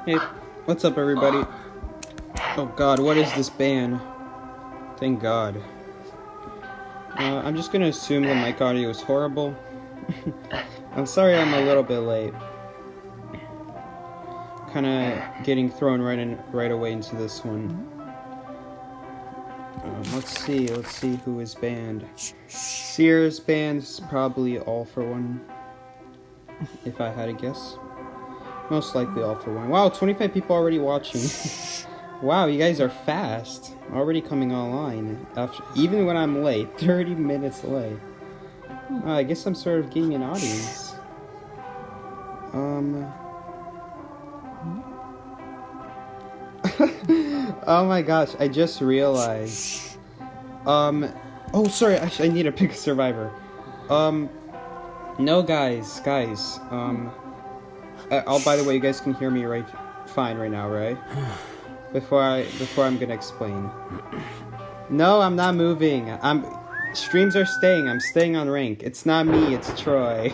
Hey, what's up everybody? Oh god, what is this ban? Thank god. I'm just gonna assume the mic audio is horrible. I'm sorry I'm a little bit late. Kinda getting thrown right away into this one. Let's see who is banned. Sears banned, probably All For One. If I had to guess. Most likely All For One. Wow, 25 people already watching. Wow, you guys are fast. Already coming online. Even when I'm late. 30 minutes late. I guess I'm sort of getting an audience. Oh my gosh, I just realized. Oh sorry, I need to pick a survivor. No guys. Oh, by the way, you guys can hear me fine right now, right? Before I'm gonna explain. No, I'm not moving. Streams are staying. I'm staying on rank. It's not me. It's Troy.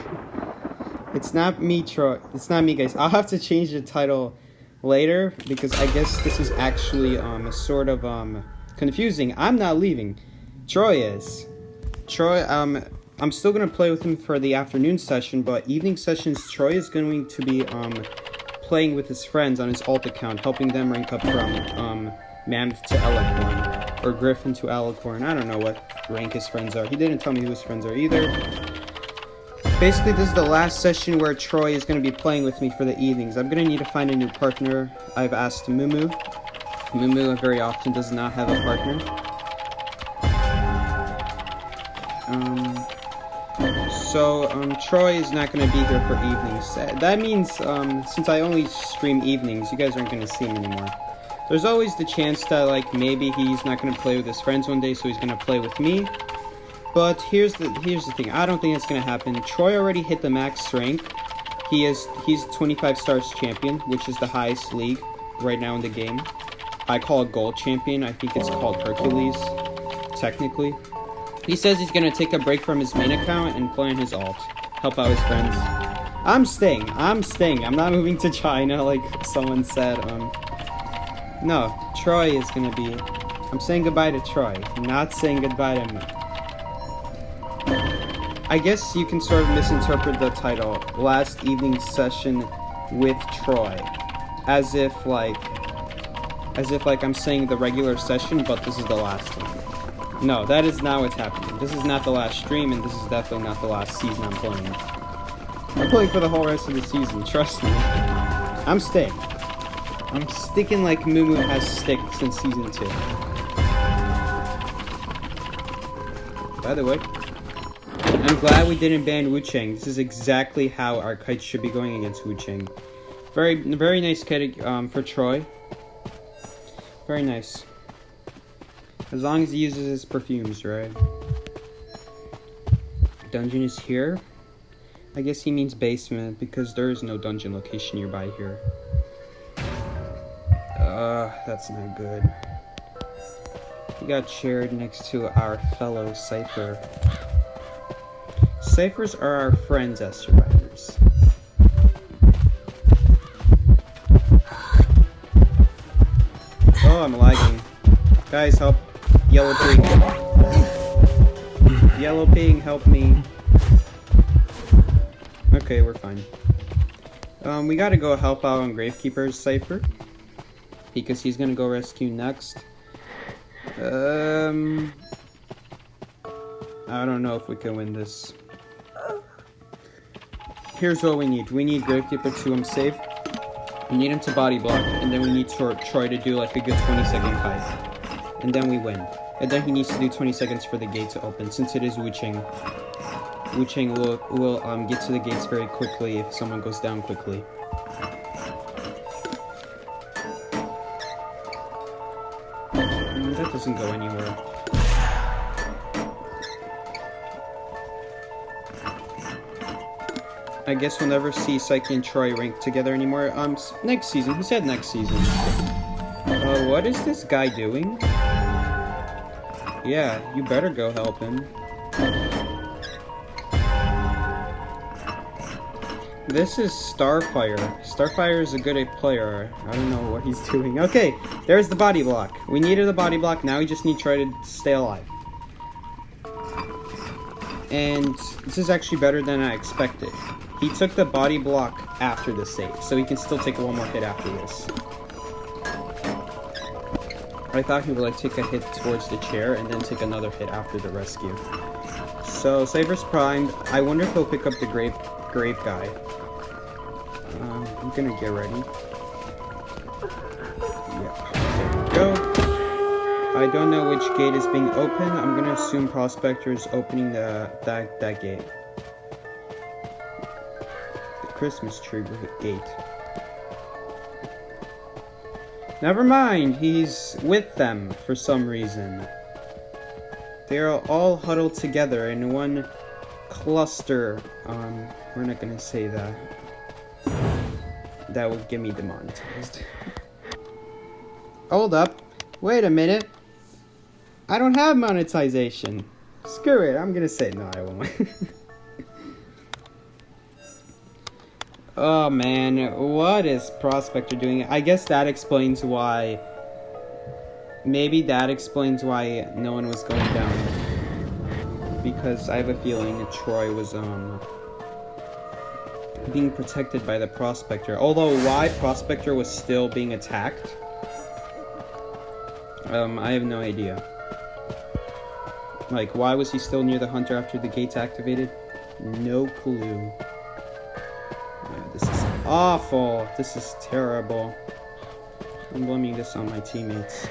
It's not me, Troy. It's not me, guys. I'll have to change the title later because I guess this is actually sort of confusing. I'm not leaving. Troy is. Troy. I'm still going to play with him for the afternoon session, but evening sessions, Troy is going to be playing with his friends on his alt account, helping them rank up from Mammoth to Alicorn, or Griffin to Alicorn. I don't know what rank his friends are. He didn't tell me who his friends are either. Basically, this is the last session where Troy is going to be playing with me for the evenings. I'm going to need to find a new partner. I've asked Mumu. Mumu very often does not have a partner. So, Troy is not going to be here for evenings. That means, since I only stream evenings, you guys aren't going to see him anymore. There's always the chance that, like, maybe he's not going to play with his friends one day, so he's going to play with me. But here's the thing. I don't think it's going to happen. Troy already hit the max rank. He's 25 stars champion, which is the highest league right now in the game. I call it gold champion. I think it's called Hercules, technically. He says he's gonna take a break from his main account and play on his alt. Help out his friends. I'm staying. I'm not moving to China like someone said. No, Troy is gonna be... I'm saying goodbye to Troy. I'm not saying goodbye to me. I guess you can sort of misinterpret the title, Last Evening Session with Troy, as if like I'm saying the regular session, but this is the last one. No, that is not what's happening. This is not the last stream, and this is definitely not the last season I'm playing. I'm playing for the whole rest of the season, trust me. I'm staying. I'm sticking like Moo has sticked since season 2. By the way, I'm glad we didn't ban Wu Chang. This is exactly how our kites should be going against Wu Chang. Very nice kite for Troy. Very nice. As long as he uses his perfumes, right? Dungeon is here. I guess he means basement because there is no dungeon location nearby here. That's not good. He got chaired next to our fellow Cypher. Cyphers are our friends as survivors. Oh, I'm lagging. Guys, help. Yellow pig. Yellow pig, help me. Okay, we're fine. We gotta go help out on Gravekeeper's Cypher. Because he's gonna go rescue next. I don't know if we can win this. Here's what we need. We need Gravekeeper to save. We need him to body block. And then we need Troy to do like a good 20-second kite. And then we win. And then he needs to do 20 seconds for the gate to open. Since it is Wu Chang. Wu Chang will get to the gates very quickly if someone goes down quickly. That doesn't go anywhere. I guess we'll never see Psyche and Troy ranked together anymore. Next season. Who said next season? What is this guy doing? Yeah, you better go help him. This is Starfire. Starfire is a good player. I don't know what he's doing. Okay, there's the body block. We needed the body block. Now we just need to try to stay alive. And this is actually better than I expected. He took the body block after the save, so he can still take one more hit after this. I thought he would like take a hit towards the chair and then take another hit after the rescue. So Saber's primed. I wonder if he'll pick up the grave guy. I'm gonna get ready. Yeah, there we go. I don't know which gate is being opened. I'm gonna assume Prospector is opening that gate. The Christmas tree gate. Never mind, he's with them for some reason. They are all huddled together in one cluster. We're not gonna say that. That would get me demonetized. Hold up. Wait a minute. I don't have monetization. Screw it. I'm gonna say no, I won't. Oh man, what is Prospector doing? I guess that explains why. Maybe that explains why no one was going down. Because I have a feeling that Troy was being protected by the Prospector. Although why Prospector was still being attacked, I have no idea. Like, why was he still near the hunter after the gates activated? No clue. This is awful. This is terrible. I'm blaming this on my teammates.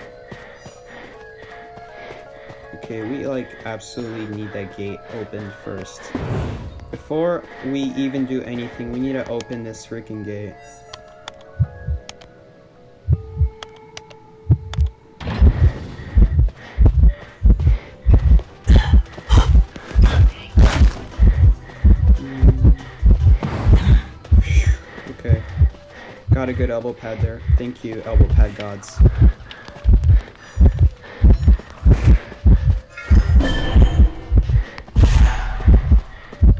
Okay, we like absolutely need that gate opened first. Before we even do anything, we need to open this freaking gate. Okay. Got a good elbow pad there. Thank you, elbow pad gods.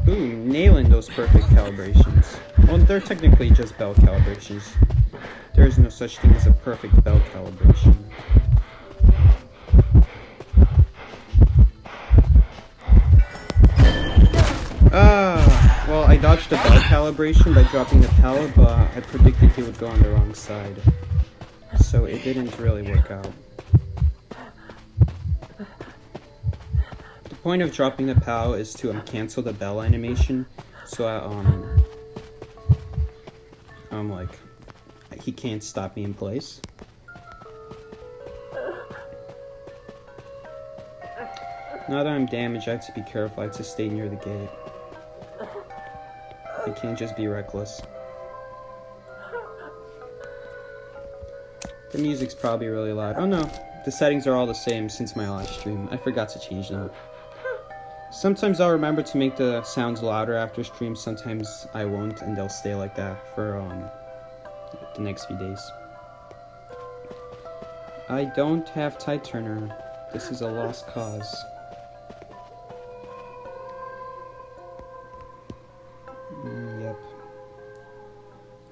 Ooh, nailing those perfect calibrations. Well, they're technically just bell calibrations. There is no such thing as a perfect bell calibration. dodged the bell calibration by dropping the pal, but I predicted he would go on the wrong side. So it didn't really work out. The point of dropping the pal is to cancel the bell animation, so like, he can't stop me in place. Now that I'm damaged, I have to be careful. I have to stay near the gate. I can't just be reckless. The music's probably really loud. Oh no, the settings are all the same since my last stream. I forgot to change them. Sometimes I'll remember to make the sounds louder after stream, sometimes I won't, and they'll stay like that for the next few days. I don't have Tide Turner. This is a lost cause. Yep.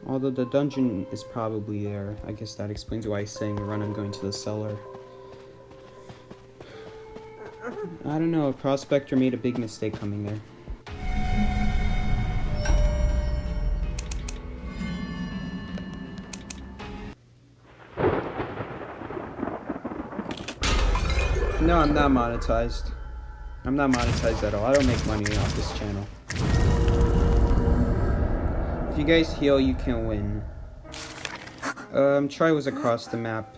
Although the dungeon is probably there. I guess that explains why he's saying, run, I'm going to the cellar. I don't know, a prospector made a big mistake coming there. No, I'm not monetized. I'm not monetized at all. I don't make money off this channel. If you guys heal, you can win. Troy was across the map.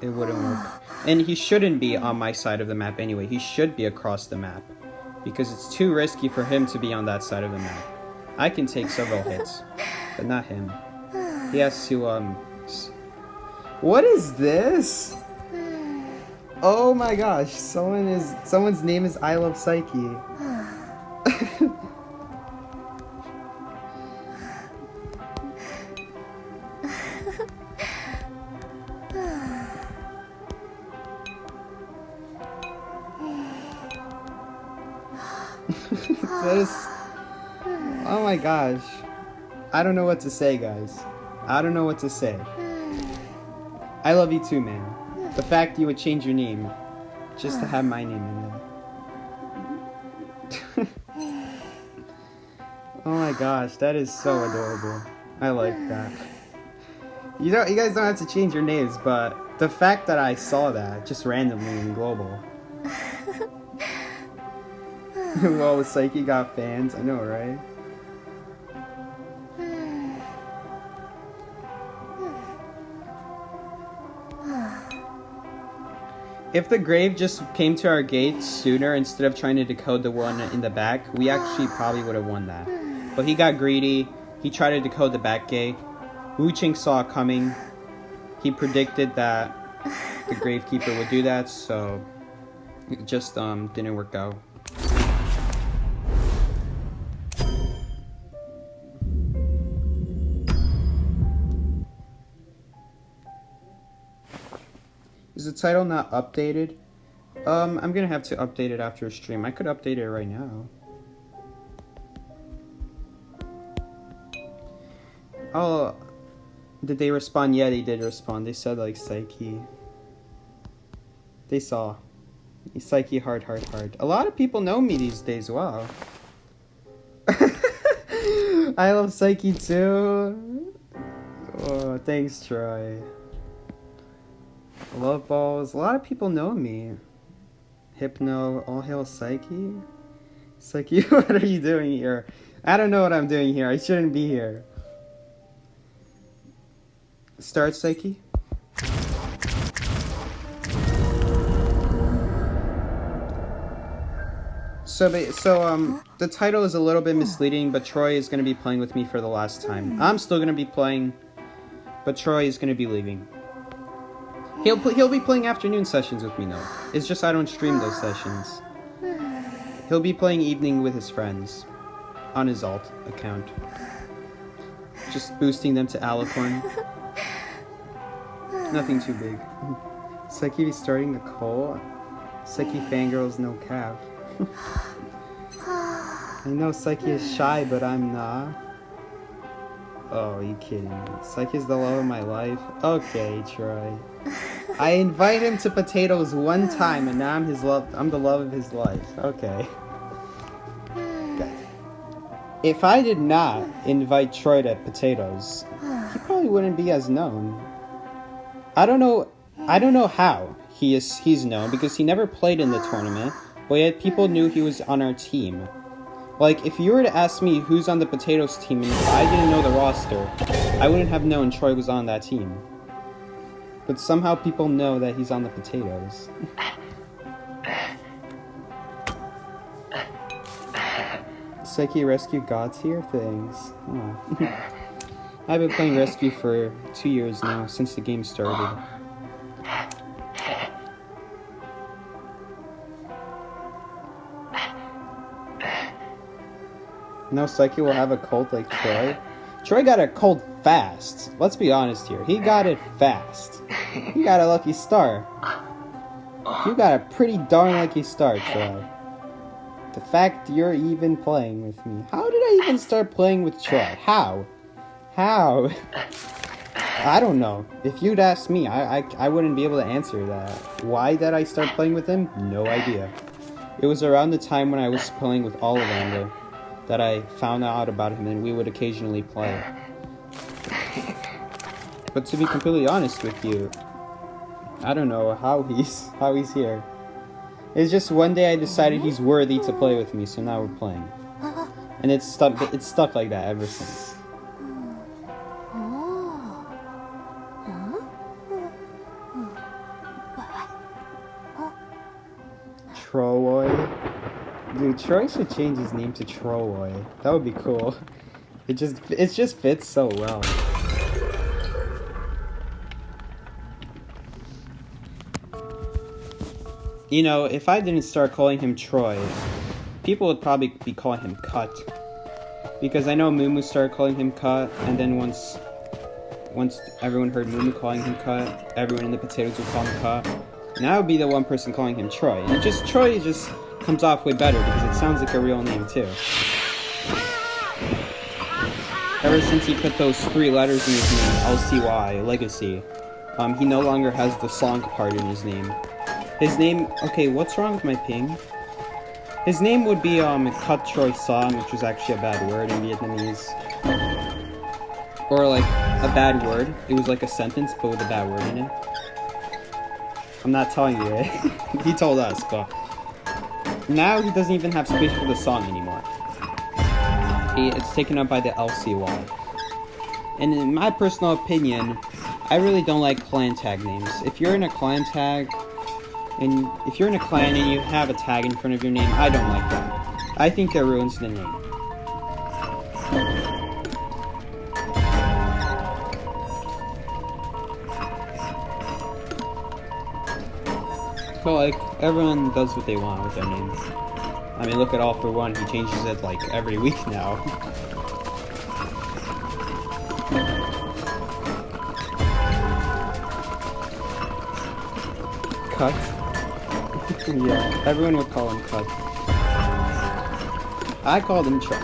It wouldn't work. And he shouldn't be on my side of the map anyway. He should be across the map. Because it's too risky for him to be on that side of the map. I can take several hits. But not him. He has to, What is this? Oh my gosh, someone's name is I Love Psyche. Oh my gosh. I don't know what to say, guys. I don't know what to say. I love you too, man. The fact you would change your name just to have my name in there. Oh my gosh, that is so adorable. I like that. You guys don't have to change your names, but the fact that I saw that just randomly in global. Well, the Psyche got fans, I know, right? If the grave just came to our gate sooner instead of trying to decode the one in the back, we actually probably would have won that. But he got greedy. He tried to decode the back gate. Wu Ching saw it coming. He predicted that the gravekeeper would do that, so it just didn't work out. Is the title not updated? I'm gonna have to update it after a stream. I could update it right now. Oh, did they respond? Yeah, they did respond. They said like Psyche. They saw. Psyche hard. A lot of people know me these days, wow. I love Psyche too. Oh, thanks, Troy. Love balls. A lot of people know me. Hypno. All hail Psyche. Psyche, what are you doing here? I don't know what I'm doing here. I shouldn't be here. Start Psyche. So the title is a little bit misleading, but Troy is going to be playing with me for the last time. I'm still going to be playing, but Troy is going to be leaving. He'll be playing afternoon sessions with me though. It's just I don't stream those sessions. He'll be playing evening with his friends on his alt account. Just boosting them to Alicorn. Nothing too big. Psyche be starting the call. Psyche fangirls no cap. I know Psyche is shy, but I'm not. Oh, you kidding me? Psyche is the love of my life. Okay, Troy. I invite him to potatoes one time, and now I'm the love of his life. Okay. If I did not invite Troy to potatoes, he probably wouldn't be as known. I don't know how he's known, because he never played in the tournament, but yet people knew he was on our team. Like, if you were to ask me who's on the potatoes team and if I didn't know the roster, I wouldn't have known Troy was on that team. But somehow people know that he's on the potatoes. Psyche Rescue got here? Thanks. Oh. I've been playing Rescue for 2 years now, since the game started. No Psyche will have a cold like Troy. Troy got a cold fast. Let's be honest here. He got it fast. He got a lucky star. You got a pretty darn lucky start, Troy. The fact you're even playing with me. How did I even start playing with Troy? How? I don't know. If you'd ask me, I wouldn't be able to answer that. Why did I start playing with him? No idea. It was around the time when I was playing with Ollivander that I found out about him, and we would occasionally play. But to be completely honest with you, I don't know how he's here. It's just one day I decided he's worthy to play with me, so now we're playing. And it's stuck like that ever since. Troy. Dude, Troy should change his name to Troy. That would be cool. It just fits so well. You know, if I didn't start calling him Troy, people would probably be calling him Cut. Because I know Moo started calling him Cut, and then once everyone heard Moo calling him Cut, everyone in the potatoes would call him Cut. And I would be the one person calling him Troy. And Troy just comes off way better because it sounds like a real name too. Ever since he put those 3 letters in his name, LCY, Legacy, he no longer has the song part in his name. His name, okay, what's wrong with my ping? His name would be Cut Troy Song, which is actually a bad word in Vietnamese. Or like a bad word. It was like a sentence but with a bad word in it. I'm not telling you it. He told us, but now he doesn't even have space for the song anymore. It's taken up by the LCY. And in my personal opinion, I really don't like clan tag names. If you're in a clan tag, and if you're in a clan and you have a tag in front of your name, I don't like that. I think it ruins the name. But like, everyone does what they want with their names. I mean, look at All For One, he changes it like every week now. Cut? Yeah, everyone would call him Cut. I called him Troy.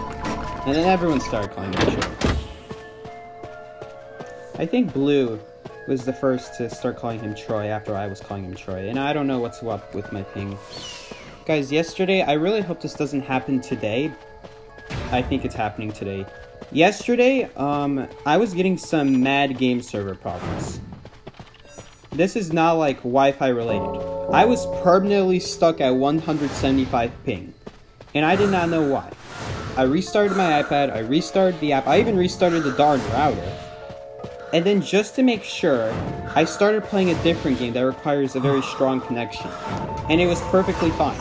And then everyone started calling him Troy. I think Blue was the first to start calling him Troy after I was calling him Troy. And I don't know what's up with my ping. Guys, yesterday, I really hope this doesn't happen today. I think it's happening today. Yesterday, I was getting some mad game server problems. This is not like Wi-Fi related. I was permanently stuck at 175 ping. And I did not know why. I restarted my iPad, I restarted the app, I even restarted the darn router. And then just to make sure, I started playing a different game that requires a very strong connection. And it was perfectly fine.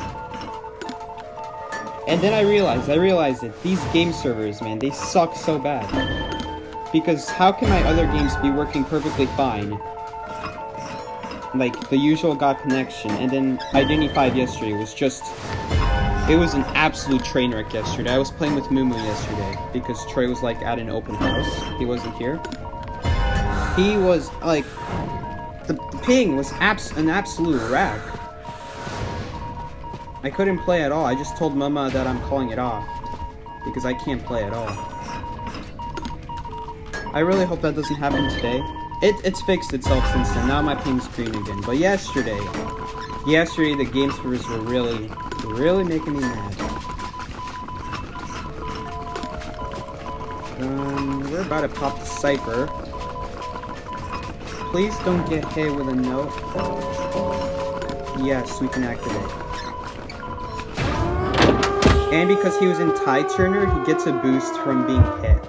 And then I realized that these game servers, man, they suck so bad. Because how can my other games be working perfectly fine? Like, the usual got connection, and then Identity 5 yesterday was just... It was an absolute train wreck yesterday. I was playing with Moo yesterday, because Troy was, like, at an open house. He wasn't here. He was, like... The ping was an absolute wreck. I couldn't play at all. I just told Mama that I'm calling it off. Because I can't play at all. I really hope that doesn't happen today. It's fixed itself since then. Now my ping's green again. But yesterday the game servers were really making me mad. We're about to pop the cipher. Please don't get hit with a note. Yes, we can activate. And because he was in Tide Turner, he gets a boost from being hit.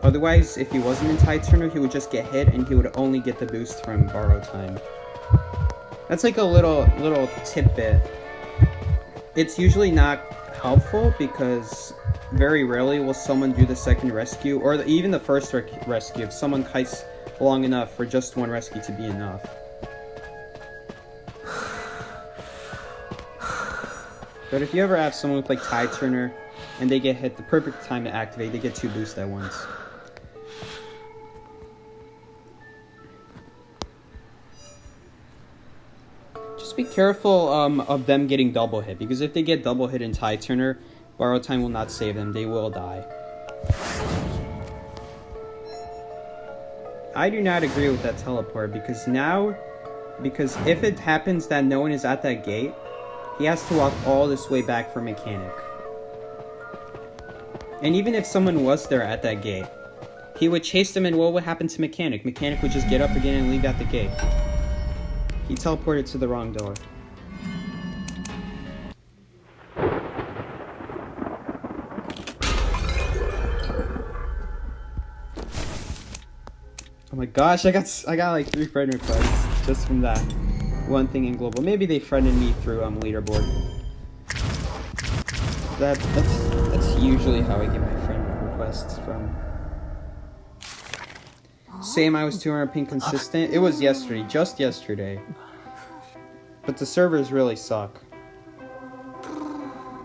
Otherwise, if he wasn't in Tide Turner, he would just get hit and he would only get the boost from borrow time. That's like a little tidbit. It's usually not helpful because very rarely will someone do the second rescue or even the first rescue if someone kites long enough for just one rescue to be enough. But if you ever have someone with like Tide Turner and they get hit, the perfect time to activate, they get 2 boosts at once. Just be careful of them getting double hit, because if they get double hit in Tide Turner, borrow time will not save them, they will die. I do not agree with that teleport, because if it happens that no one is at that gate, he has to walk all this way back for Mechanic. And even if someone was there at that gate, he would chase them and what would happen to Mechanic? Mechanic would just get up again and leave at the gate. He teleported to the wrong door. Oh my gosh, I got like 3 friend requests just from that one thing in global. Maybe they friended me through leaderboard. That's usually how I get my friend requests from. Same, I was 200 ping consistent. It was yesterday, just yesterday. But the servers really suck.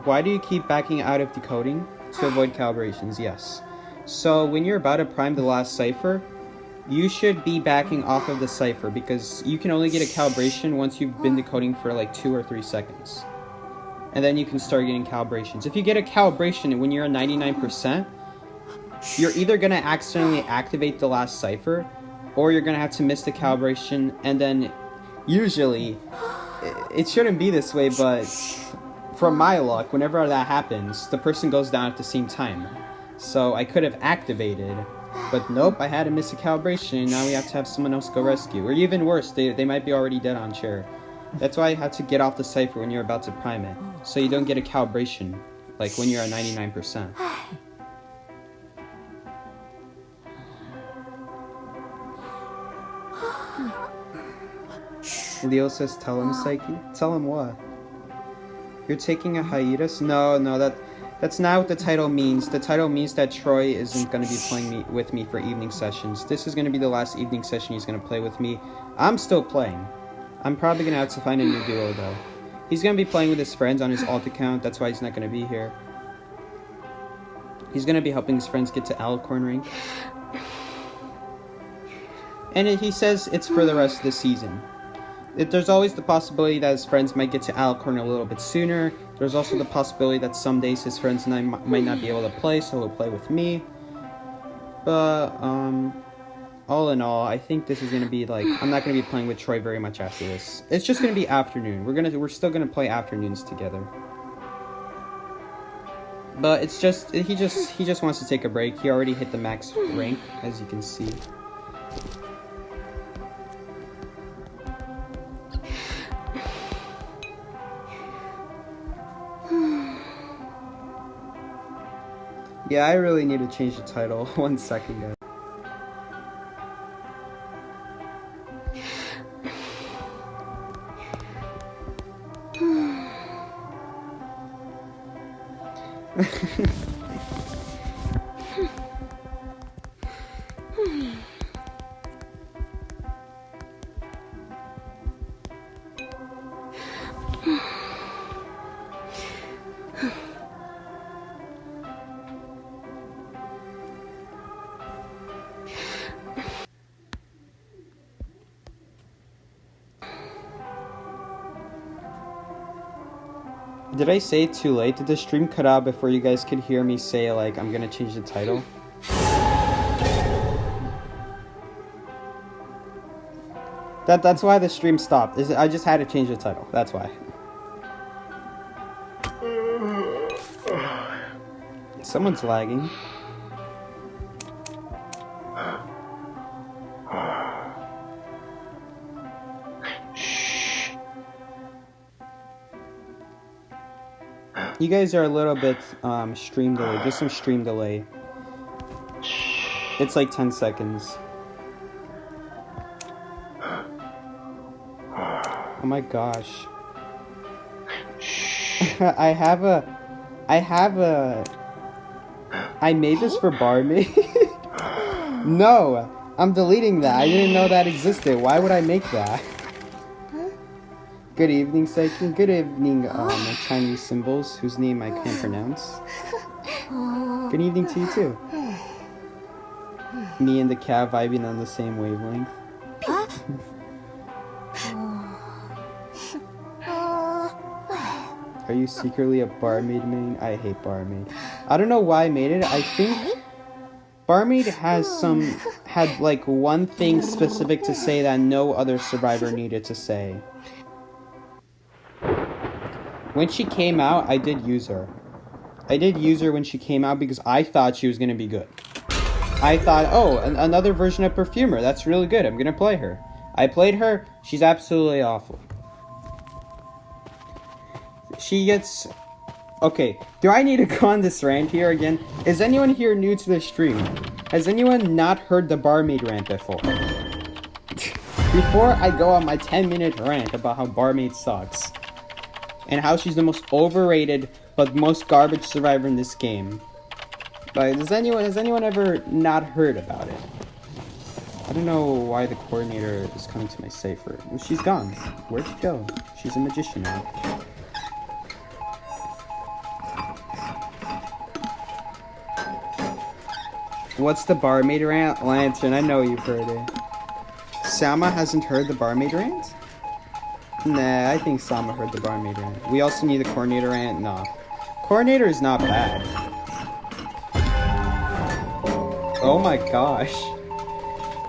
Why do you keep backing out of decoding? To avoid calibrations, yes. So when you're about to prime the last cipher, you should be backing off of the cipher because you can only get a calibration once you've been decoding for like 2 or 3 seconds. And then you can start getting calibrations. If you get a calibration when you're at 99%, you're either going to accidentally activate the last cipher, or you're going to have to miss the calibration, and then usually, it shouldn't be this way, but from my luck, whenever that happens, the person goes down at the same time. So I could have activated, but nope, I had to miss a calibration, and now we have to have someone else go rescue. Or even worse, they might be already dead on chair. That's why I had to get off the cipher when you're about to prime it, so you don't get a calibration, like when you're at 99%. Leo says, tell him, Psyche. Tell him what? You're taking a hiatus? No, that's not what the title means. The title means that Troy isn't going to be playing with me for evening sessions. This is going to be the last evening session he's going to play with me. I'm still playing. I'm probably going to have to find a new duo, though. He's going to be playing with his friends on his alt account. That's why he's not going to be here. He's going to be helping his friends get to Alicorn rank. And he says it's for the rest of the season. There's always the possibility that his friends might get to Alicorn a little bit sooner. There's also the possibility that some days his friends and I might not be able to play, so he'll play with me. But, all in all, I think this is going to be, like, I'm not going to be playing with Troy very much after this. It's just going to be afternoon. We're still going to play afternoons together. But it's just, he just wants to take a break. He already hit the max rank, as you can see. Yeah, I really need to change the title. 1 second, guys. Did I say it too late? Did the stream cut out before you guys could hear me say, like, I'm gonna change the title? That's why the stream stopped. I just had to change the title. That's why. Someone's lagging. You guys are a little bit stream delay. Just some stream delay. It's like 10 seconds. Oh my gosh. I made this for barmaid. No, I'm deleting that. I didn't know that existed. Why would I make that? Good evening, Seiken. Good evening, Chinese symbols whose name I can't pronounce. Good evening to you too. Me and the cat vibing on the same wavelength. Are you secretly a barmaid main? I hate barmaid. I don't know why I made it. I think barmaid had like one thing specific to say that no other survivor needed to say. When she came out, I did use her. I did use her when she came out because I thought she was gonna be good. I thought, oh, another version of Perfumer. That's really good. I'm gonna play her. I played her. She's absolutely awful. She gets... Okay, do I need to go on this rant here again? Is anyone here new to the stream? Has anyone not heard the barmaid rant before? Before I go on my 10-minute rant about how barmaid sucks, and how she's the most overrated but most garbage survivor in this game. But has anyone ever not heard about it? I don't know why the coordinator is coming to my safer. Well, she's gone. Where'd she go? She's a magician now. What's the barmaid rant? Lantern, I know you've heard it. Sama hasn't heard the barmaid rant? Nah, I think Sama heard the barmaid rant. We also need the coordinator rant? Nah. Coordinator is not bad. Oh my gosh.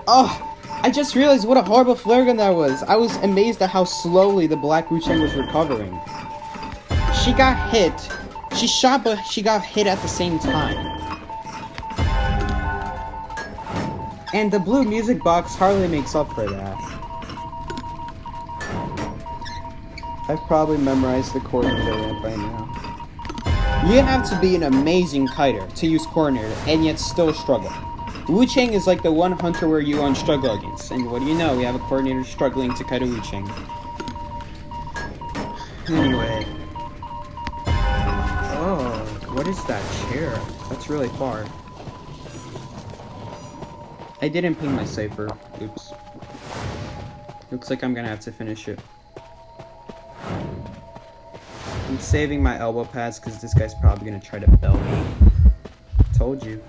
Oh, I just realized what a horrible flare gun that was. I was amazed at how slowly the black Wu-Chang was recovering. She got hit. She shot, but she got hit at the same time. And the blue music box hardly makes up for that. I've probably memorized the coordinator rant by now. You have to be an amazing kiter to use coordinator and yet still struggle. Wu-Chang is like the one hunter where you won't struggle against. And what do you know? We have a coordinator struggling to kite a Wu-Chang. Anyway. Oh, what is that chair? That's really far. I didn't ping my cipher. Oops. Looks like I'm gonna have to finish it. I'm saving my elbow pads because this guy's probably gonna try to bell me. Told you.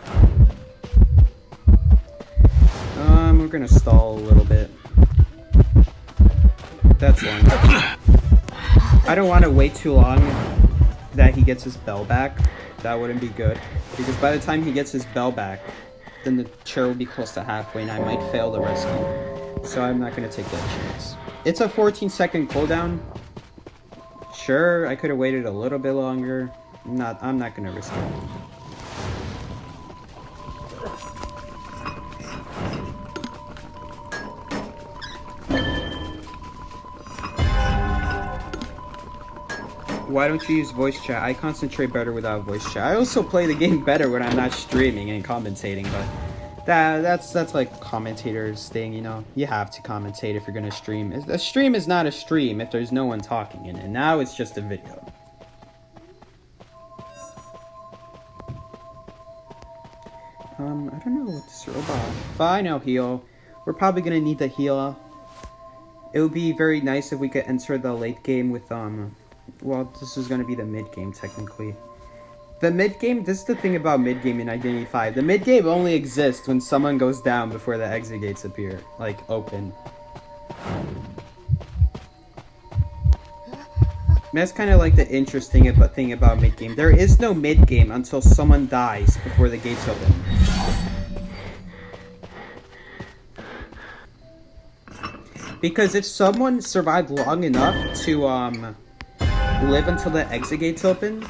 We're gonna stall a little bit. That's long enough. I don't want to wait too long that he gets his bell back. That wouldn't be good. Because by the time he gets his bell back, then the chair will be close to halfway and I might fail the rescue. So I'm not gonna take that chance. It's a 14-second cooldown. Sure, I could have waited a little bit longer. I'm not gonna risk it. Why don't you use voice chat? I concentrate better without voice chat. I also play the game better when I'm not streaming and commentating, but that's like commentators thing, you know? You have to commentate if you're gonna stream. A stream is not a stream if there's no one talking in it. Now it's just a video. I don't know what this robot... Fine, I'll heal. We're probably gonna need the heal. It would be very nice if we could enter the late game with, well, this is gonna be the mid-game, technically. The mid-game, this is the thing about mid-game in Identity V. The mid-game only exists when someone goes down before the exit gates appear. Like, open. That's kind of like the interesting thing about mid-game. There is no mid-game until someone dies before the gates open. Because if someone survived long enough to, live until the exit gates open,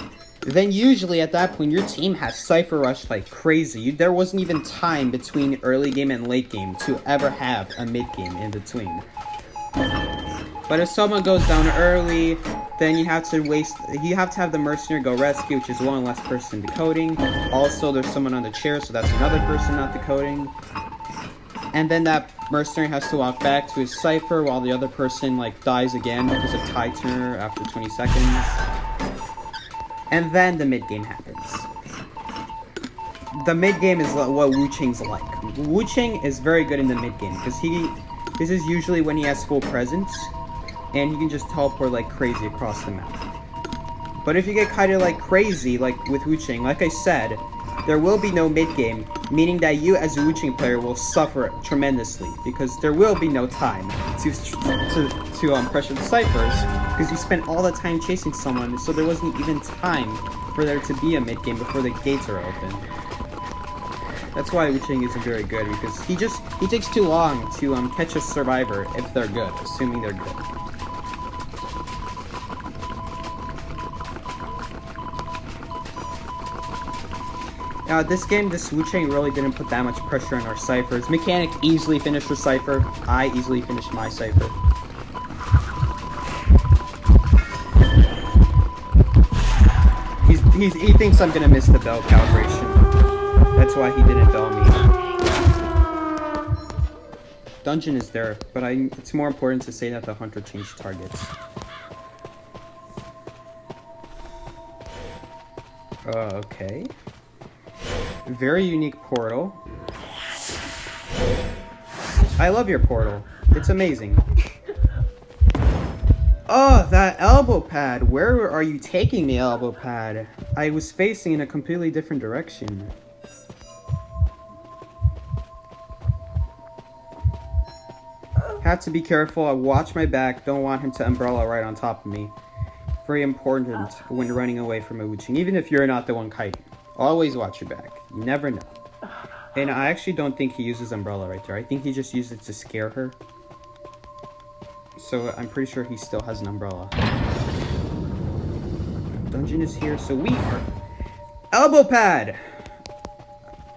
then usually at that point your team has Cypher Rushed like crazy. There wasn't even time between early game and late game to ever have a mid game in between. But if someone goes down early, Then you have to have the mercenary go rescue, which is one less person decoding. Also, there's someone on the chair, so that's another person not decoding. And then that mercenary has to walk back to his cipher while the other person, like, dies again because of tie turner after 20 seconds. And then the mid-game happens. The mid-game is what Wu Ching's like. Wu Ching is very good in the mid-game, because this is usually when he has full presence, and he can just teleport like crazy across the map. But if you get kind of like crazy, like with Wu Ching, like I said, there will be no mid-game, meaning that you as a Wu Ching player will suffer tremendously, because there will be no time to pressure the ciphers, because you spent all the time chasing someone, so there wasn't even time for there to be a mid-game before the gates are open. That's why Wu Ching isn't very good, because he takes too long to catch a survivor if they're good, assuming they're good. Now, this game, this Wu Ching really didn't put that much pressure on our ciphers. Mechanic easily finished her cipher. I easily finished my cipher. He thinks I'm gonna miss the bell calibration. That's why he didn't bell me. Dungeon is there, but it's more important to say that the hunter changed targets. Okay. Very unique portal. I love your portal. It's amazing. Oh, that elbow pad. Where are you taking the elbow pad? I was facing in a completely different direction. Have to be careful. I watch my back. Don't want him to umbrella right on top of me. Very important when running away from a Wu Ching, even if you're not the one kiting. Always watch your back. You never know. And I actually don't think he uses umbrella right there. I think he just used it to scare her. So I'm pretty sure he still has an umbrella. Dungeon is here, so we are... Elbow pad!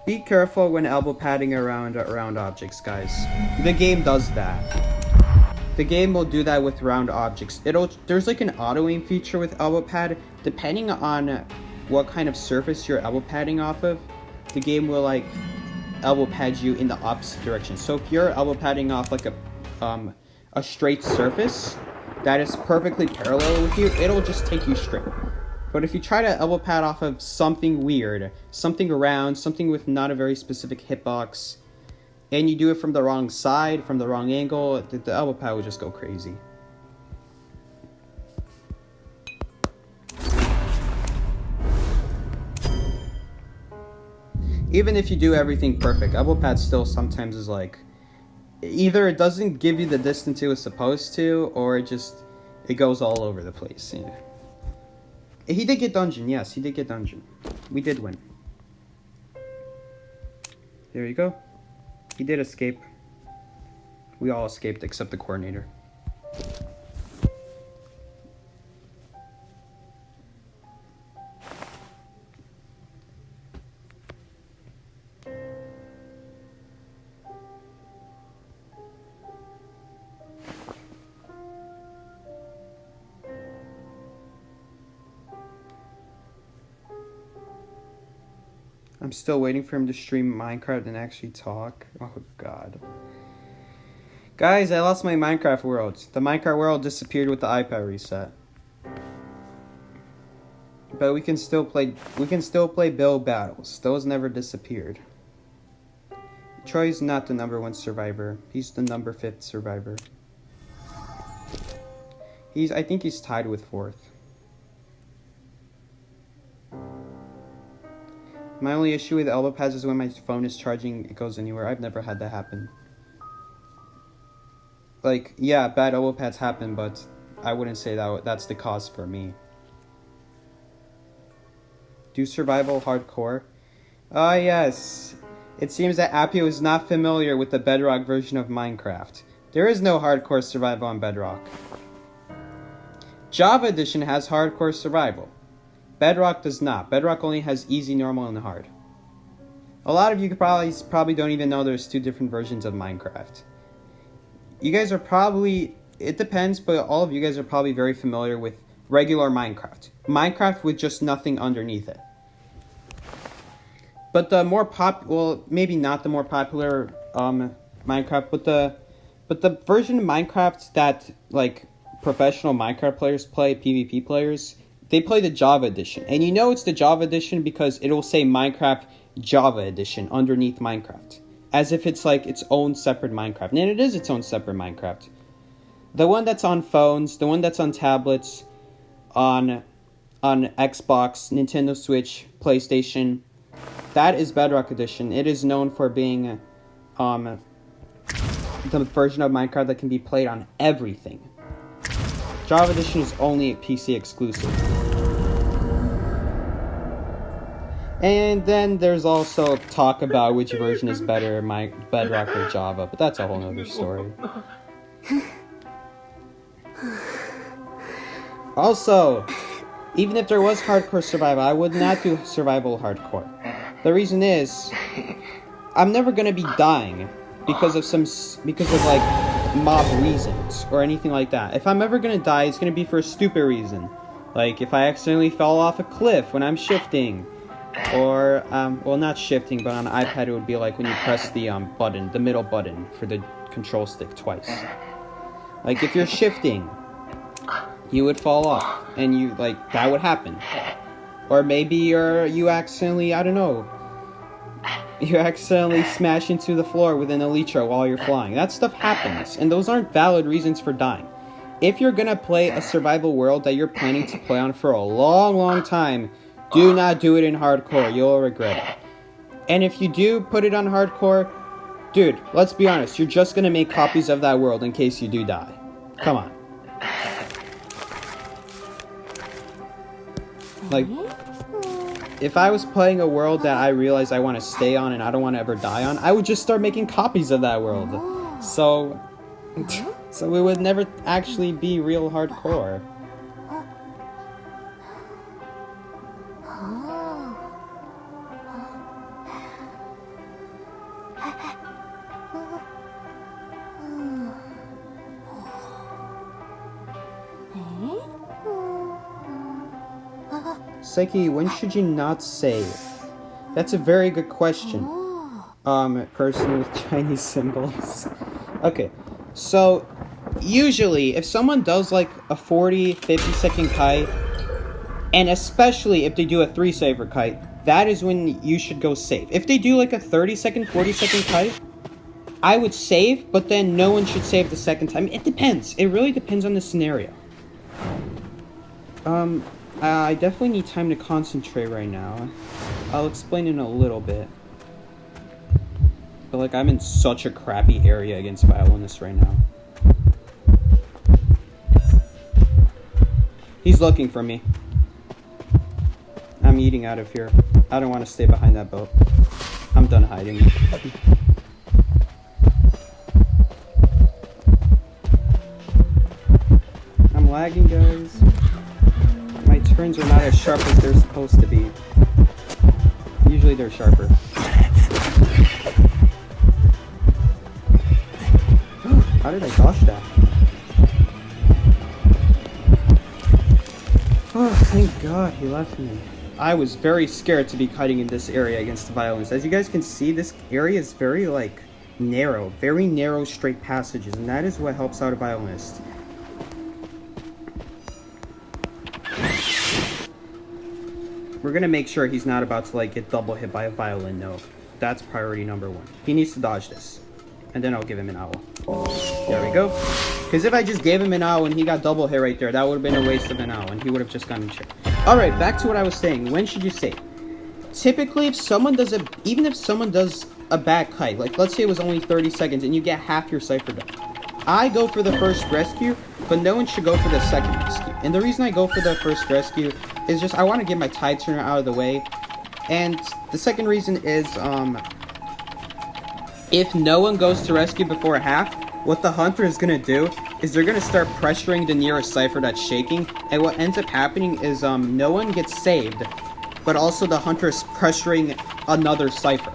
Be careful when elbow padding around objects, guys. The game does that. The game will do that with round objects. There's like an auto-aim feature with elbow pad. Depending on what kind of surface you're elbow padding off of, the game will like elbow pad you in the opposite direction. So if you're elbow padding off like a straight surface that is perfectly parallel with you, it'll just take you straight. But if you try to elbow pad off of something weird, something around, something with not a very specific hitbox, and you do it from the wrong side, from the wrong angle, the elbow pad will just go crazy. Even if you do everything perfect, elbow pad still sometimes is like, either it doesn't give you the distance it was supposed to, or it goes all over the place. Yeah. He did get dungeon, yes, he did get dungeon. We did win. There you go. He did escape. We all escaped except the coordinator. I'm still waiting for him to stream Minecraft and actually talk. Oh, God. Guys, I lost my Minecraft world. The Minecraft world disappeared with the iPad reset. But we can still play build battles. Those never disappeared. Troy's not the #1 survivor. He's the #5 survivor. I think he's tied with 4th. My only issue with elbow pads is when my phone is charging, it goes anywhere. I've never had that happen. Like, yeah, bad elbow pads happen, but I wouldn't say that's the cause for me. Do survival hardcore? Ah, yes. It seems that Appio is not familiar with the Bedrock version of Minecraft. There is no hardcore survival on Bedrock. Java Edition has hardcore survival. Bedrock does not. Bedrock only has easy, normal, and hard. A lot of you probably don't even know there's 2 different versions of Minecraft. You guys are probably, it depends, but all of you guys are probably very familiar with regular Minecraft. Minecraft with just nothing underneath it. But the more well, maybe not the more popular Minecraft, but the version of Minecraft that like professional Minecraft players play, PvP players, they play the Java edition. And you know it's the Java edition because it'll say Minecraft Java edition underneath Minecraft, as if it's like its own separate Minecraft. And it is its own separate Minecraft. The one that's on phones, the one that's on tablets, on Xbox, Nintendo Switch, PlayStation, that is Bedrock Edition. It is known for being the version of Minecraft that can be played on everything. Java Edition is only PC exclusive. And then there's also talk about which version is better, Bedrock or Java, but that's a whole nother story. Also, even if there was hardcore survival, I would not do survival hardcore. The reason is, I'm never gonna be dying because of like mob reasons or anything like that. If I'm ever gonna die, it's gonna be for a stupid reason, like if I accidentally fall off a cliff when I'm shifting, or well, not shifting, but on an iPad it would be like when you press the button, the middle button for the control stick twice. Like if you're shifting, you would fall off, and you like that would happen. Or maybe you accidentally, I don't know, you accidentally smash into the floor with an elytra while you're flying. That stuff happens, and those aren't valid reasons for dying. If you're gonna play a survival world that you're planning to play on for a long, long time, do not do it in hardcore. You'll regret it. And if you do put it on hardcore, dude, let's be honest, you're just gonna make copies of that world in case you do die. Come on. Like, if I was playing a world that I realize I want to stay on and I don't want to ever die on, I would just start making copies of that world. So it would never actually be real hardcore. Psyche, when should you not save? That's a very good question. Person with Chinese symbols. Okay, so usually if someone does like a 40-50 second kite, and especially if they do a 3-saver kite, that is when you should go save. If they do like a 30-second, 40-second kite, I would save, but then no one should save the second time. It depends. It really depends on the scenario. I definitely need time to concentrate right now. I'll explain in a little bit. But like, I'm in such a crappy area against violinists right now. He's looking for me. I'm eating out of here. I don't want to stay behind that boat. I'm done hiding. I'm lagging, guys. My turns are not as sharp as they're supposed to be. Usually they're sharper. How did I dodge that? Oh, thank God he left me. I was very scared to be kiting in this area against the violence. As you guys can see, this area is very, like, narrow. Very narrow, straight passages, and that is what helps out a violinist. We're gonna make sure he's not about to, like, get double hit by a violin note. That's priority number 1. He needs to dodge this. And then I'll give him an owl. There we go. Because if I just gave him an owl and he got double hit right there, that would have been a waste of an owl, and he would have just gotten tricked. Alright, back to what I was saying. When should you save? Typically, if someone does even if someone does a bad kite, like let's say it was only 30 seconds and you get half your cipher done, I go for the first rescue, but no one should go for the second rescue. And the reason I go for the first rescue is just I want to get my tide turner out of the way. And the second reason is, if no one goes to rescue before half, what the hunter is going to do is they're going to start pressuring the nearest cipher that's shaking. And what ends up happening is no one gets saved, but also the hunter is pressuring another cipher.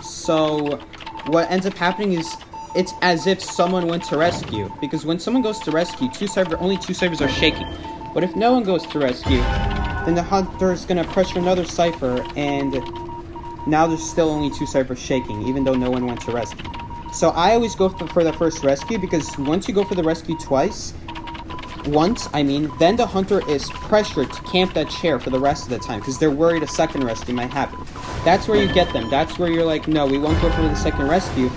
So what ends up happening is it's as if someone went to rescue, because when someone goes to rescue, only two ciphers are shaking. But if no one goes to rescue, then the hunter's gonna pressure another cipher, and now there's still only 2 ciphers shaking, even though no one went to rescue. So I always go for the first rescue, because once you go for the rescue then the hunter is pressured to camp that chair for the rest of the time, because they're worried a second rescue might happen. That's where you get them. That's where you're like, no, we won't go for the second rescue,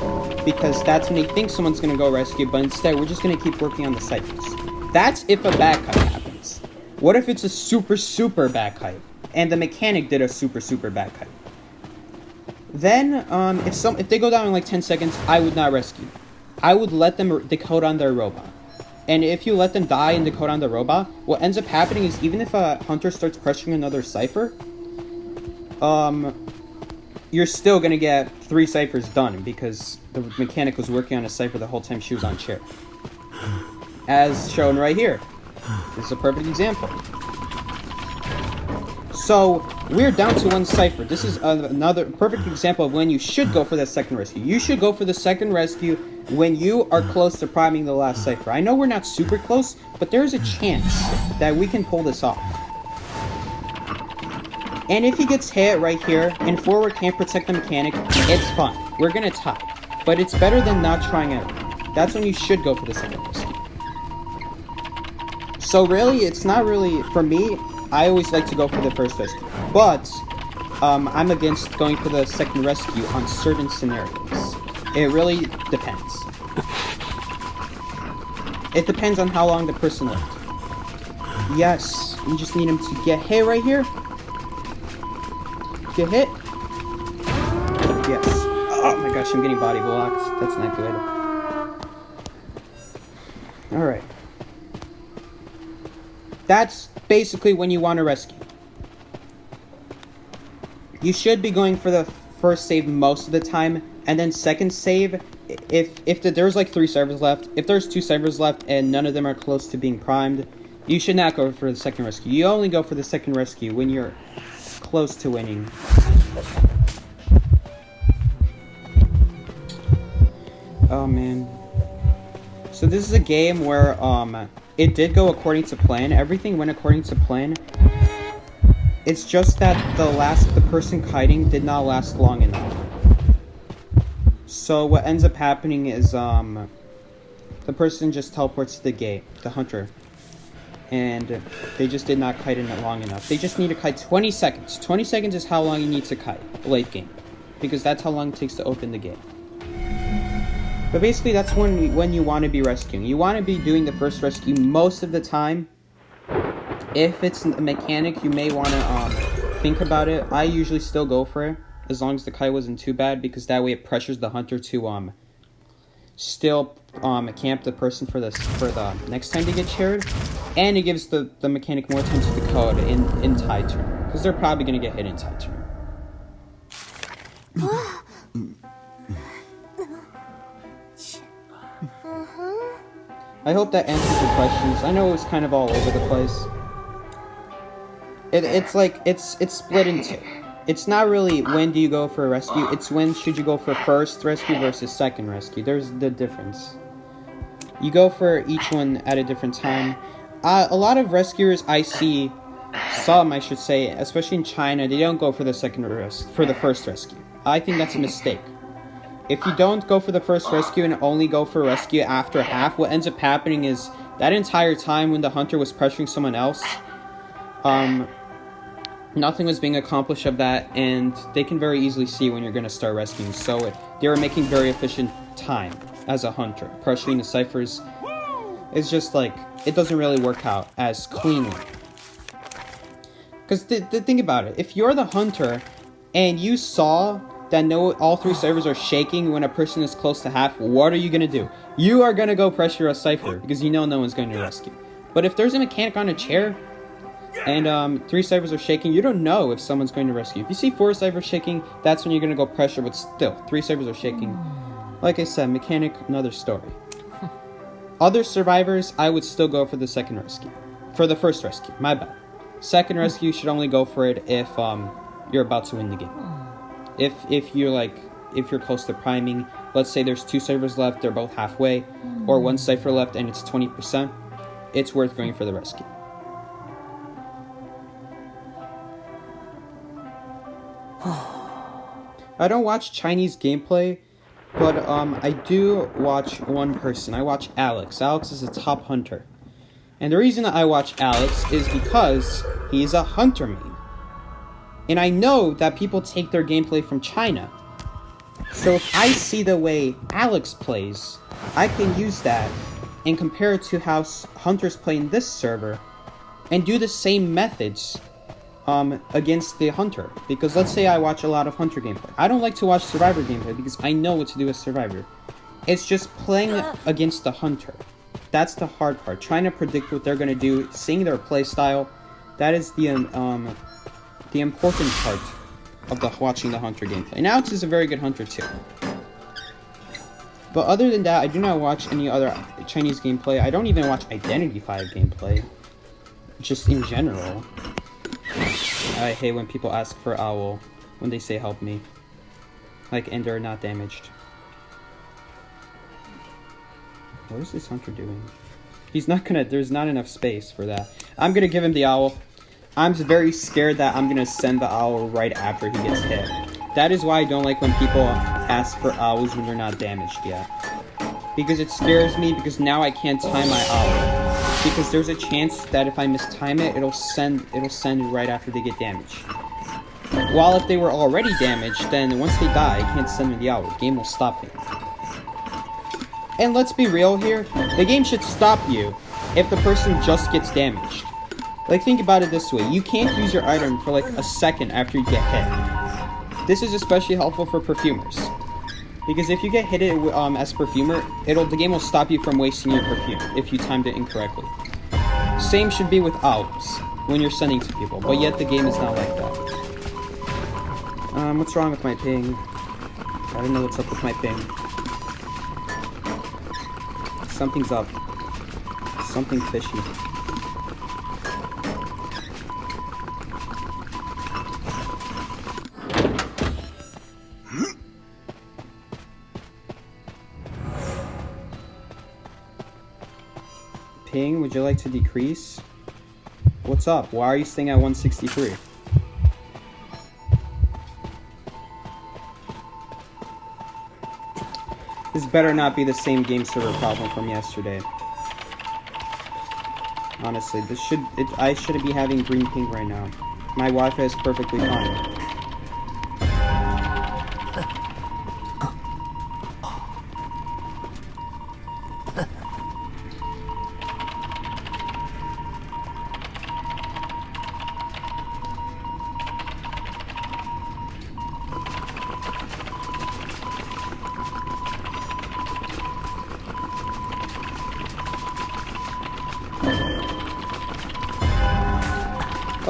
because that's when they think someone's going to go rescue, but instead we're just going to keep working on the ciphers. That's if a bad kite happens. What if it's a super, super bad kite, and the mechanic did a super, super bad kite? Then, if they go down in like 10 seconds, I would not rescue. I would let them decode on their robot. And if you let them die and decode on the robot, what ends up happening is even if a hunter starts pressuring another cipher, you're still going to get 3 ciphers done, because the mechanic was working on a cipher the whole time she was on chair. As shown right here. This is a perfect example. So, we're down to 1 cipher. This is another perfect example of when you should go for the second rescue. You should go for the second rescue when you are close to priming the last cipher. I know we're not super close, but there's a chance that we can pull this off. And if he gets hit right here, and forward can't protect the mechanic, it's fine. We're gonna tie. But it's better than not trying out. That's when you should go for the second rescue. So really, it's not really, for me, I always like to go for the first rescue. But, I'm against going for the second rescue on certain scenarios. It really depends. It depends on how long the person lived. Yes, you just need him to get hit right here. Get hit. Yes. Oh my gosh, I'm getting body blocked. That's not good. Alright. That's basically when you want to rescue. You should be going for the first save most of the time, and then second save, if there's like 3 servers left, if there's 2 servers left and none of them are close to being primed, you should not go for the second rescue. You only go for the second rescue when you're close to winning. Oh man. So this is a game where it did go according to plan. Everything went according to plan. It's just that the person kiting did not last long enough. So what ends up happening is the person just teleports to the gate, the hunter. And they just did not kite in it long enough. They just need to kite 20 seconds. 20 seconds is how long you need to kite, late game. Because that's how long it takes to open the gate. But basically that's when you want to be rescuing. You want to be doing the first rescue most of the time. If it's a mechanic, you may want to think about it. I usually still go for it, as long as the kite wasn't too bad, because that way it pressures the hunter to still camp the person for the next time they get chaired, and it gives the mechanic more time to decode in tide turn, because they're probably going to get hit in tide turn. I hope that answers your questions. I know it was kind of all over the place. It's split in 2. It's not really when do you go for a rescue, it's when should you go for first rescue versus second rescue. There's the difference. You go for each one at a different time. A lot of rescuers I see, some I should say, especially in China, they don't go for the first rescue. I think that's a mistake. If you don't go for the first rescue and only go for rescue after half, what ends up happening is that entire time when the hunter was pressuring someone else, nothing was being accomplished of that, and they can very easily see when you're going to start rescuing. So they were making very efficient time as a hunter. Pressuring the ciphers is just like, it doesn't really work out as cleanly. Because think about it. If you're the hunter and you saw that all 3 ciphers are shaking when a person is close to half, what are you going to do? You are going to go pressure a cipher because you know no one's going to rescue. But if there's a mechanic on a chair and 3 ciphers are shaking, you don't know if someone's going to rescue. If you see 4 ciphers shaking, that's when you're going to go pressure, but still, 3 ciphers are shaking. Like I said, mechanic, another story. Other survivors, I would still go for the second rescue. For the first rescue, my bad. Second rescue, you should only go for it if you're about to win the game. If you're close to priming, let's say there's 2 ciphers left, they're both halfway, or 1 cipher left and it's 20%, it's worth going for the rescue. I don't watch Chinese gameplay, but I do watch one person. I watch Alex. Alex is a top hunter. And the reason that I watch Alex is because he's a hunter main. And I know that people take their gameplay from China. So if I see the way Alex plays, I can use that and compare it to how hunters play in this server and do the same methods against the hunter. Because let's say I watch a lot of hunter gameplay. I don't like to watch survivor gameplay because I know what to do as survivor. It's just playing against the hunter. That's the hard part. Trying to predict what they're going to do, seeing their play style. That is the important part of watching the hunter gameplay. And Alex is a very good hunter too. But other than that, I do not watch any other Chinese gameplay. I don't even watch Identity 5 gameplay. Just in general. I hate when people ask for owl when they say help me. Like, and they're not damaged. What is this hunter doing? He's not gonna, there's not enough space for that. I'm gonna give him the owl. I'm very scared that I'm gonna send the owl right after he gets hit. That is why I don't like when people ask for owls when they're not damaged yet. Because it scares me, because now I can't time my owl. Because there's a chance that if I mistime it, it'll send right after they get damaged. While if they were already damaged, then once they die, I can't send them the owl. The game will stop me. And let's be real here, the game should stop you if the person just gets damaged. Like, think about it this way, you can't use your item for like a second after you get hit. This is especially helpful for perfumers. Because if you get hit as perfumer, the game will stop you from wasting your perfume if you timed it incorrectly. Same should be with owls when you're sending to people, but yet the game is not like that. What's wrong with my ping? I don't know what's up with my ping. Something's up. Something fishy. Ping, would you like to decrease? What's up? Why are you staying at 163? This better not be the same game server problem from yesterday. Honestly, I shouldn't be having green ping right now. My Wi-Fi is perfectly fine.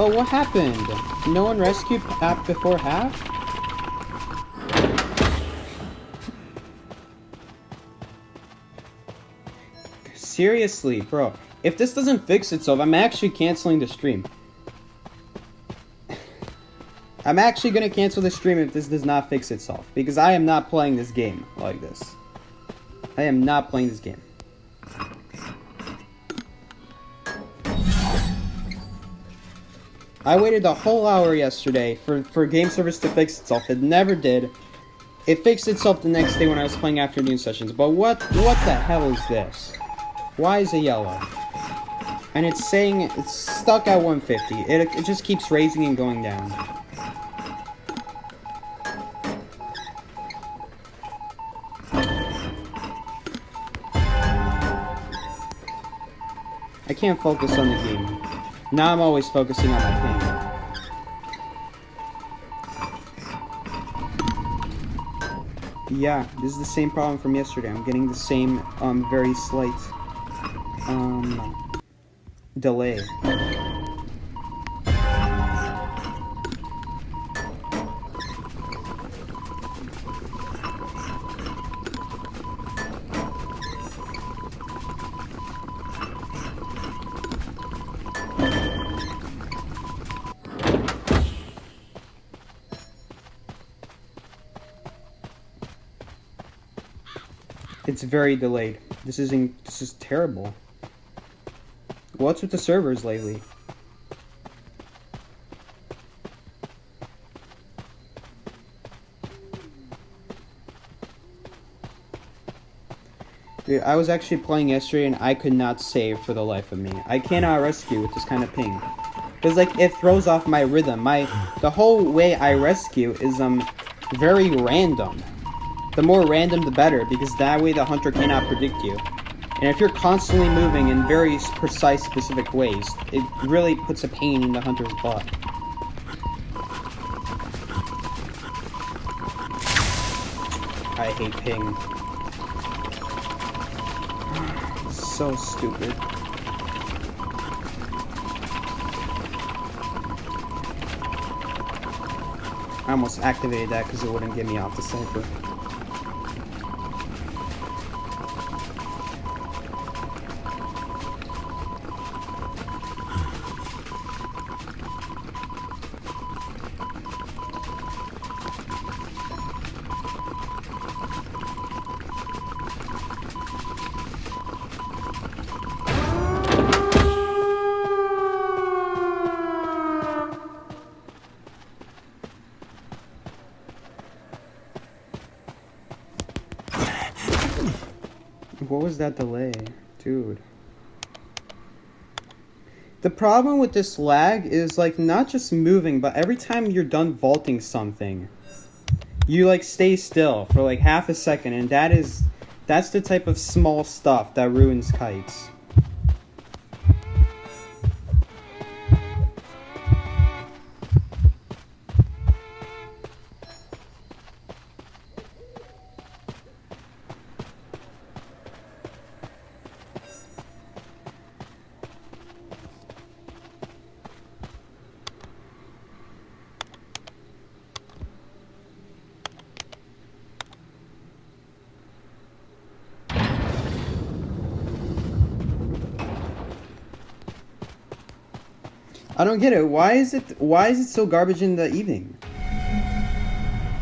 Oh, what happened? No one rescued app before half? Seriously, bro. If this doesn't fix itself, I'm actually canceling the stream. I'm actually gonna cancel the stream if this does not fix itself. Because I am not playing this game like this. I am not playing this game. I waited a whole hour yesterday for game service to fix itself. It never did. It fixed itself the next day when I was playing afternoon sessions. But what the hell is this? Why is it yellow? And it's saying it's stuck at 150. It just keeps raising and going down. I can't focus on the game. Now I'm always focusing on my ping. Yeah, this is the same problem from yesterday. I'm getting the same, very slight, delay. It's very delayed. This is terrible. What's with the servers lately? Dude, I was actually playing yesterday and I could not save for the life of me. I cannot rescue with this kind of ping. Because, like, it throws off my rhythm. The whole way I rescue is, very random. The more random, the better, because that way the hunter cannot predict you. And if you're constantly moving in very precise, specific ways, it really puts a pain in the hunter's butt. I hate ping. So stupid. I almost activated that because it wouldn't get me off the cipher. What was that delay? Dude. The problem with this lag is, like, not just moving, but every time you're done vaulting something, you, like, stay still for, like, half a second, and that's the type of small stuff that ruins kites. I don't get it. Why is it so garbage in the evening?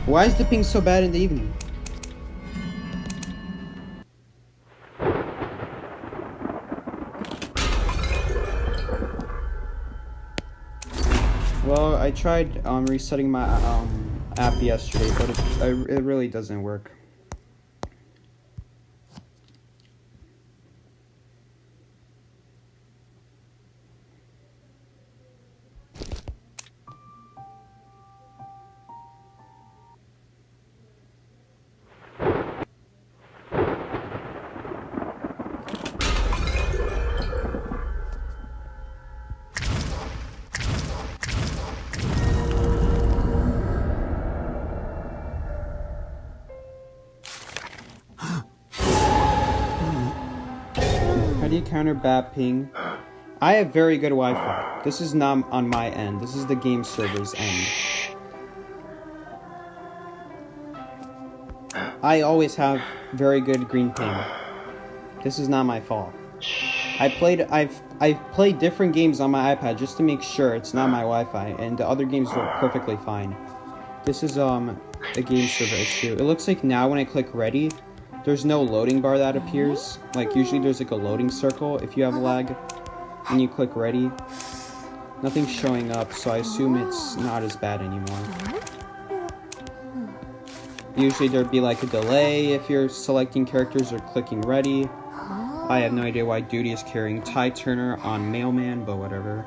Why is the ping so bad in the evening? Well, I tried resetting my app yesterday, but it really doesn't work. How do you counter bad ping? I have very good Wi-Fi. This is not on my end. This is the game server's end. I always have very good green ping. This is not my fault. I've played different games on my iPad just to make sure it's not my Wi-Fi, and the other games work perfectly fine. This is a game server issue. It looks like now when I click ready, there's no loading bar that appears. Like, usually there's like a loading circle if you have lag. When you click ready, nothing's showing up, so I assume it's not as bad anymore. Usually there'd be like a delay if you're selecting characters or clicking ready. I have no idea why Duty is carrying Ty Turner on Mailman, but whatever.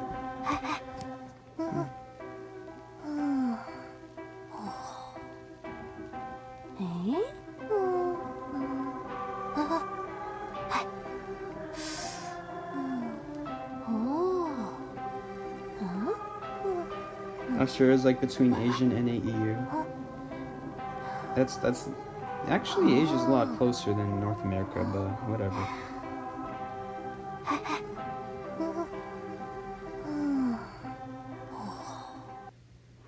Australia is like between Asian and AEU. That's actually Asia's a lot closer than North America, but whatever.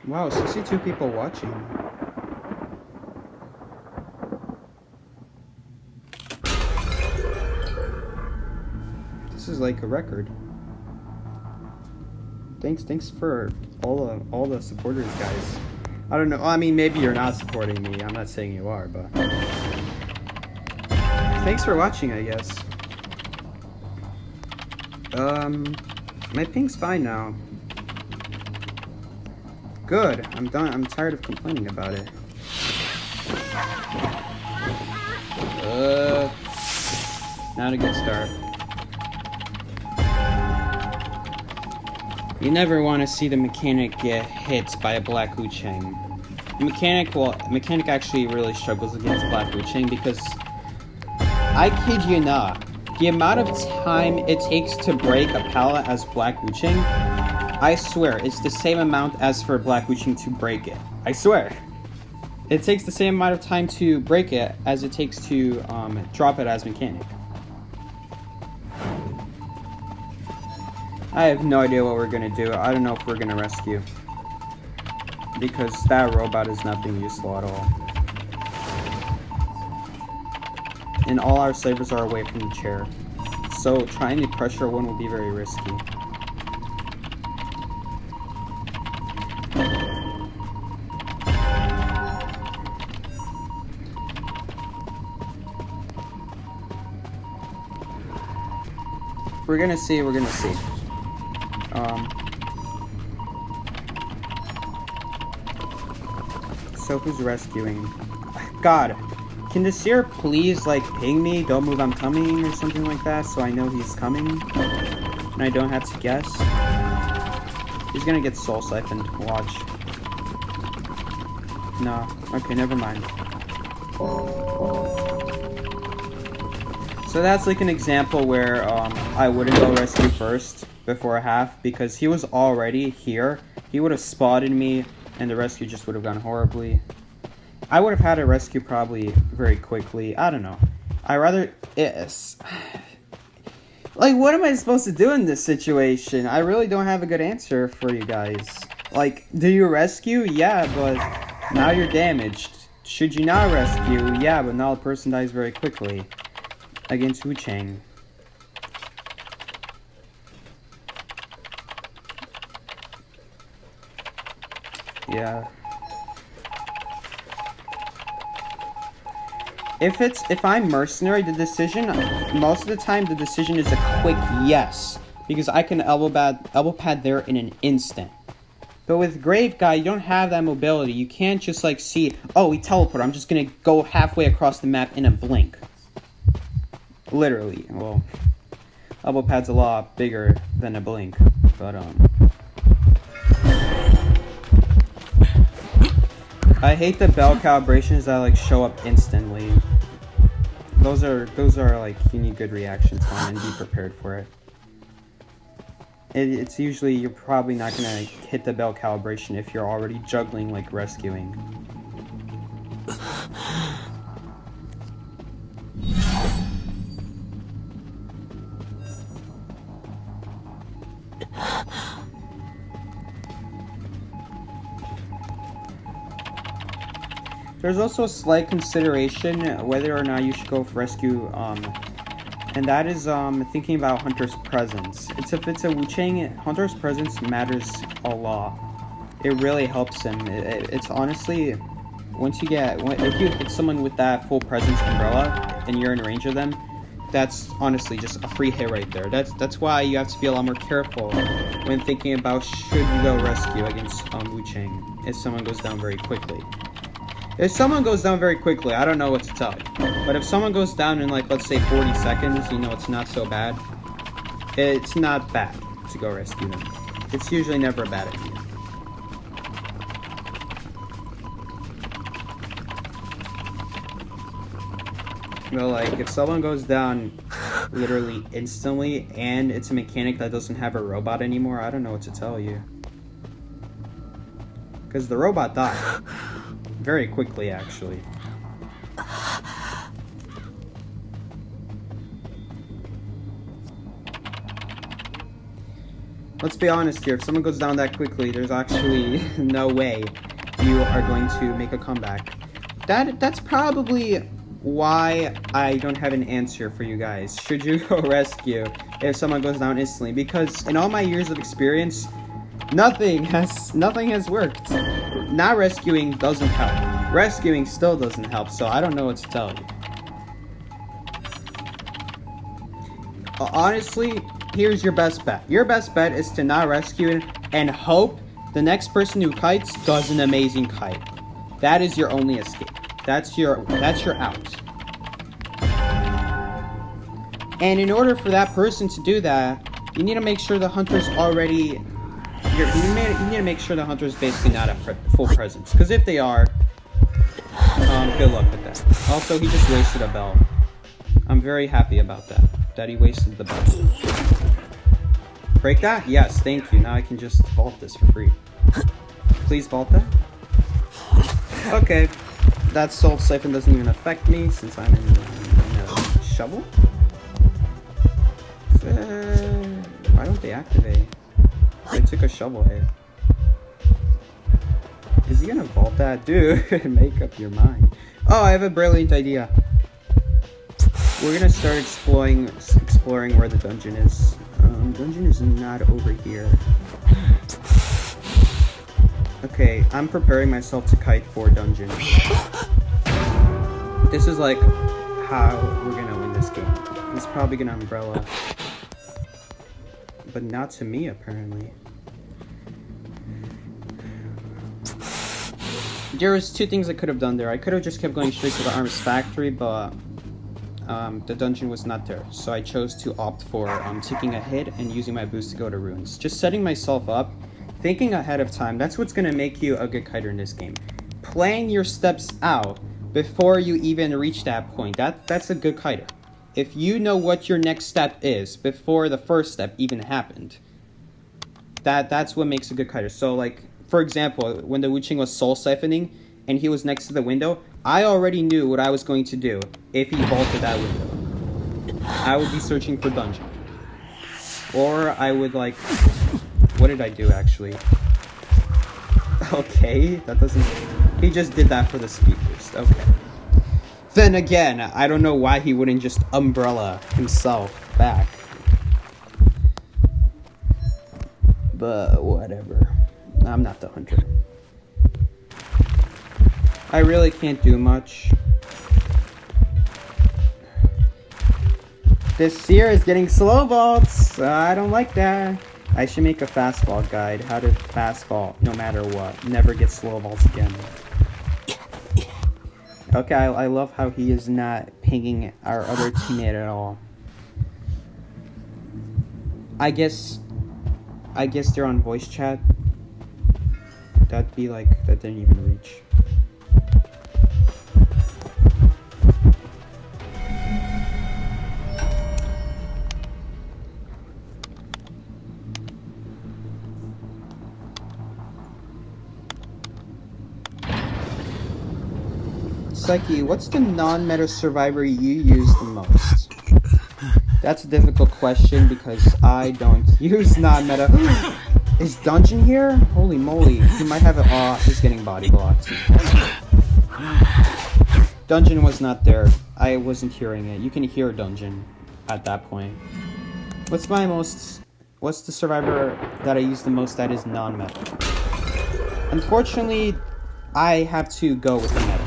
Wow, 62 people watching. This is like a record. Thanks for all the supporters, guys. I don't know. I mean, maybe you're not supporting me. I'm not saying you are, but thanks for watching, I guess. My ping's fine now. Good. I'm done. I'm tired of complaining about it. Not a good start. You never want to see the mechanic get hit by a Black Wu Chang. Mechanic actually really struggles against Black Wu Chang because, I kid you not, the amount of time it takes to break a pallet as Black Wu Chang, I swear, it's the same amount as for Black Wu Chang to break it. I swear. It takes the same amount of time to break it as it takes to drop it as mechanic. I have no idea what we're gonna do. I don't know if we're gonna rescue. Because that robot is not being useful at all. And all our savers are away from the chair. So trying to pressure one will be very risky. We're gonna see. So who's rescuing? God, can the seer please like ping me, don't move, I'm coming, or something like that, so I know he's coming, and I don't have to guess. He's gonna get soul siphoned, watch. No, okay, never mind. So that's like an example where I wouldn't go rescue first before half, because he was already here. He would have spotted me, and the rescue just would have gone horribly. I would have had a rescue probably very quickly. I don't know. Like, what am I supposed to do in this situation? I really don't have a good answer for you guys. Like, do you rescue? Yeah, but now you're damaged. Should you not rescue? Yeah, but now the person dies very quickly. Against Wu Chang. Yeah. If I'm mercenary, the decision, most of the time the decision is a quick yes, because I can elbow pad there in an instant. But with Grave Guy, you don't have that mobility. You can't just like see, oh, he teleported, I'm just gonna go halfway across the map in a blink. Literally. Well, elbow pad's a lot bigger than a blink, but I hate the bell calibrations that like show up instantly. Those are like, you need good reaction time and be prepared for it. It's usually, you're probably not gonna hit the bell calibration if you're already juggling like rescuing. There's also a slight consideration whether or not you should go for rescue, and that is thinking about Hunter's presence. If it's a Wu Chang, Hunter's presence matters a lot. It really helps him. It's honestly, if you hit someone with that full presence umbrella and you're in range of them, that's honestly just a free hit right there. That's why you have to be a lot more careful when thinking about should you go rescue against Wu Chang if someone goes down very quickly. If someone goes down very quickly, I don't know what to tell you. But if someone goes down in like, let's say 40 seconds, you know it's not so bad. It's not bad to go rescue them. It's usually never a bad idea. Well, like, if someone goes down literally instantly and it's a mechanic that doesn't have a robot anymore, I don't know what to tell you. Because the robot died. Very quickly, actually. Let's be honest here, if someone goes down that quickly, there's actually no way you are going to make a comeback. That's probably why I don't have an answer for you guys. Should you go rescue if someone goes down instantly? Because in all my years of experience, nothing has worked. Not rescuing doesn't help. Rescuing still doesn't help, so I don't know what to tell you. Honestly, here's your best bet. Your best bet is to not rescue and hope the next person who kites does an amazing kite. That is your only escape. That's your out. And in order for that person to do that, you need to make sure the hunter's already... You need to make sure the hunter's basically not at full presence. Because if they are, good luck with that. Also, he just wasted a bell. I'm very happy about that. That he wasted the bell. Break that? Yes, thank you. Now I can just vault this for free. Please vault that. Okay. That soul siphon doesn't even affect me since I'm in a shovel. Why don't they activate? I took a shovel hit. Is he gonna vault that? Dude, make up your mind. Oh, I have a brilliant idea. We're gonna start exploring where the dungeon is. Dungeon is not over here. Okay, I'm preparing myself to kite for dungeon. This is like how we're gonna win this game. He's probably gonna umbrella. But not to me, apparently. There was two things I could have done there. I could have just kept going straight to the arms factory, but the dungeon was not there. So I chose to opt for taking a hit and using my boost to go to ruins. Just setting myself up, thinking ahead of time. That's what's going to make you a good kiter in this game. Playing your steps out before you even reach that point. That's a good kiter. If you know what your next step is before the first step even happened, that's what makes a good kiter. So, like, for example, when the Wuching was soul siphoning and he was next to the window, I already knew what I was going to do if he vaulted that window. I would be searching for dungeon. Or I would, like... What did I do, actually? Okay, that doesn't... He just did that for the speed boost. Okay. Then again, I don't know why he wouldn't just umbrella himself back. But whatever. I'm not the hunter. I really can't do much. This seer is getting slow vaults. I don't like that. I should make a fast vault guide. How to fast vault no matter what. Never get slow vaults again. Okay, I love how he is not pinging our other teammate at all. I guess they're on voice chat. That'd be like, that didn't even reach. Psyche, what's the non-meta survivor you use the most? That's a difficult question because I don't use non-meta. Is Dungeon here? Holy moly. He might have it. Oh, he's getting body blocked. Dungeon was not there. I wasn't hearing it. You can hear Dungeon at that point. What's the survivor that I use the most that is non-meta? Unfortunately, I have to go with the meta.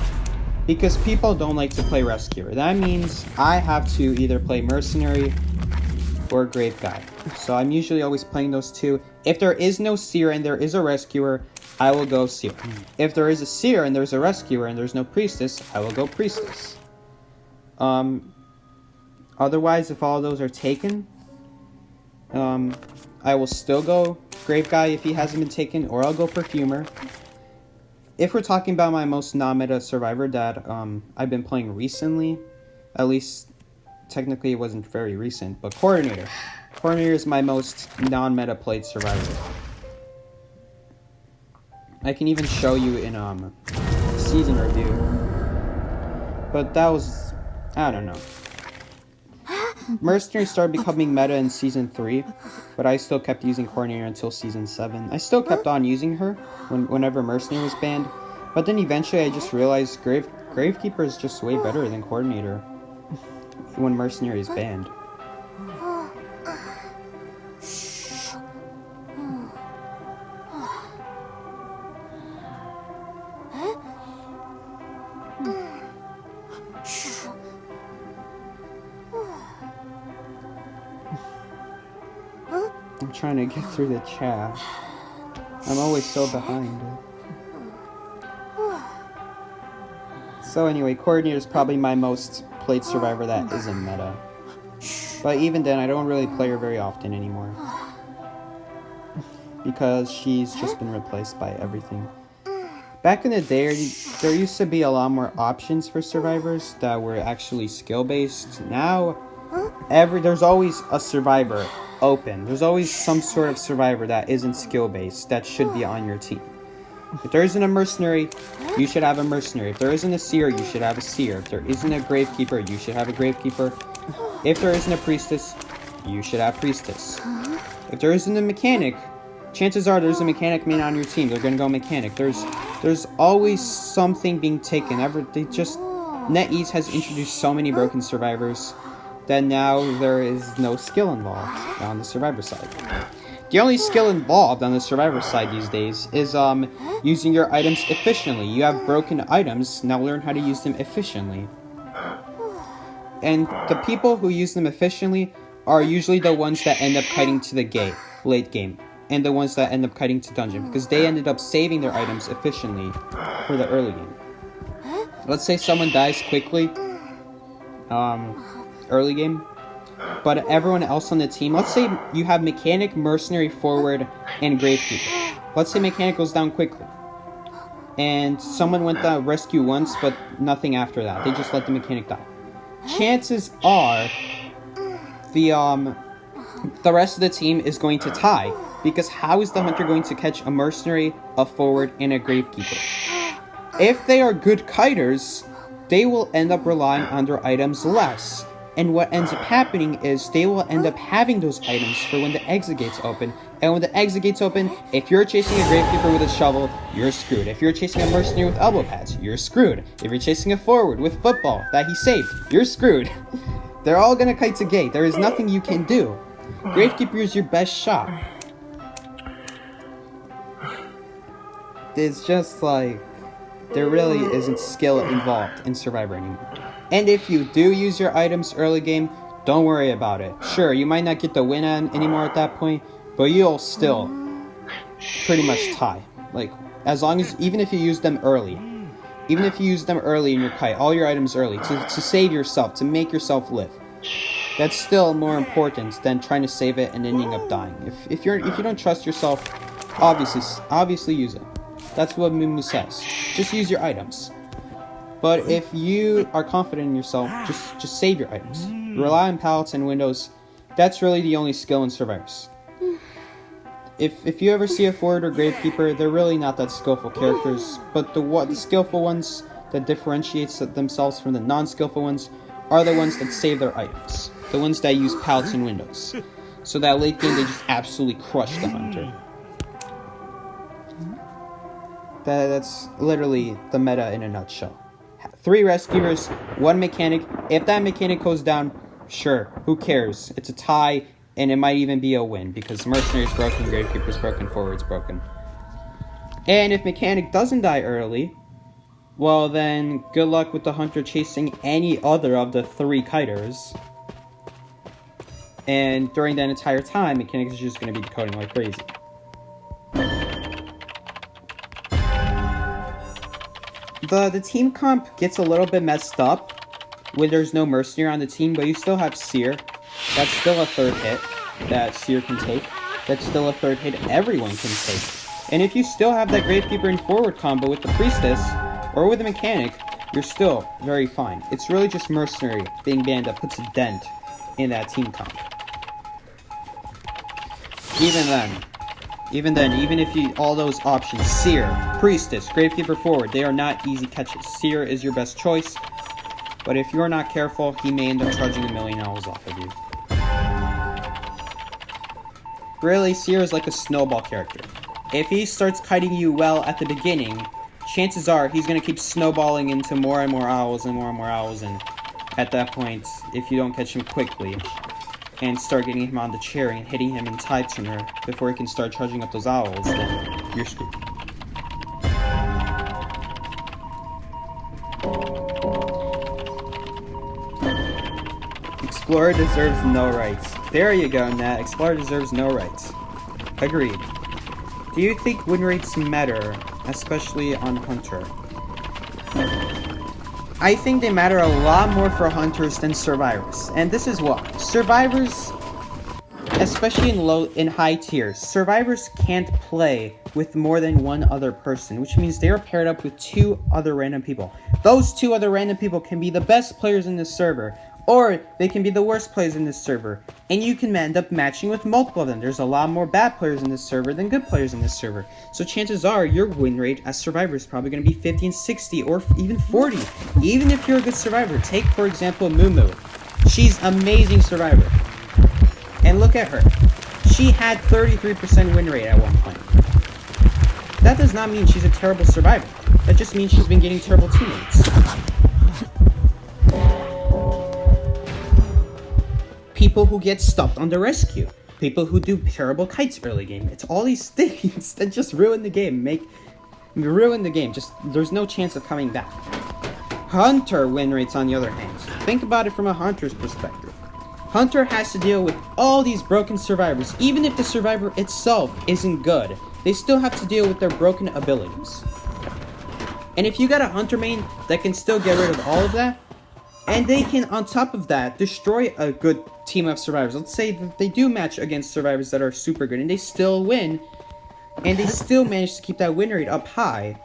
Because people don't like to play Rescuer. That means I have to either play Mercenary or Grave Guy. So I'm usually always playing those two. If there is no Seer and there is a Rescuer, I will go Seer. If there is a Seer and there's a Rescuer and there's no Priestess, I will go Priestess. Otherwise, if all those are taken, I will still go Grave Guy if he hasn't been taken, or I'll go Perfumer. If we're talking about my most non-meta survivor that I've been playing recently, at least technically it wasn't very recent, but Coordinator. Coordinator is my most non-meta played survivor. I can even show you in season review. But that was, I don't know. Mercenary started becoming meta in Season 3, but I still kept using Coordinator until Season 7. I still kept on using her whenever Mercenary was banned, but then eventually I just realized Gravekeeper is just way better than Coordinator when Mercenary is banned. I'm trying to get through the chat. I'm always so behind. So anyway, Coordinator is probably my most played survivor that isn't meta. But even then, I don't really play her very often anymore. Because she's just been replaced by everything. Back in the day, there used to be a lot more options for survivors that were actually skill-based. Now, there's always a survivor open. There's always some sort of survivor that isn't skill-based that should be on your team. If there isn't a mercenary, you should have a mercenary. If there isn't a seer, you should have a seer. If there isn't a gravekeeper, you should have a gravekeeper. If there isn't a priestess, you should have priestess. If there isn't a mechanic, chances are there's a mechanic man on your team. They're gonna go mechanic. There's always something being taken. NetEase has introduced so many broken survivors that now there is no skill involved on the survivor side. The only skill involved on the survivor side these days is using your items efficiently. You have broken items, now learn how to use them efficiently. And the people who use them efficiently are usually the ones that end up kiting to the late game. And the ones that end up kiting to dungeon, because they ended up saving their items efficiently for the early game. Let's say someone dies quickly, early game, but everyone else on the team, let's say you have mechanic, mercenary, forward, and gravekeeper. Let's say mechanic goes down quickly, and someone went to rescue once, but nothing after that. They just let the mechanic die. Chances are, the rest of the team is going to tie. Because how is the hunter going to catch a mercenary, a forward, and a gravekeeper? If they are good kiters, they will end up relying on their items less. And what ends up happening is they will end up having those items for when the exit gates open. And when the exit gates open, if you're chasing a gravekeeper with a shovel, you're screwed. If you're chasing a mercenary with elbow pads, you're screwed. If you're chasing a forward with football that he saved, you're screwed. They're all gonna kite to gate. There is nothing you can do. Gravekeeper is your best shot. It's just like, there really isn't skill involved in Survivor anymore. And if you do use your items early game, don't worry about it. Sure, you might not get the win anymore at that point, but you'll still pretty much tie. Like, as long as, even if you use them early. Even if you use them early in your kite, all your items early, to save yourself, to make yourself live. That's still more important than trying to save it and ending up dying. If you don't trust yourself, obviously use it. That's what Mumu says. Just use your items. But if you are confident in yourself, just save your items. Rely on pallets and windows. That's really the only skill in survivors. If you ever see a forward or gravekeeper, they're really not that skillful characters. But the skillful ones that differentiates themselves from the non-skillful ones are the ones that save their items. The ones that use pallets and windows. So that late game they just absolutely crush the hunter. That's literally the meta in a nutshell. 3 rescuers, 1 mechanic. If that mechanic goes down, sure, who cares? It's a tie, and it might even be a win, because mercenary's broken, gravekeeper's broken, forward's broken. And if mechanic doesn't die early, well then, good luck with the hunter chasing any other of the 3 kiters. And during that entire time, mechanic is just going to be decoding like crazy. The team comp gets a little bit messed up when there's no mercenary on the team, but you still have seer. That's still a 3rd hit that seer can take. That's still a 3rd hit everyone can take. And if you still have that gravekeeper and forward combo with the priestess or with the mechanic, you're still very fine. It's really just mercenary being banned that puts a dent in that team comp. Even then, even if you all those options, seer, priestess, gravekeeper, forward, they are not easy catches. Seer is your best choice, but if you're not careful, he may end up charging $1 million off of you. Really, seer is like a snowball character. If he starts kiting you well at the beginning, chances are he's going to keep snowballing into more and more owls and more and more owls, and at that point, if you don't catch him quickly and start getting him on the chair and hitting him in tie tuner before he can start charging up those owls, then you're screwed. Explorer deserves no rights. There you go, Nat. Explorer deserves no rights. Agreed. Do you think win rates matter, especially on Hunter? I think they matter a lot more for hunters than survivors, and this is why. Survivors, especially in high tiers, survivors can't play with more than one other person, which means they are paired up with 2 other random people. Those 2 other random people can be the best players in this server, or they can be the worst players in this server, and you can end up matching with multiple of them. There's a lot more bad players in this server than good players in this server, so chances are your win rate as survivor is probably going to be 50 and 60, or even 40. Even if you're a good survivor, take for example Mumu. She's amazing survivor, and look at her. She had 33% win rate at one point. That does not mean she's a terrible survivor. That just means she's been getting terrible teammates. People who get stuffed on the rescue. People who do terrible kites early game. It's all these things that just ruin the game. Just, there's no chance of coming back. Hunter win rates on the other hand. Think about it from a hunter's perspective. Hunter has to deal with all these broken survivors. Even if the survivor itself isn't good, they still have to deal with their broken abilities. And if you got a hunter main that can still get rid of all of that, and they can, on top of that, destroy a good team of survivors. Let's say that they do match against survivors that are super good, and they still win, and they still manage to keep that win rate up high.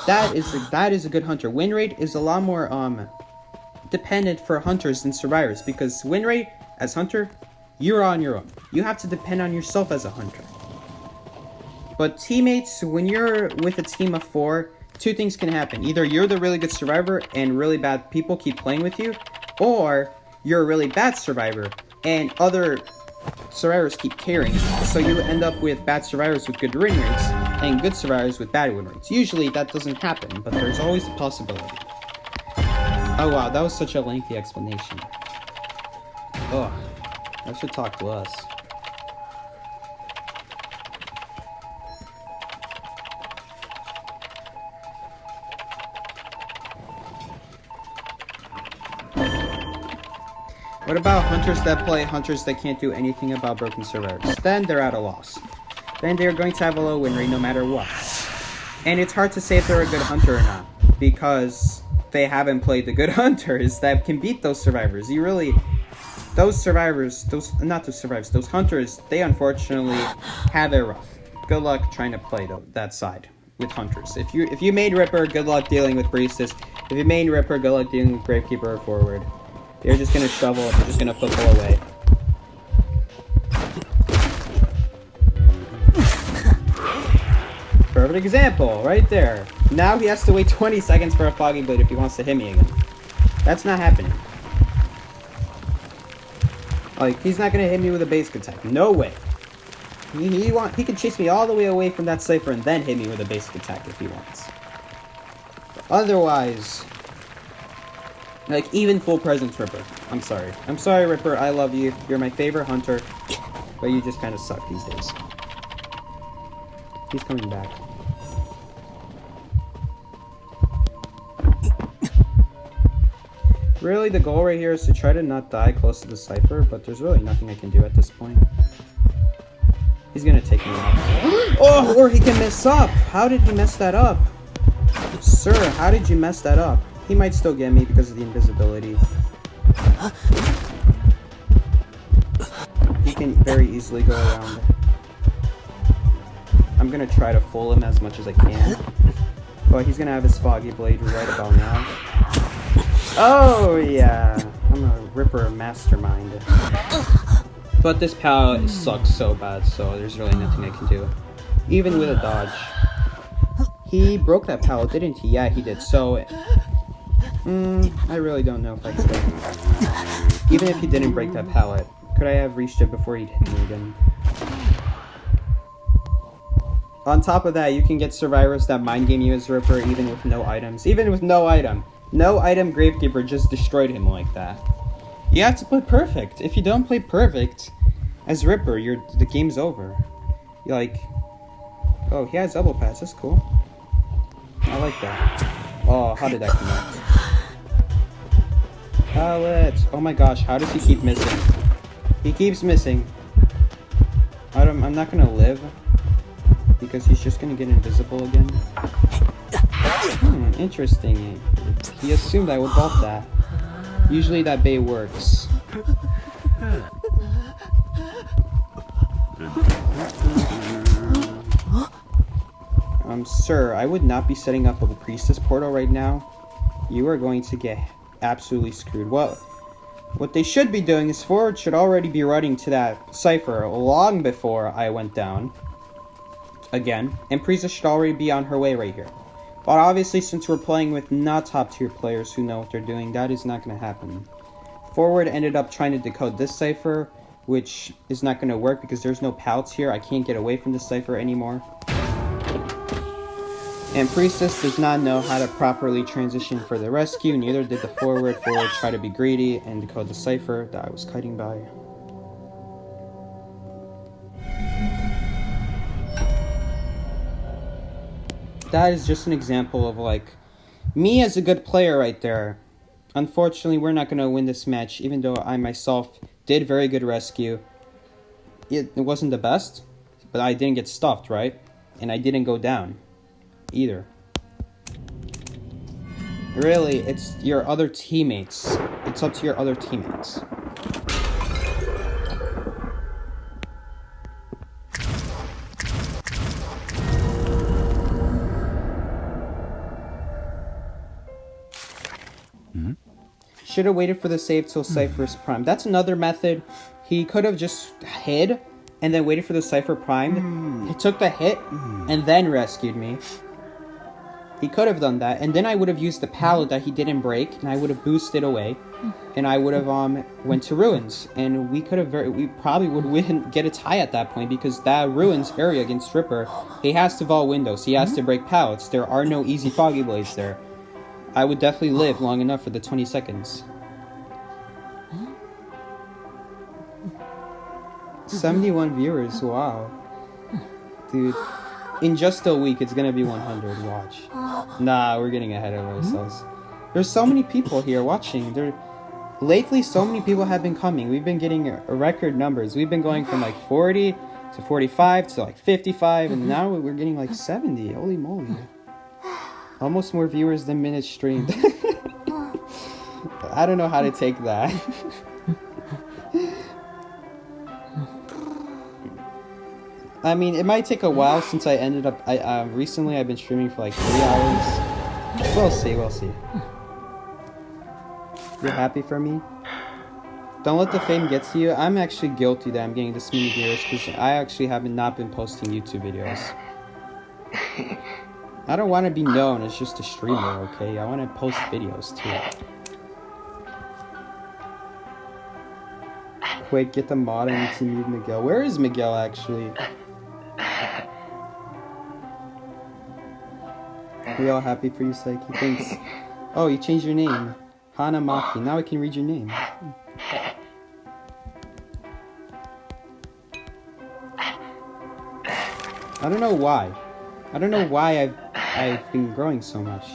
That is a good hunter. Win rate is a lot more dependent for hunters than survivors, because win rate as hunter, you're on your own. You have to depend on yourself as a hunter. But teammates, when you're with a team of 4, 2 things can happen. Either you're the really good survivor and really bad people keep playing with you, or you're a really bad survivor and other survivors keep carrying. So you end up with bad survivors with good win rates and good survivors with bad win rates. Usually that doesn't happen, but there's always the possibility. Oh wow, that was such a lengthy explanation. Oh, I should talk less. What about hunters that play hunters that can't do anything about broken survivors? Then they're at a loss. Then they're going to have a low win rate no matter what. And it's hard to say if they're a good hunter or not, because they haven't played the good hunters that can beat those survivors. Those hunters, they unfortunately have it rough. Good luck trying to play that side with hunters. If you made Ripper, good luck dealing with Priestess. If you made Ripper, good luck dealing with Gravekeeper or Forward. They're just gonna shovel, they're just gonna football away. Perfect example, right there. Now he has to wait 20 seconds for a Foggy Blade if he wants to hit me again. That's not happening. Like, he's not gonna hit me with a basic attack. No way. He can chase me all the way away from that Cypher and then hit me with a basic attack if he wants. Otherwise, like, even full presence Ripper. I'm sorry. I'm sorry, Ripper. I love you. You're my favorite hunter. But you just kind of suck these days. He's coming back. Really, the goal right here is to try to not die close to the Cypher, but there's really nothing I can do at this point. He's gonna take me out. Oh, or he can mess up! How did he mess that up? Sir, how did you mess that up? He might still get me because of the invisibility. He can very easily go around. I'm gonna try to fool him as much as I can. But he's gonna have his Foggy Blade right about now. Oh yeah! I'm a Ripper mastermind. But this POW sucks so bad, so there's really nothing I can do. Even with a dodge. He broke that POW, didn't he? Yeah, he did. So I really don't know if I could. Even if he didn't break that pallet, could I have reached it before he'd hit me again? On top of that, you can get survivors that mind game you as Ripper even with no items. Even with no item. No item Gravekeeper just destroyed him like that. You have to play perfect. If you don't play perfect as Ripper, the game's over. You're like, oh, he has double pass. That's cool. I like that. Oh, how did that connect? Pallet! Oh my gosh, how does he keep missing? He keeps missing. I'm not gonna live, because he's just gonna get invisible again. Interesting. He assumed I would vault that. Usually that bait works. Sir, I would not be setting up a priestess portal right now. You are going to get absolutely screwed. Well, what they should be doing is Forward should already be running to that cipher long before I went down. Again. And priestess should already be on her way right here. But obviously, since we're playing with not top-tier players who know what they're doing, that is not going to happen. Forward ended up trying to decode this cipher, which is not going to work because there's no pallets here. I can't get away from this cipher anymore. And Priestess does not know how to properly transition for the rescue, neither did the Forward. Forward tried to be greedy and decode the cipher that I was kiting by. That is just an example of, like, me as a good player right there. Unfortunately, we're not going to win this match, even though I myself did very good rescue. It wasn't the best, but I didn't get stuffed, right? And I didn't go down either. Really, it's your other teammates. It's up to your other teammates. Should have waited for the save till Cypher's Prime. That's another method. He could have just hid and then waited for the Cypher Prime. He took the hit and then rescued me. He could have done that, and then I would have used the pallet that he didn't break, and I would have boosted away, and I would have went to Ruins, and we probably would get a tie at that point, because that Ruins area against Ripper, he has to vault windows, he has to break pallets. There are no easy Foggy Blades there. I would definitely live long enough for the 20 seconds. 71 viewers, wow. Dude, in just a week, it's gonna be 100, watch. Nah, we're getting ahead of ourselves. There's so many people here watching. Lately, so many people have been coming. We've been getting record numbers. We've been going from like 40 to 45 to like 55, and now we're getting like 70. Holy moly. Almost more viewers than minutes streamed. I don't know how to take that. I mean, it might take a while since I ended up... recently I've been streaming for like 3 hours. We'll see, we'll see. You're happy for me? Don't let the fame get to you. I'm actually guilty that I'm getting this many viewers because I actually have not been posting YouTube videos. I don't want to be known as just a streamer, okay? I want to post videos too. Quick, get the mod and to meet Miguel. Where is Miguel actually? We all happy for you, Psyche? Thanks. Oh, you changed your name. Hanamaki. Now I can read your name. I don't know why. I don't know why I've been growing so much.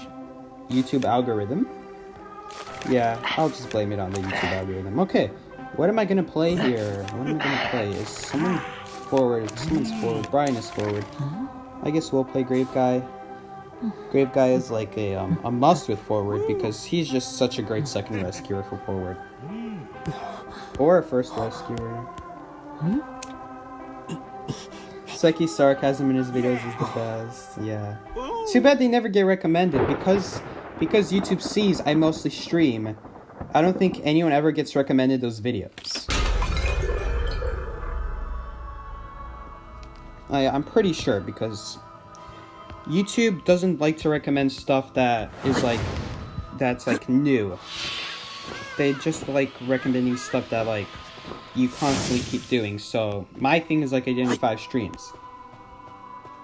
YouTube algorithm? Yeah, I'll just blame it on the YouTube algorithm. Okay, what am I gonna play here? What am I gonna play? Is someone forward? Someone's forward. Brian is forward. I guess we'll play Grave Guy. Grave Guy is like a must with forward because he's just such a great second rescuer for forward. Or a first rescuer. Psyche's sarcasm in his videos is the best. Yeah. Too bad they never get recommended because YouTube sees I mostly stream. I don't think anyone ever gets recommended those videos. I'm pretty sure because YouTube doesn't like to recommend stuff that is that's new. They just like recommending stuff that like you constantly keep doing. So my thing is like identify streams.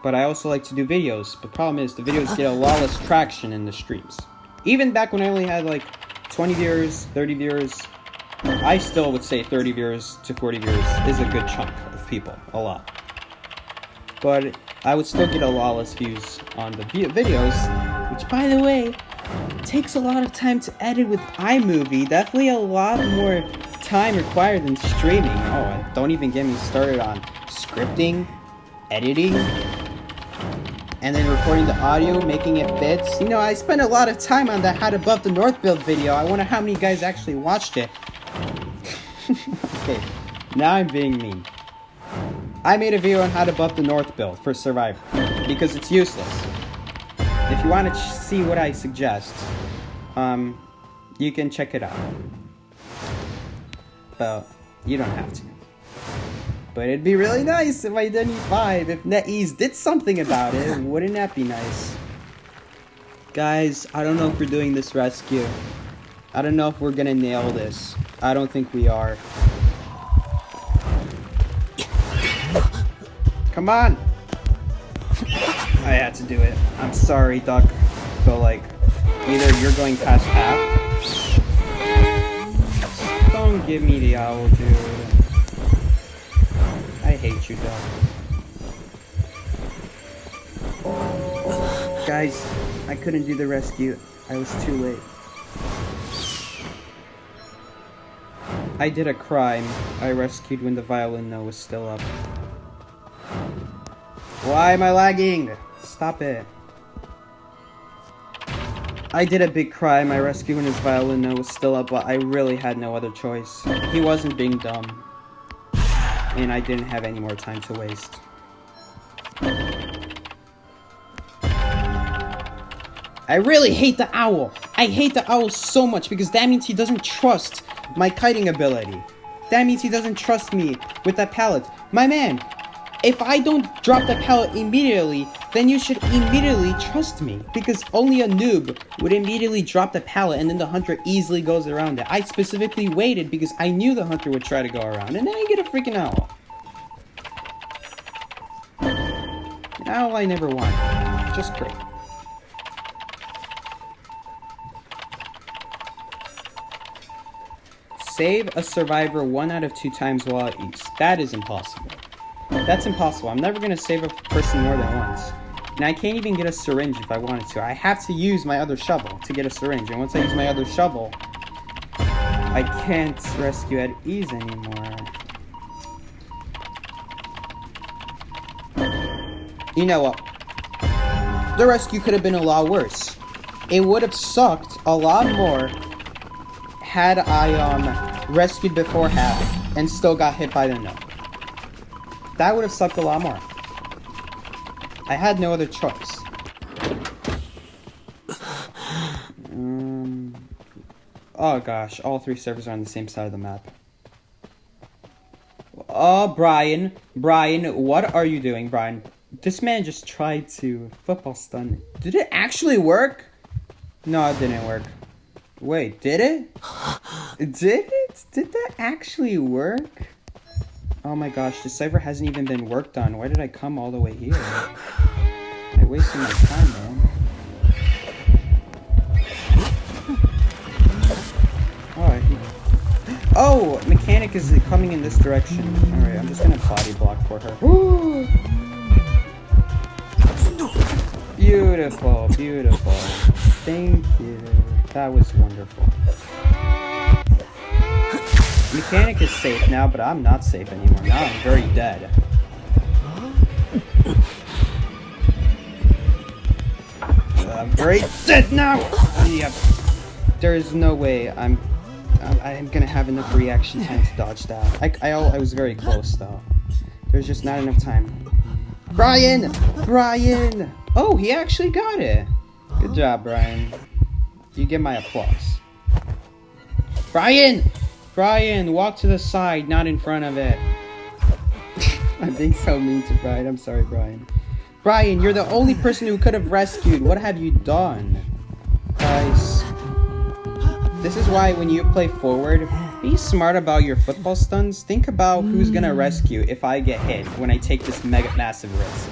But I also like to do videos. But the problem is the videos get a lot less traction in the streams. Even back when I only had like 20 viewers, 30 viewers, I still would say 30 viewers to 40 viewers is a good chunk of people. A lot. But I would still get a lot less views on the videos, which, by the way, takes a lot of time to edit with iMovie. Definitely a lot more time required than streaming. Oh, don't even get me started on scripting, editing, and then recording the audio, making it fit. You know, I spent a lot of time on that How to Buff the North build video. I wonder how many guys actually watched it. Okay, now I'm being mean. I made a video on how to buff the North build for Survivor, because it's useless. If you want to see what I suggest, you can check it out. Well, you don't have to. But it'd be really nice if I did E5, if NetEase did something about it. Wouldn't that be nice? Guys, I don't know if we're doing this rescue. I don't know if we're gonna nail this. I don't think we are. Come on! I had to do it. I'm sorry, Duck. But, like, either you're going past half. Don't give me the owl, dude. I hate you, Duck. Guys, I couldn't do the rescue. I was too late. I did a crime. I rescued when the violin note was still up. Why am I lagging? Stop it. I did a big crime. I rescued when his violin note was still up, but I really had no other choice. He wasn't being dumb. And I didn't have any more time to waste. I really hate the owl. I hate the owl so much because that means he doesn't trust my kiting ability. That means he doesn't trust me with that pallet. My man, if I don't drop the pallet immediately, then you should immediately trust me. Because only a noob would immediately drop the pallet and then the hunter easily goes around it. I specifically waited because I knew the hunter would try to go around. And then I get a freaking owl. An owl I never wanted. Just great. Save a survivor 1 out of 2 times while at ease. That is impossible. That's impossible. I'm never going to save a person more than once. And I can't even get a syringe if I wanted to. I have to use my other shovel to get a syringe. And once I use my other shovel, I can't rescue at ease anymore. You know what? The rescue could have been a lot worse. It would have sucked a lot more had I rescued before Havoc and still got hit by the note. That would have sucked a lot more. I had no other choice. Oh gosh, all 3 servers are on the same side of the map. Oh, Brian, what are you doing, Brian? This man just tried to football stun. Did it actually work? No, it didn't work. Wait, did it? Did it? Did that actually work? Oh my gosh, the server hasn't even been worked on. Why did I come all the way here? I wasted my time, man. Oh, mechanic is coming in this direction. Alright, I'm just gonna body block for her. Woo! Beautiful, beautiful. Thank you. That was wonderful. Mechanic is safe now, but I'm not safe anymore. Now I'm very dead. I'm very dead now! Yep. There's no way I'm gonna have enough reaction time to dodge that. I was very close, though. There's just not enough time. Brian! Brian! Oh, he actually got it! Good job, Brian. You get my applause. Brian! Brian, walk to the side, not in front of it. I'm being so mean to Brian. I'm sorry, Brian. Brian, you're the only person who could have rescued. What have you done? Guys, this is why when you play forward, be smart about your football stuns. Think about who's gonna rescue if I get hit when I take this massive risk.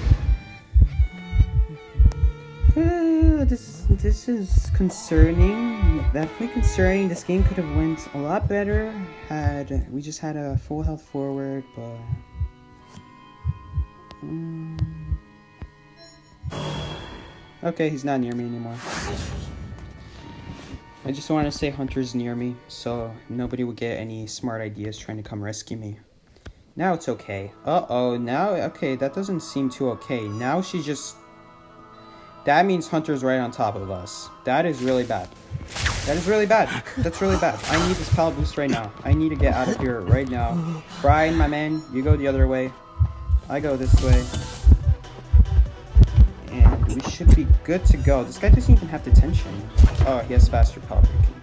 This is concerning. Definitely concerning. This game could have went a lot better had we just had a full health forward, but okay, he's not near me anymore. I just want to say Hunter's near me, so nobody will get any smart ideas trying to come rescue me. Now it's okay. Uh-oh, now, okay, that doesn't seem too okay. Now she's just That means Hunter's right on top of us. That is really bad. That is really bad. That's really bad. I need this pallet boost right now. I need to get out of here right now. Brian, my man, you go the other way. I go this way. And we should be good to go. This guy doesn't even have detention. Oh, he has faster pallet breaking.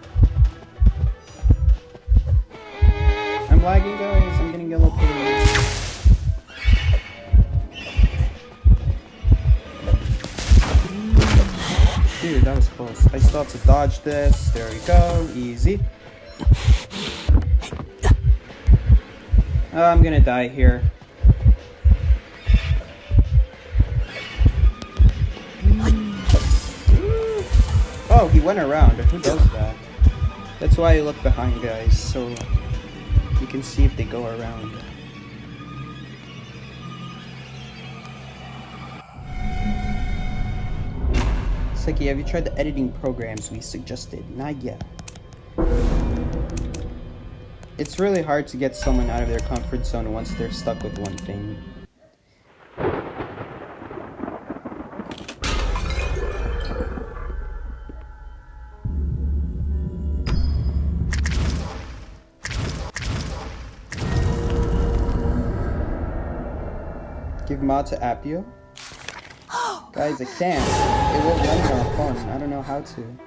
I'm lagging, guys. I'm getting yellow ping. Dude, that was close. I still have to dodge this. There we go. Easy. Oh, I'm gonna die here. Oh, he went around. Who does that? That's why I look behind, guys, so you can see if they go around. Seki, have you tried the editing programs we suggested? Not yet. It's really hard to get someone out of their comfort zone once they're stuck with one thing. Give mod to Appio? Guys, I can't. It won't run on our phone. I don't know how to.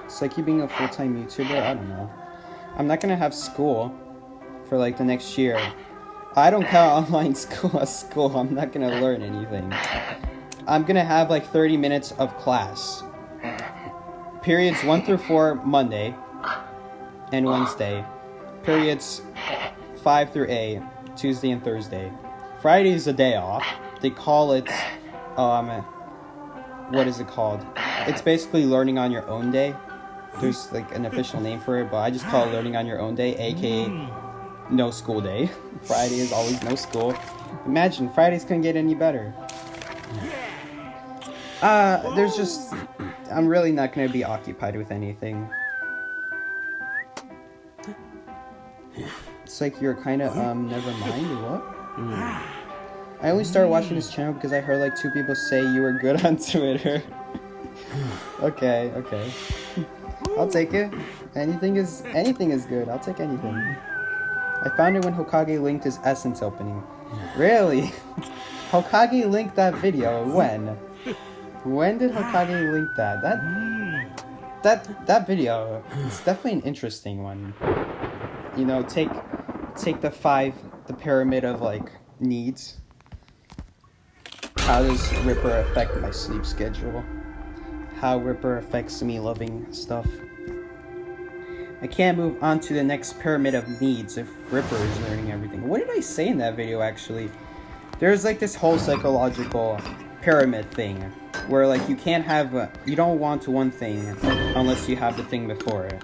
It's like you being a full-time YouTuber. I don't know. I'm not gonna have school for like the next year. I don't count online school as school. I'm not gonna learn anything. I'm gonna have like 30 minutes of class. Periods 1 through 4 Monday and Wednesday. Periods 5 through 8, Tuesday and Thursday. Friday is a day off. They call it, what is it called? It's basically learning on your own day. There's like an official name for it, but I just call it learning on your own day, aka no school day. Friday is always no school. Imagine, Fridays couldn't get any better. I'm really not going to be occupied with anything. It's like you're kind of, never mind, or what? I only started watching this channel because I heard like 2 people say you were good on Twitter. Okay. I'll take it. Anything is good. I'll take anything. I found it when Hokage linked his Essence opening. Really? Hokage linked that video? When? When did Hokage link that? That video, it's definitely an interesting one. You know, take the pyramid of like needs. How does Ripper affect my sleep schedule? How Ripper affects me loving stuff. I can't move on to the next pyramid of needs if Ripper is learning everything. What did I say in that video actually? There's like this whole psychological pyramid thing where like you can't have you don't want one thing unless you have the thing before it.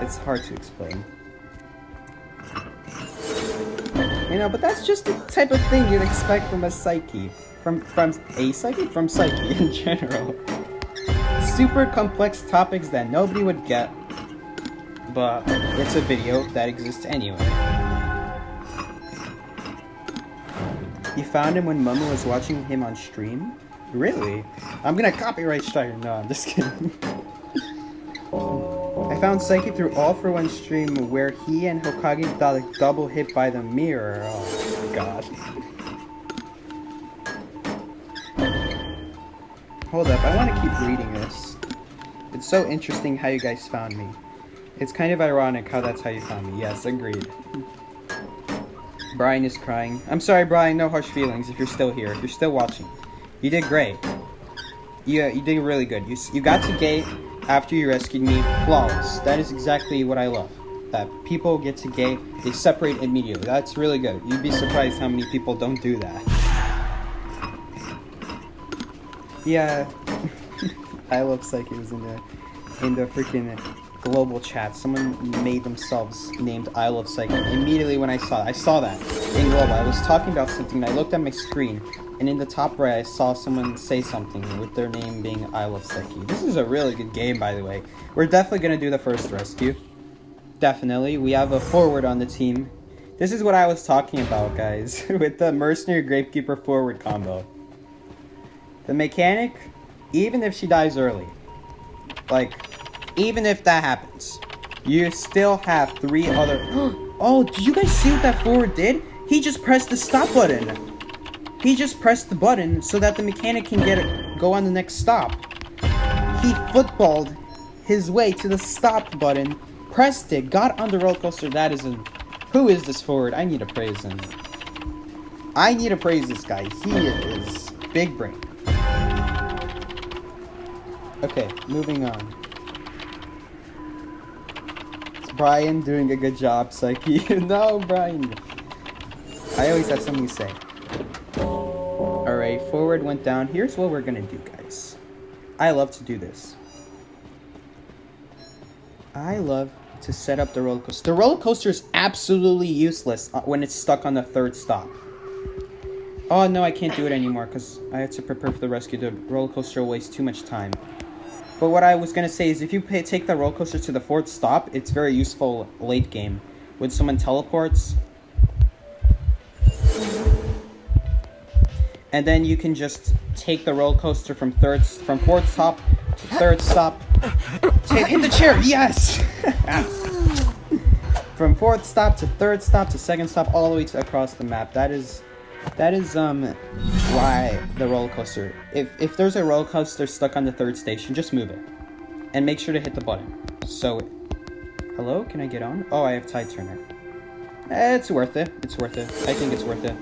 It's hard to explain. You know, but that's just the type of thing you'd expect from a psyche. From a psyche? From psyche in general. Super complex topics that nobody would get, but it's a video that exists anyway. You found him when Mummy was watching him on stream? Really? I'm gonna copyright strike. No, I'm just kidding. I found Psyche through All For One stream where he and Hokage got a double hit by the mirror. Oh god. Hold up, I want to keep reading this. It's so interesting how you guys found me. It's kind of ironic how that's how you found me. Yes, agreed. Brian is crying. I'm sorry, Brian, no harsh feelings if you're still here, if you're still watching. You did great. You did really good. You got to gate after you rescued me. Flawless. That is exactly what I love. That people get to gate, they separate immediately. That's really good. You'd be surprised how many people don't do that. Yeah. I love Psyche was in the freaking global chat. Someone made themselves named I Love Psyche. Immediately when I saw that in global. I was talking about something and I looked at my screen and in the top right I saw someone say something with their name being I Love Psyche. This is a really good game, by the way. We're definitely gonna do the first rescue. Definitely. We have a forward on the team. This is what I was talking about, guys, with the Mercenary Grapekeeper forward combo. The mechanic, even if she dies early, like, even if that happens, you still have 3 other... Oh, did you guys see what that forward did? He just pressed the stop button. He just pressed the button so that the mechanic can go on the next stop. He footballed his way to the stop button, pressed it, got on the roller coaster. That is a... Who is this forward? I need to praise him. I need to praise this guy. He is big brain. Okay, moving on. It's Brian doing a good job, Psyche. No, Brian. I always have something to say. Alright, forward went down. Here's what we're gonna do, guys. I love to do this. I love to set up the roller coaster. The roller coaster is absolutely useless when it's stuck on the 3rd stop. Oh no, I can't do it anymore because I have to prepare for the rescue. The roller coaster will waste too much time. But what I was gonna say is if you take the roller coaster to the 4th stop, it's very useful late game. When someone teleports, and then you can just take the roller coaster from 4th stop to 3rd stop. Hit the chair, yes! From 4th stop to 3rd stop to 2nd stop, all the way across the map. That is why the roller coaster. If there's a roller coaster stuck on the 3rd station, just move it, and make sure to hit the button. So, hello, can I get on? Oh, I have tide turner. It's worth it. It's worth it. I think it's worth it.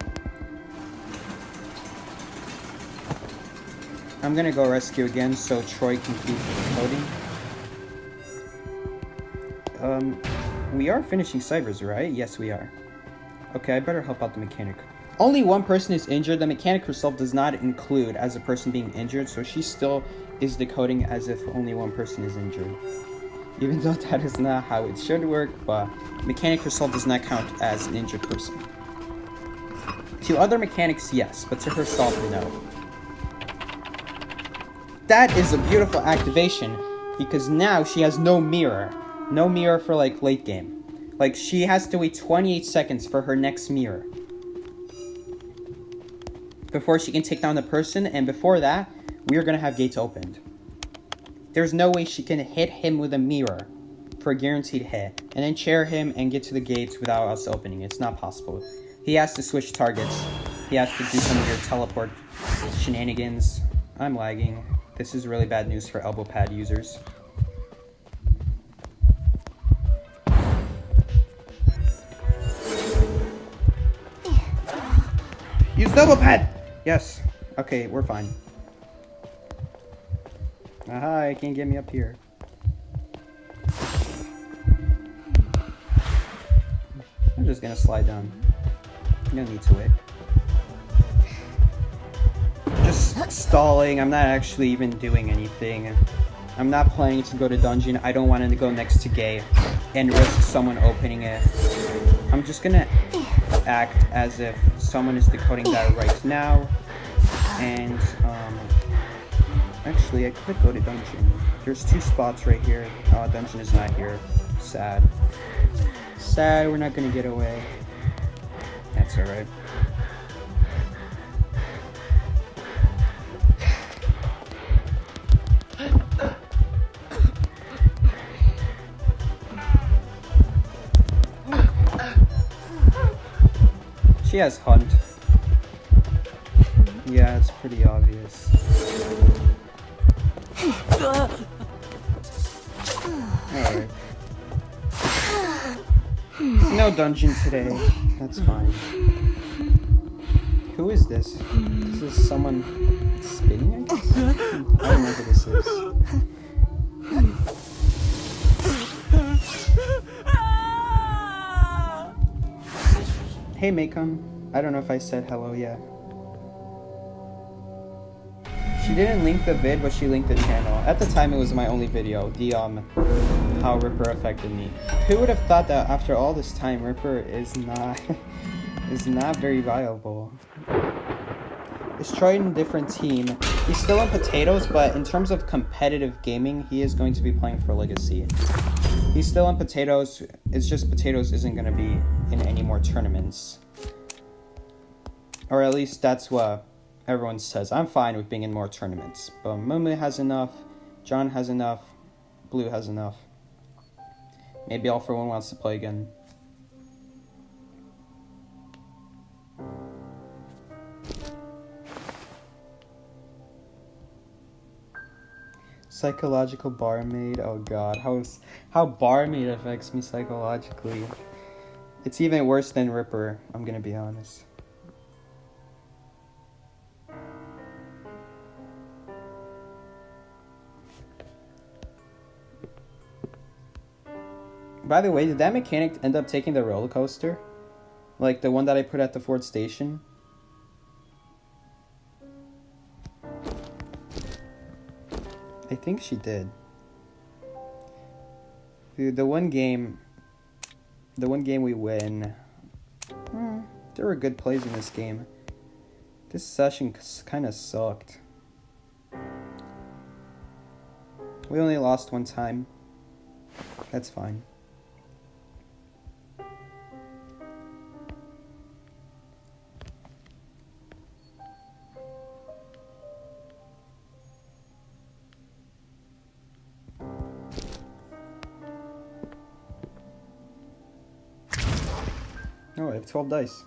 I'm gonna go rescue again so Troy can keep coding. We are finishing cybers, right? Yes, we are. Okay, I better help out the mechanic. Only one person is injured. The mechanic herself does not include as a person being injured, so she still is decoding as if only one person is injured. Even though that is not how it should work, but mechanic herself does not count as an injured person. To other mechanics, yes, but to herself, no. That is a beautiful activation, because now she has no mirror. No mirror for, like, late game. Like, she has to wait 28 seconds for her next mirror before she can take down the person, and before that, we are going to have gates opened. There's no way she can hit him with a mirror for a guaranteed hit, and then chair him and get to the gates without us opening. It's not possible. He has to switch targets. He has to do some of your teleport shenanigans. I'm lagging. This is really bad news for elbow pad users. Use double pad! Yes. Okay, we're fine. Aha, I can't get me up here. I'm just gonna slide down. No need to wait. Just stalling. I'm not actually even doing anything. I'm not planning to go to dungeon. I don't want to go next to gate and risk someone opening it. I'm just gonna act as if someone is decoding that right now. And, actually, I could go to dungeon. There's 2 spots right here. Oh, dungeon is not here. Sad. Sad, we're not gonna get away. That's alright. She has hunt. Yeah, it's pretty obvious. Alright. No dungeon today. That's fine. Who is this? This is someone spinning, I guess? I don't know who this is. Hey, Macon. I don't know if I said hello yet. She didn't link the vid, but she linked the channel. At the time, it was my only video, the, how Ripper affected me. Who would have thought that after all this time, Ripper is not, is not very viable. Is Troy in a different team? He's still in Potatoes, but in terms of competitive gaming, he is going to be playing for Legacy. He's still in Potatoes. It's just Potatoes isn't going to be in any more tournaments. Or at least that's what everyone says. I'm fine with being in more tournaments. But Mumu has enough. John has enough. Blue has enough. Maybe All For One wants to play again. Psychological barmaid. Oh god, how barmaid affects me psychologically. It's even worse than Ripper, I'm gonna be honest. By the way, did that mechanic end up taking the roller coaster? Like the one that I put at the Ford station? I think she did. Dude, the one game we win, there were good plays in this game. This session kind of sucked. We only lost one time. That's fine. Oh, I have 12 dice.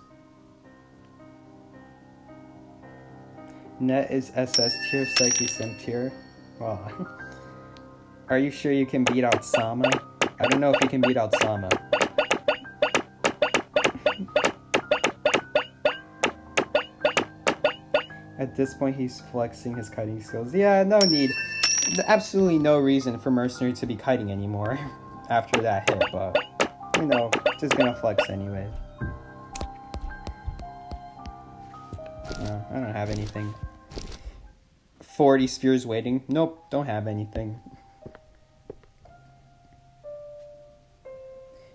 Net is SS tier, Psyche Sim tier. Wow. Are you sure you can beat out Sama? I don't know if you can beat out Sama. At this point, he's flexing his kiting skills. Yeah, no need. Absolutely no reason for Mercenary to be kiting anymore after that hit, but, you know, just gonna flex anyway. No, I don't have anything. 40 spheres waiting. Nope, don't have anything.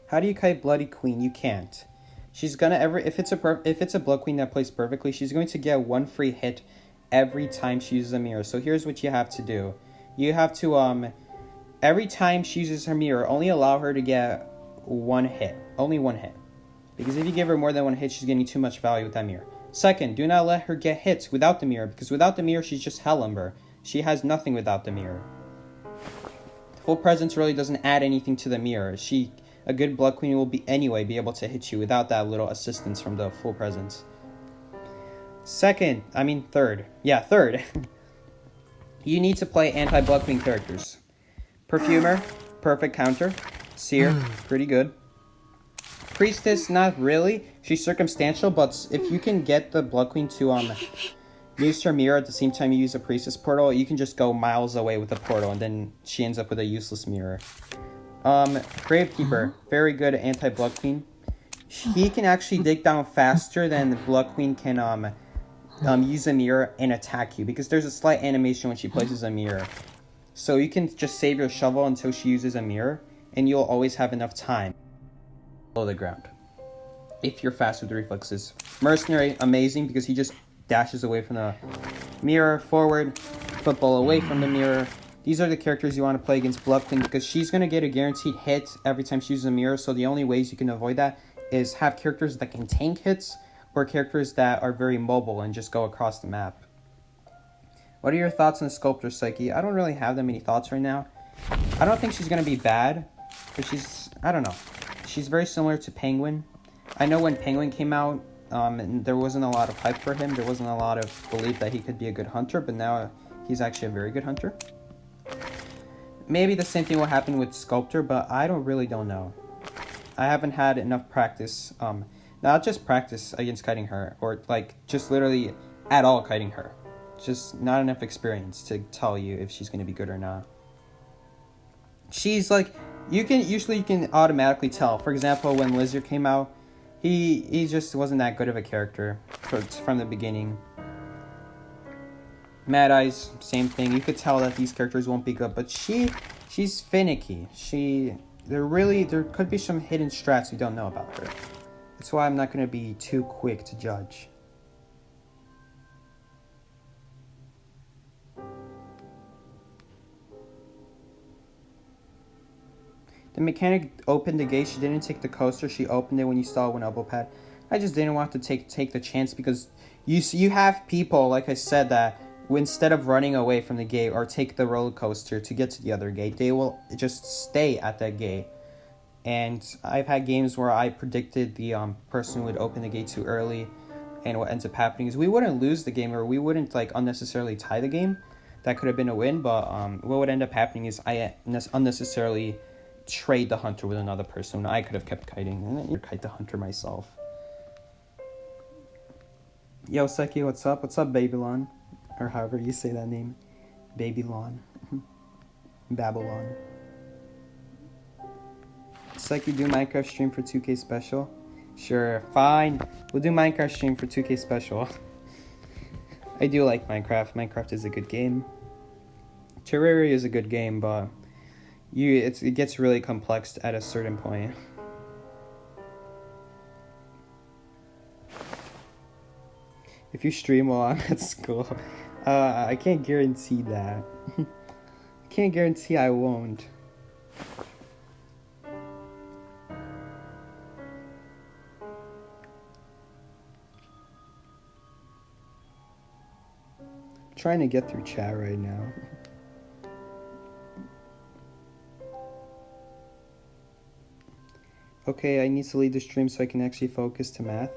How do you kite Bloody Queen? You can't. She's gonna if it's a Blood Queen that plays perfectly, she's going to get one free hit every time she uses a mirror. So here's what you have to do. You have to every time she uses her mirror, only allow her to get one hit. Only one hit. Because if you give her more than one hit, she's getting too much value with that mirror. Second, do not let her get hits without the mirror, because without the mirror, she's just Hellumber. She has nothing without the mirror. Full Presence really doesn't add anything to the mirror. A good Blood Queen will be able to hit you without that little assistance from the Full Presence. Third. Yeah, third. You need to play anti-Blood Queen characters. Perfumer, perfect counter. Seer, pretty good. Priestess, not really. She's circumstantial, but if you can get the Blood Queen to use her mirror at the same time you use a Priestess portal, you can just go miles away with the portal, and then she ends up with a useless mirror. Gravekeeper, very good anti-Blood Queen. He can actually dig down faster than the Blood Queen can use a mirror and attack you, because there's a slight animation when she places a mirror. So you can just save your shovel until she uses a mirror, and you'll always have enough time below the ground if you're fast with reflexes. Mercenary, amazing, because he just dashes away from the mirror, forward, football away from the mirror. These are the characters you want to play against Blood Queen, because she's going to get a guaranteed hit every time she uses a mirror, so the only ways you can avoid that is have characters that can tank hits, or characters that are very mobile and just go across the map. What are your thoughts on Sculptor Psyche? I don't really have that many thoughts right now. I don't think she's going to be bad, but I don't know. She's very similar to Penguin. I know when Penguin came out, and there wasn't a lot of hype for him. There wasn't a lot of belief that he could be a good hunter, but now he's actually a very good hunter. Maybe the same thing will happen with Sculptor, but I really don't know. I haven't had enough practice, not just practice against kiting her, or like just literally at all kiting her. Just not enough experience to tell you if she's going to be good or not. She's like, you can automatically tell. For example, when Lizard came out, he just wasn't that good of a character from the beginning. Mad Eyes, same thing. You could tell that these characters won't be good, but she's finicky. There could be some hidden strats we don't know about her. That's why I'm not going to be too quick to judge. The mechanic opened the gate. She didn't take the coaster. She opened it when you saw one elbow pad. I just didn't want to take the chance because you have people, like I said, that instead of running away from the gate or take the roller coaster to get to the other gate, they will just stay at that gate. And I've had games where I predicted the person would open the gate too early, and what ends up happening is we wouldn't lose the game, or we wouldn't like unnecessarily tie the game. That could have been a win, but what would end up happening is I unnecessarily trade the hunter with another person. I could have kept kiting and then kite the hunter myself. Yo, Seki, what's up? What's up, Babylon? Or however you say that name. Babylon. Babylon. Seki, do Minecraft stream for 2K special? Sure, fine. We'll do Minecraft stream for 2K special. I do like Minecraft. Minecraft is a good game. Terraria is a good game, but it gets really complex at a certain point. If you stream while I'm at school, I can't guarantee that. I can't guarantee I won't. I'm trying to get through chat right now. Okay, I need to leave the stream so I can actually focus to math.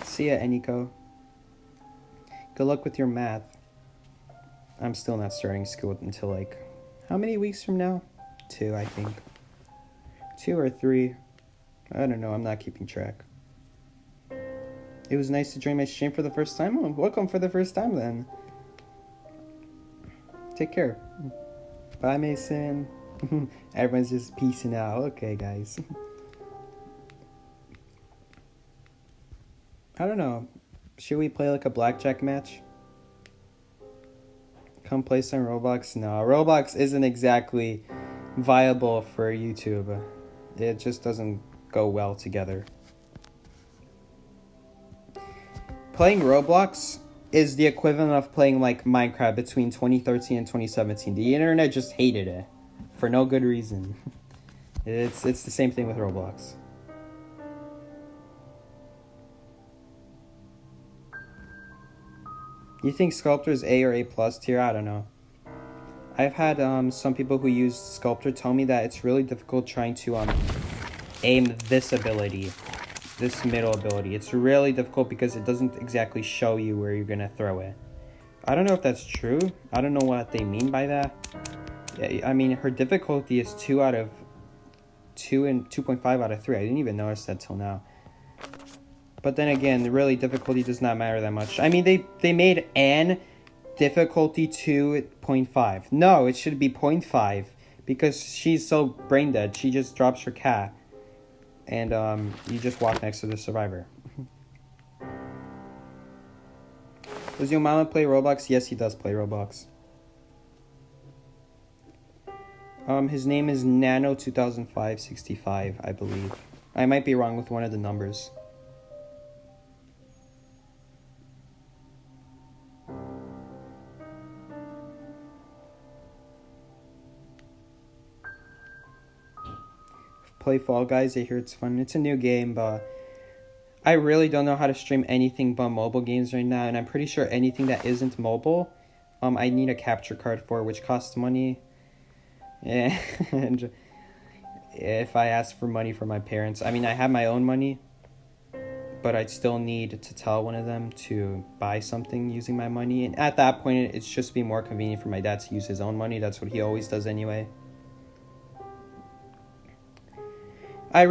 See ya, Eniko. Good luck with your math. I'm still not starting school until like, how many weeks from now? 2, I think. 2 or 3. I don't know, I'm not keeping track. It was nice to join my stream for the first time. Oh, welcome for the first time then. Take care. Bye, Mason. Everyone's just peacing out. Okay, guys. I don't know. Should we play like a blackjack match? Come play some Roblox? No, Roblox isn't exactly viable for YouTube. It just doesn't go well together. Playing Roblox is the equivalent of playing like Minecraft between 2013 and 2017. The internet just hated it for no good reason. It's the same thing with Roblox. You think Sculptor is A or A+ tier? I don't know. I've had some people who use Sculptor tell me that it's really difficult trying to aim this ability, this middle ability. It's really difficult because it doesn't exactly show you where you're gonna throw it. I don't know if that's true. I don't know what they mean by that. Yeah, I mean, her difficulty is 2 out of 2 and 2.5 out of 3. I didn't even notice that till now. But then again, really, difficulty does not matter that much. I mean, they made Anne difficulty 2.5. No, it should be 0.5 because she's so brain dead. She just drops her cat, and you just walk next to the survivor. Does your mama play Roblox? Yes, he does play Roblox. His name is Nano200565, I believe. I might be wrong with one of the numbers. Play Fall Guys, I hear it's fun. It's a new game, but I really don't know how to stream anything but mobile games right now, and I'm pretty sure anything that isn't mobile, I need a capture card for, which costs money. And if I ask for money from my parents, I mean, I have my own money, but I'd still need to tell one of them to buy something using my money. And at that point, it's just be more convenient for my dad to use his own money. That's what he always does anyway. I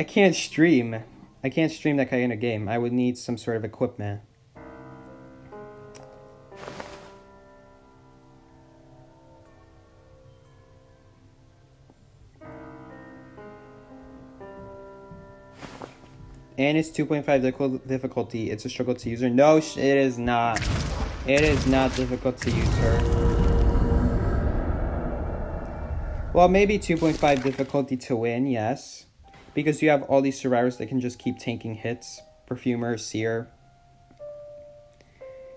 can't stream. I can't stream that kind of game. I would need some sort of equipment. And it's 2.5 difficulty. It's a struggle to use her. No, it is not. It is not difficult to use her. Well, maybe 2.5 difficulty to win, yes. Because you have all these survivors that can just keep tanking hits. Perfumer, Seer.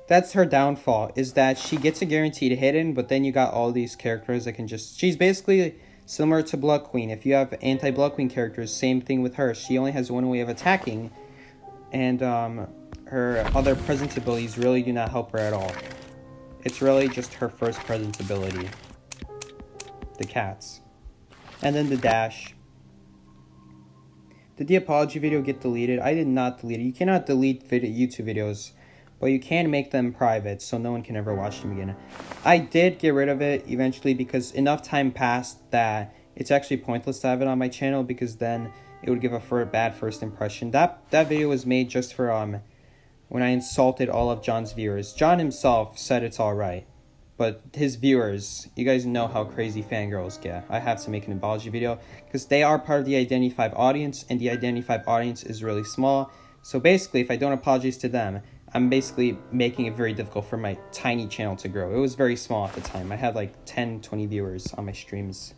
That's her downfall, is that she gets a guaranteed hidden, but then you got all these characters that can just... She's basically Similar to Blood Queen. If you have anti-Blood Queen characters, same thing with her. She only has one way of attacking, and her other presence abilities really do not help her at all. It's really just her first presence ability. The cats. And then the dash. Did the apology video get deleted? I did not delete it. You cannot delete YouTube videos, but you can make them private so no one can ever watch them again. I did get rid of it eventually because enough time passed that it's actually pointless to have it on my channel, because then it would give a bad first impression. That video was made just for when I insulted all of John's viewers. John himself said it's alright, but his viewers, you guys know how crazy fangirls get. I have to make an apology video because they are part of the Identified audience, and the Identified audience is really small. So basically, if I don't apologize to them, I'm basically making it very difficult for my tiny channel to grow. It was very small at the time. I had like 10, 20 viewers on my streams.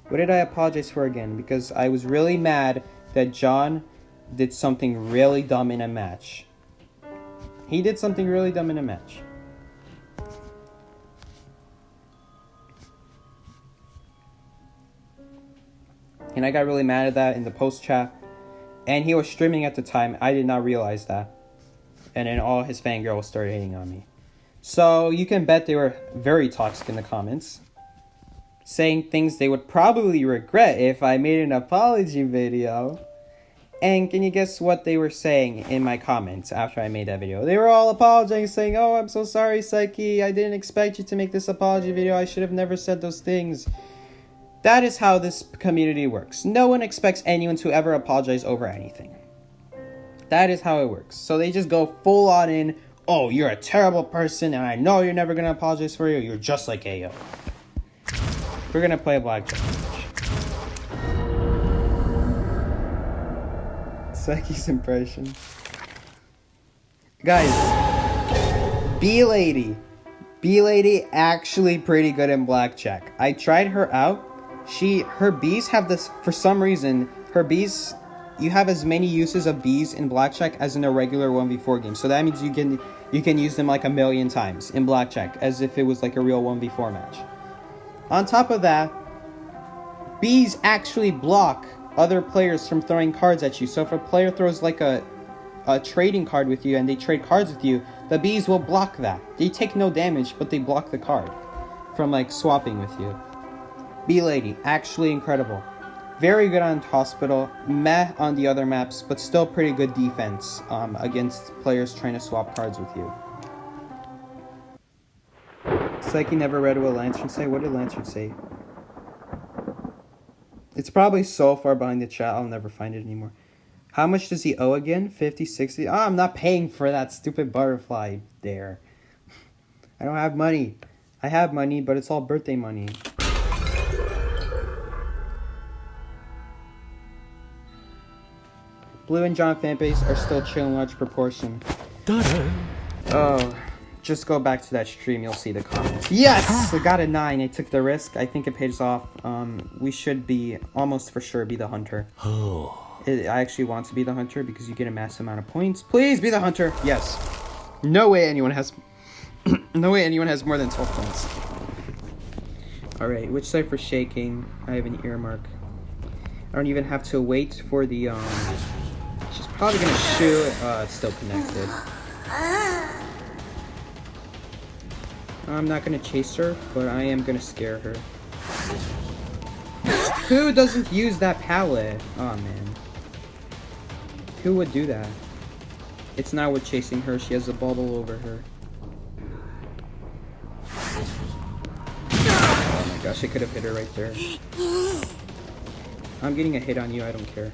What did I apologize for again? Because I was really mad that John did something really dumb in a match. He did something really dumb in a match. And I got really mad at that in the post chat. And he was streaming at the time. I did not realize that. And then all his fangirls started hating on me. So you can bet they were very toxic in the comments, saying things they would probably regret if I made an apology video. And can you guess what they were saying in my comments after I made that video? They were all apologizing, saying, "Oh, I'm so sorry, Psyche. I didn't expect you to make this apology video. I should have never said those things." That is how this community works. No one expects anyone to ever apologize over anything. That is how it works. So they just go full on in, "Oh, you're a terrible person, and I know you're never going to apologize for you. You're just like Ayo." We're going to play a blackjack match. Psyche's impression. Guys, B-Lady. B-Lady actually pretty good in blackjack. I tried her out. Her bees have this, for some reason, her bees, you have as many uses of bees in blackjack as in a regular 1v4 game. So that means you can use them like 1,000,000 times in blackjack, as if it was like a real 1v4 match. On top of that, bees actually block other players from throwing cards at you. So if a player throws like a trading card with you and they trade cards with you, the bees will block that. They take no damage, but they block the card from like swapping with you. B-Lady, actually incredible. Very good on Hospital, meh on the other maps, but still pretty good defense against players trying to swap cards with you. Psyche never read what Lantern say. What did Lantern say? It's probably so far behind the chat, I'll never find it anymore. How much does he owe again? 50, 60? Oh, I'm not paying for that stupid butterfly there. I don't have money. I have money, but it's all birthday money. Blue and John fanbase are still chill in large proportion. Oh, just go back to that stream, you'll see the comments. Yes! I got a 9, I took the risk, I think it pays off. We should be, almost for sure, be the hunter. I actually want to be the hunter because you get a massive amount of points. Please be the hunter! Yes. No way anyone has, no way anyone has more than 12 points. Alright, which cipher shaking? I have an earmark. I don't even have to wait for the, she's probably gonna shoot. It's still connected. I'm not gonna chase her, but I am gonna scare her. Who doesn't use that pallet? Oh man. Who would do that? It's not worth chasing her, she has a bubble over her. Oh my gosh, I could have hit her right there. I'm getting a hit on you, I don't care.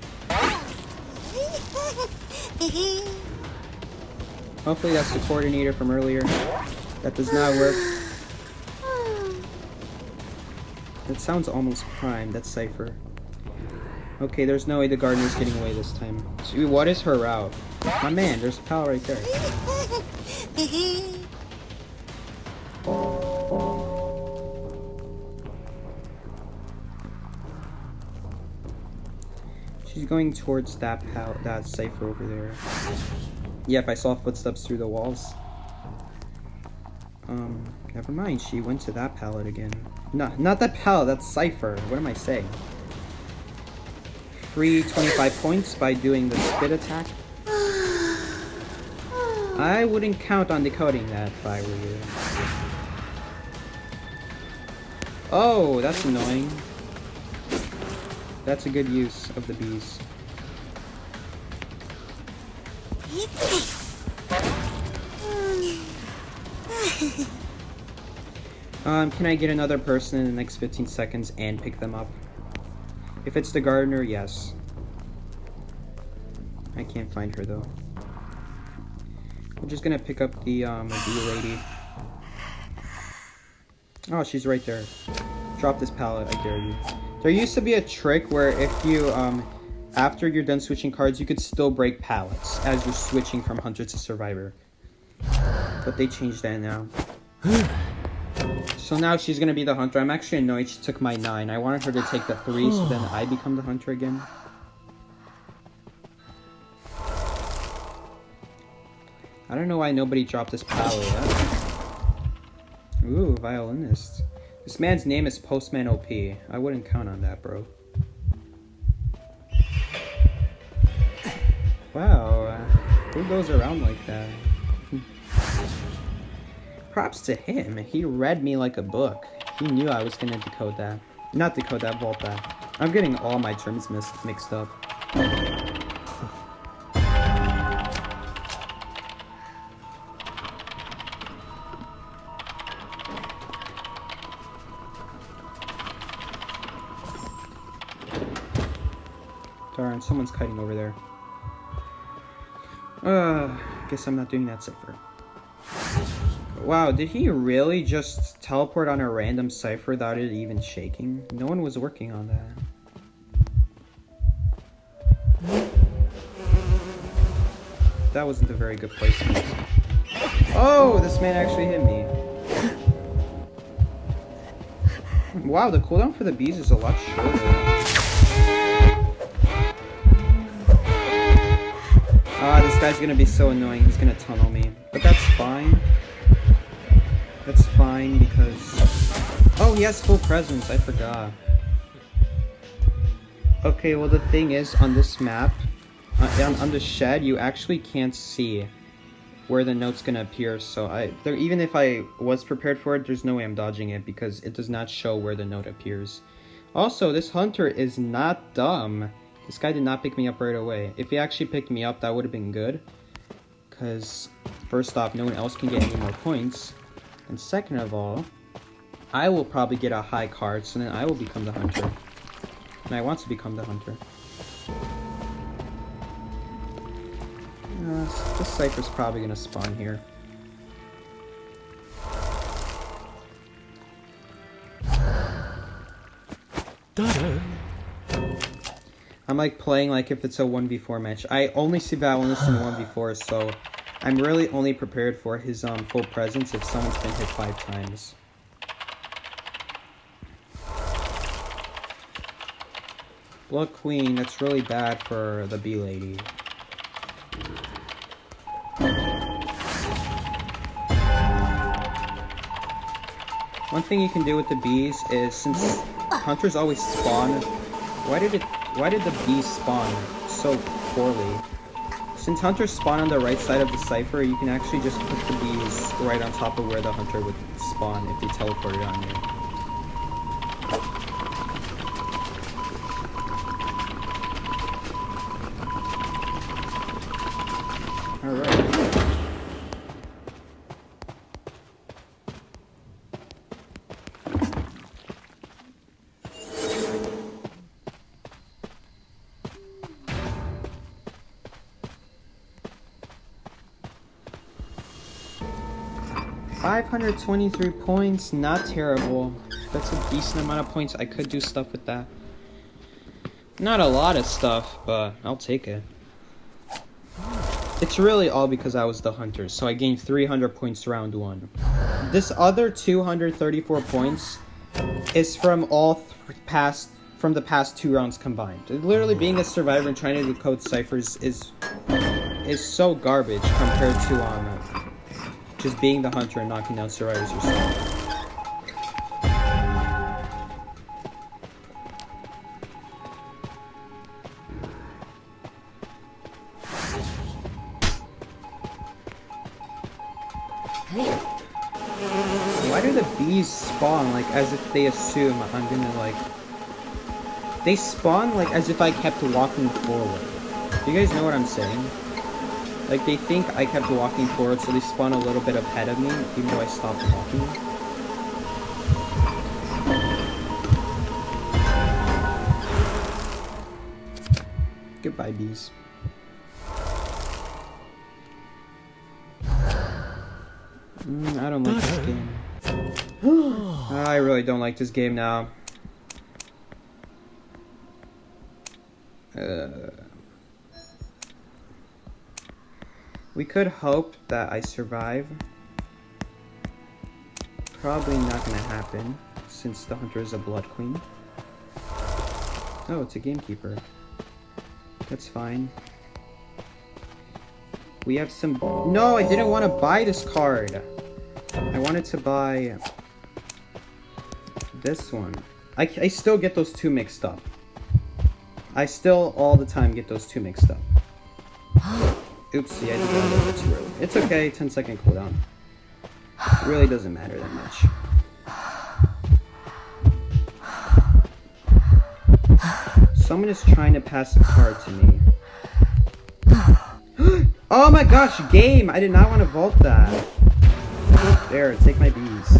Hopefully that's the coordinator from earlier. That does not work. That sounds almost prime, that's Cypher. Okay, there's no way the gardener's getting away this time. So, what is her route? My man, there's a pal right there. She's going towards that Cypher over there. Yep, I saw footsteps through the walls. Never mind. She went to that pallet again. No, not that pallet. That's Cypher. What am I saying? Free 25 points by doing the spit attack. I wouldn't count on decoding that if I were you. Oh, that's annoying. That's a good use of the bees. Can I get another person in the next 15 seconds and pick them up? If it's the gardener, yes. I can't find her though. I'm just gonna pick up the bee lady. Oh, she's right there. Drop this pallet, I dare you. There used to be a trick where if you, after you're done switching cards, you could still break pallets as you're switching from Hunter to Survivor. But they changed that now. So now she's gonna be the Hunter. I'm actually annoyed she took my 9. I wanted her to take the 3, so then I become the Hunter again. I don't know why nobody dropped this pallet yet. Ooh, violinist. This man's name is Postman OP. I wouldn't count on that, bro. Wow, who goes around like that? Props to him. He read me like a book. He knew I was gonna decode that. Not decode that, vault that. I'm getting all my terms mixed up. Darn, someone's kiting over there. Guess I'm not doing that cipher. Wow, did he really just teleport on a random cipher without it even shaking? No one was working on that. That wasn't a very good placement. Oh, this man actually hit me. Wow, the cooldown for the bees is a lot shorter. This guy's gonna be so annoying. He's gonna tunnel me. But that's fine. That's fine because... Oh, he has full presence. I forgot. Okay, well the thing is, on this map, on the shed, you actually can't see where the note's gonna appear. So even if I was prepared for it, there's no way I'm dodging it because it does not show where the note appears. Also, this hunter is not dumb. This guy did not pick me up right away. If he actually picked me up, that would have been good. Because, first off, no one else can get any more points. And second of all, I will probably get a high card, so then I will become the hunter. And I want to become the hunter. This cipher's probably going to spawn here. I'm like playing like if it's a 1v4 match. I only see violinist in 1v4, so I'm really only prepared for his full presence if someone's been hit 5 times. Blood Queen, that's really bad for the bee lady. One thing you can do with the bees is, since hunters always spawn, why did the bees spawn so poorly? Since hunters spawn on the right side of the cipher, you can actually just put the bees right on top of where the hunter would spawn if they teleported on you. Alright. 523 points, not terrible. That's a decent amount of points. I could do stuff with that. Not a lot of stuff, but I'll take it. It's really all because I was the hunter, so I gained 300 points round 1. This other 234 points is from from the past 2 rounds combined. Literally being a survivor and trying to decode ciphers is so garbage compared to just being the hunter and knocking down survivors yourself. Why do the bees spawn like as if they assume I'm gonna like... They spawn like as if I kept walking forward. Do you guys know what I'm saying? Like they think I kept walking forward, so they spawn a little bit ahead of me even though I stopped walking. Goodbye, bees. I don't like this game. I really don't like this game now. We could hope that I survive. Probably not gonna happen, since the hunter is a blood queen. Oh, it's a gamekeeper. That's fine. We have some... No, I didn't want to buy this card. I wanted to buy this one. I still get those two mixed up. I still all the time get those two mixed up. Oopsie, I did that a little bit too early. It's okay, 10-second cooldown. It really doesn't matter that much. Someone is trying to pass a card to me. Oh my gosh, game! I did not want to vault that. There, take my bees.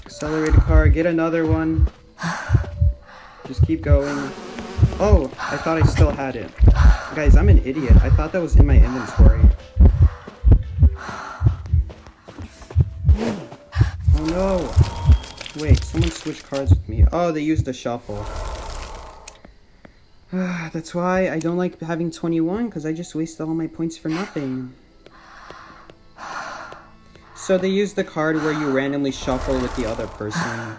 Accelerated card, get another one. Just keep going. Oh, I thought I still had it. Guys, I'm an idiot. I thought that was in my inventory. Oh no! Wait, someone switched cards with me. Oh, they used the shuffle. That's why I don't like having 21, because I just wasted all my points for nothing. So they used the card where you randomly shuffle with the other person.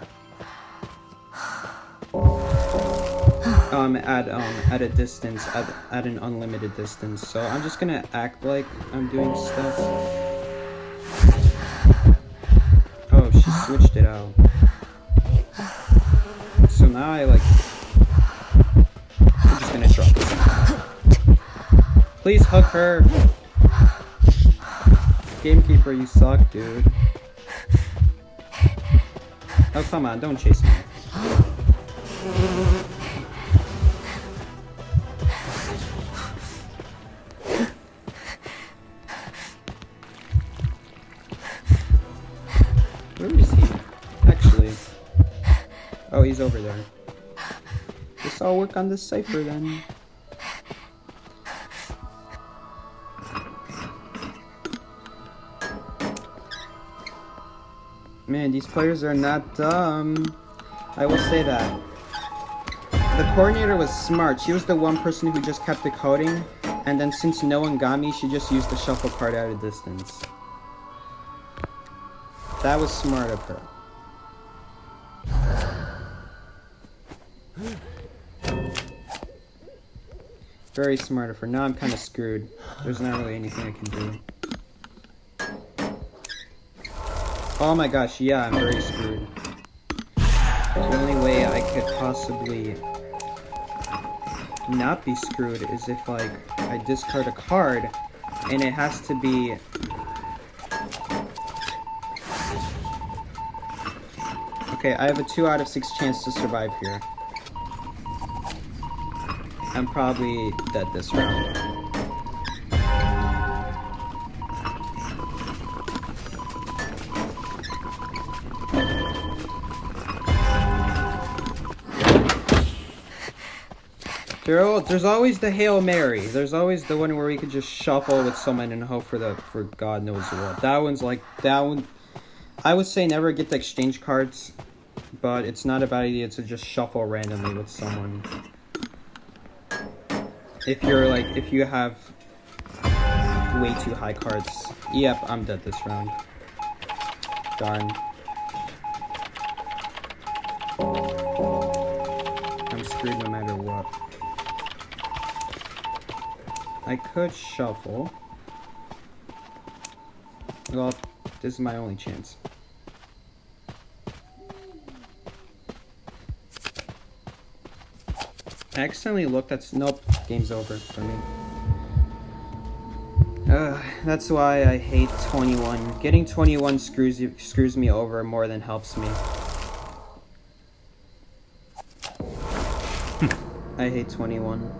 At a distance, at an unlimited distance. So I'm just gonna act like I'm doing stuff. Oh, she switched it out. So now I like... I'm just gonna drop this. Please hug her. Gamekeeper, you suck, dude. Oh, come on, don't chase me. Where is he? Actually. Oh, he's over there. Guess I'll work on this cipher then. Man, these players are not dumb. I will say that. The coordinator was smart. She was the one person who just kept decoding, and then since no one got me, she just used the shuffle card at a distance. That was smart of her. Very smart of her. Now I'm kind of screwed. There's not really anything I can do. Oh my gosh, yeah, I'm very screwed. The only way I could possibly not be screwed is if, like, I discard a card, and it has to be... Okay, I have a 2 out of 6 chance to survive here. I'm probably dead this round. There's always the Hail Mary. There's always the one where we could just shuffle with someone and hope for God knows what. That one's like, that one... I would say never get the exchange cards, but it's not a bad idea to just shuffle randomly with someone. If you're like, if you have way too high cards. Yep, I'm dead this round. Darn. I'm screwed no matter what. I could shuffle. Well, this is my only chance. I accidentally looked at... Nope, game's over for me. That's why I hate 21. Getting 21 screws me over more than helps me. I hate 21.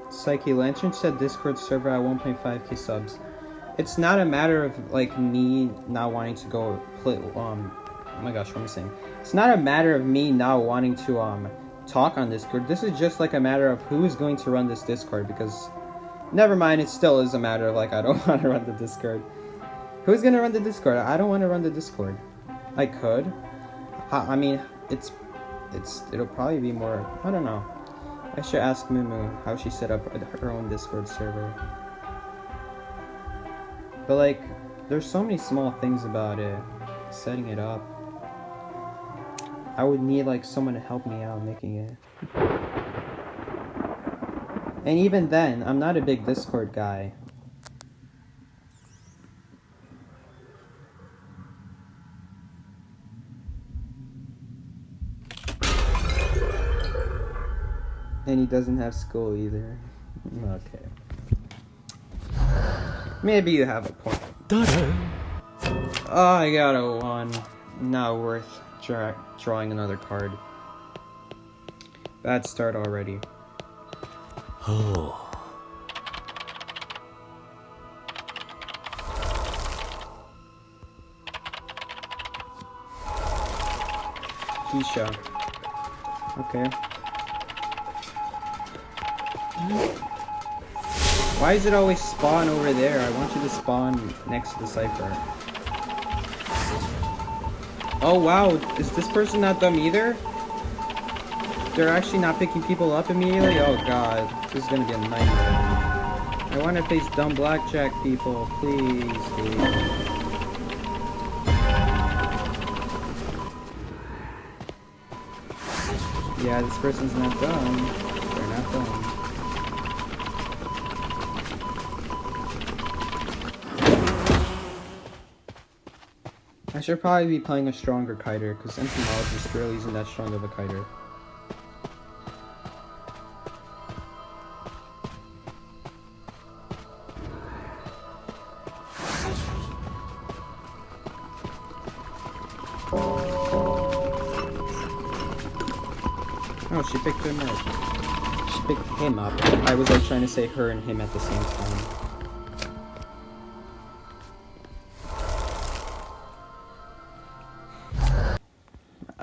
Psyche Lantern said Discord server at 1.5k subs. It's not a matter of like me not wanting to go play. Oh my gosh, what am I saying? It's not a matter of me not wanting to talk on Discord. This is just like a matter of who is going to run this Discord. Because never mind, it still is a matter of like I don't want to run the Discord. Who's gonna run the Discord? I don't want to run the Discord. I could. I mean, it'll probably be more. I don't know. I should ask Mumu how she set up her own Discord server. But like, there's so many small things about it. Setting it up. I would need like someone to help me out making it. And even then, I'm not a big Discord guy. And he doesn't have school either. Okay. Maybe you have a point. Oh, I got a 1. Not worth drawing another card. Bad start already. Oh. Keisha. Okay. Why does it always spawn over there? I want you to spawn next to the cipher. Oh wow, is this person not dumb either? They're actually not picking people up immediately? Oh god, this is gonna be a nightmare. I want to face dumb blackjack people, please, dude. Yeah, this person's not dumb. They're not dumb. I should probably be playing a stronger kiter, because entomologist really isn't that strong of a kiter. Oh, she picked him up. She picked him up. I was like trying to say her and him at the same time.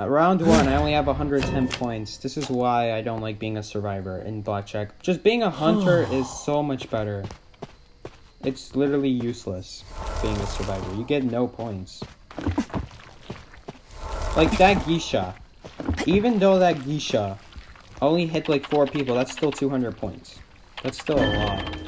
Round 1, I only have 110 points. This is why I don't like being a survivor in blackjack. Just being a hunter is so much better. It's literally useless being a survivor. You get no points. Like that geisha. Even though that geisha only hit like 4 people, that's still 200 points. That's still a lot.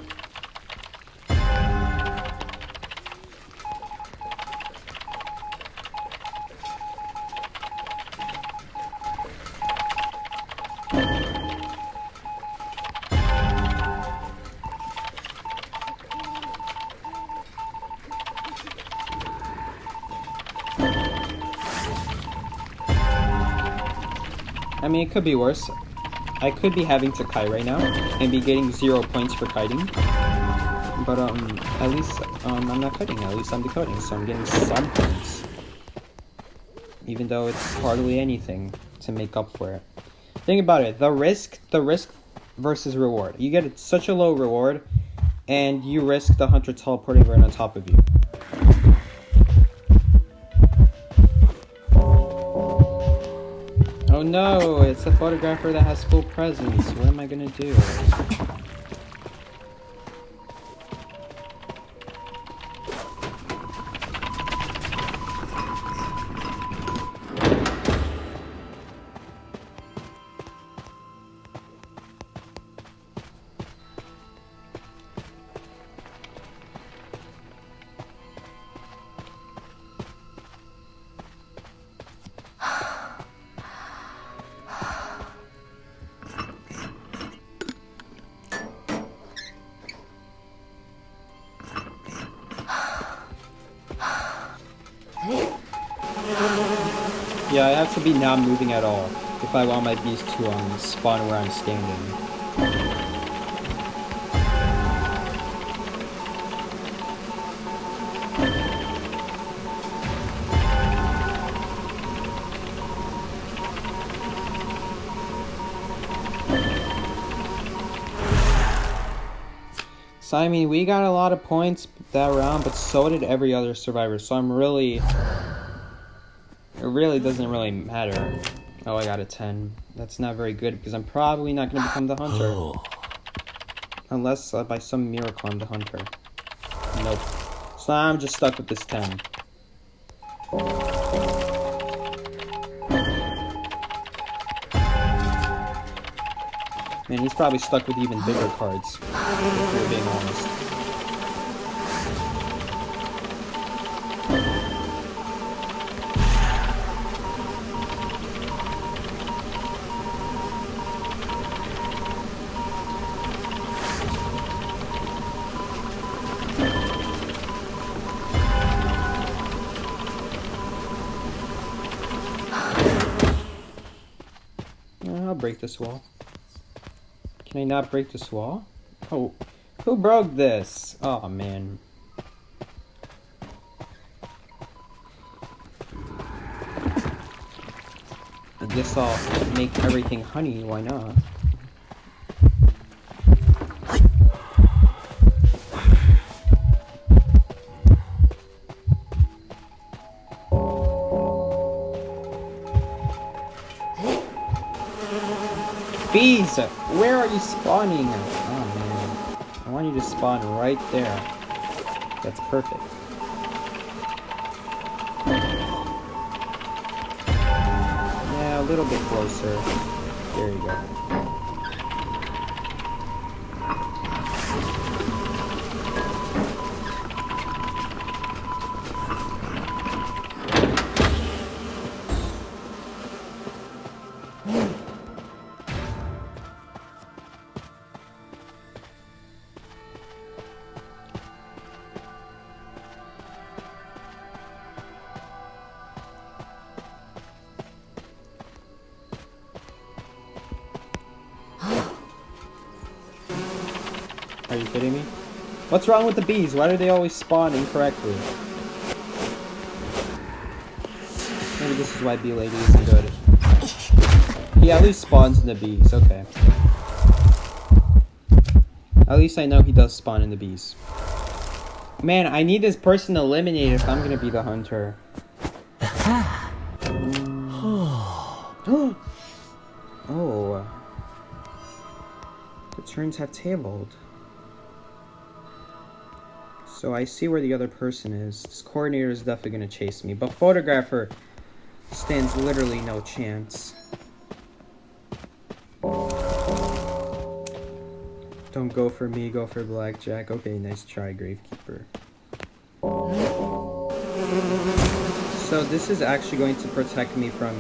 I mean, it could be worse. I could be having to kite right now and be getting 0 points for kiting. But at least I'm not kiting. At least I'm decoding, so I'm getting some points. Even though it's hardly anything to make up for it. Think about it. The risk versus reward. You get such a low reward, and you risk the hunter teleporting right on top of you. Oh no, it's a photographer that has full presence. What am I gonna do? Yeah, I have to be not moving at all if I want my bees to spawn where I'm standing. So I mean, we got a lot of points that round, but so did every other survivor. So I'm really, it really doesn't really matter. Oh, I got a 10. That's not very good because I'm probably not going to become the hunter. Unless by some miracle I'm the hunter. Nope. So I'm just stuck with this 10. Man, he's probably stuck with even bigger cards, if we're being honest. I'll break this wall. Can I not break this wall? Oh, who broke this? Oh, man. I guess I'll make everything honey, why not? Bees! Where are you spawning? Oh man. I want you to spawn right there. That's perfect. Yeah, a little bit closer. There you go. Are you kidding me? What's wrong with the bees? Why do they always spawn incorrectly? Maybe this is why bee lady isn't good. He at least spawns in the bees, okay. At least I know he does spawn in the bees. Man, I need this person eliminated if I'm gonna be the hunter. Oh. The turns have tabled. So I see where the other person is. This coordinator is definitely going to chase me. But photographer stands literally no chance. Don't go for me, go for blackjack. Okay, nice try, gravekeeper. So this is actually going to protect me from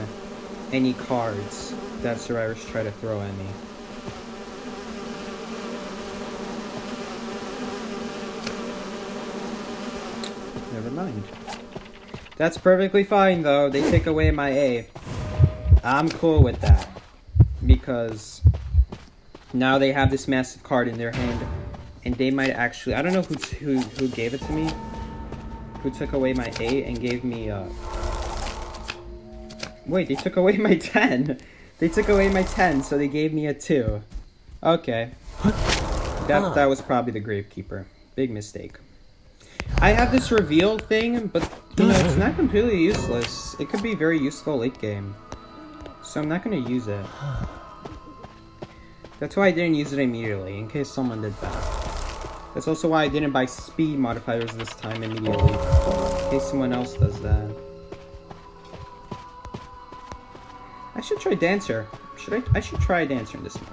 any cards that survivors try to throw at me. Never mind. That's perfectly fine though. They take away my A. I'm cool with that. Because now they have this massive card in their hand. And they might actually... I don't know who gave it to me. Who took away my A and gave me... Wait, they took away my 10. They took away my 10, so they gave me a 2. Okay. That was probably the gravekeeper. Big mistake. I have this reveal thing, but, you know, it's not completely useless. It could be very useful late game. So I'm not going to use it. That's why I didn't use it immediately, in case someone did that. That's also why I didn't buy speed modifiers this time immediately, in case someone else does that. I should try Dancer. I should try Dancer in this mode.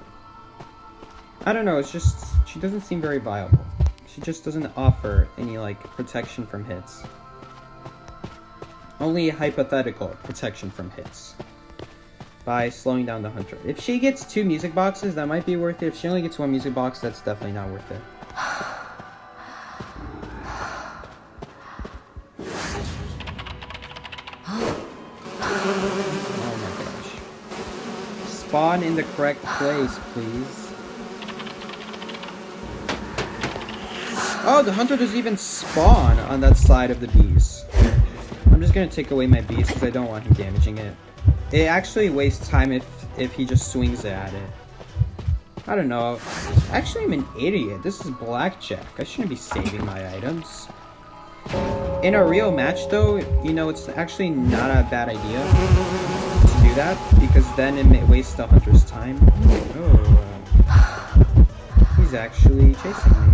I don't know, it's just, she doesn't seem very viable. She just doesn't offer any, like, protection from hits. Only hypothetical protection from hits. By slowing down the hunter. If she gets 2 music boxes, that might be worth it. If she only gets 1 music box, that's definitely not worth it. spawn in the correct place, please. Oh, the hunter doesn't even spawn on that side of the bees. I'm just gonna take away my bees because I don't want him damaging it. It actually wastes time if he just swings at it. I don't know. Actually, I'm an idiot. This is blackjack. I shouldn't be saving my items. In a real match, though, you know, it's actually not a bad idea to do that, because then it may waste the hunter's time. Oh, he's actually chasing me.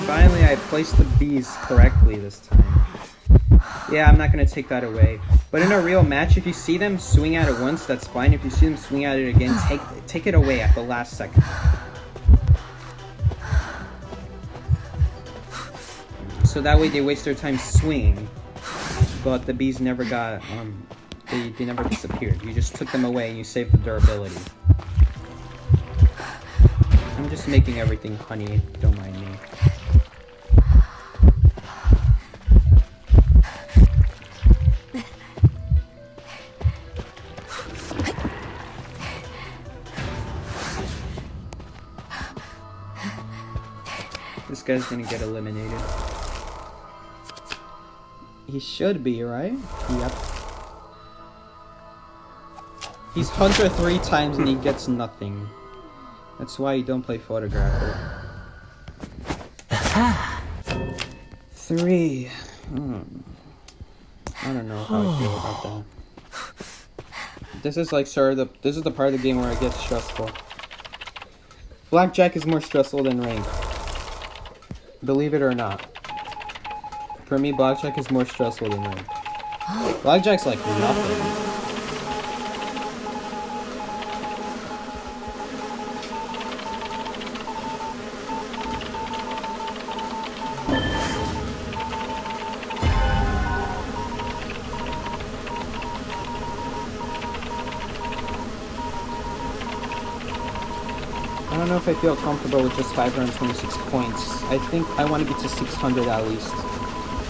Finally, I placed the bees correctly this time. Yeah, I'm not gonna take that away. But in a real match, if you see them swing at it once, that's fine. If you see them swing at it again, take it away at the last second. So that way they waste their time swinging, but the bees never got, they never disappeared. You just took them away and you saved the durability. I'm just making everything honey, don't mind me. This guy's gonna get eliminated. He should be, right? Yep. He's hunter 3 times and he gets nothing. That's why you don't play photographer. 3. I don't know how I feel about that. This is like this is the part of the game where it gets stressful. Blackjack is more stressful than rank. Believe it or not. For me, blackjack is more stressful than rank. Blackjack's like nothing. I don't know if I feel comfortable with just 526 points. I think I want to get to 600 at least.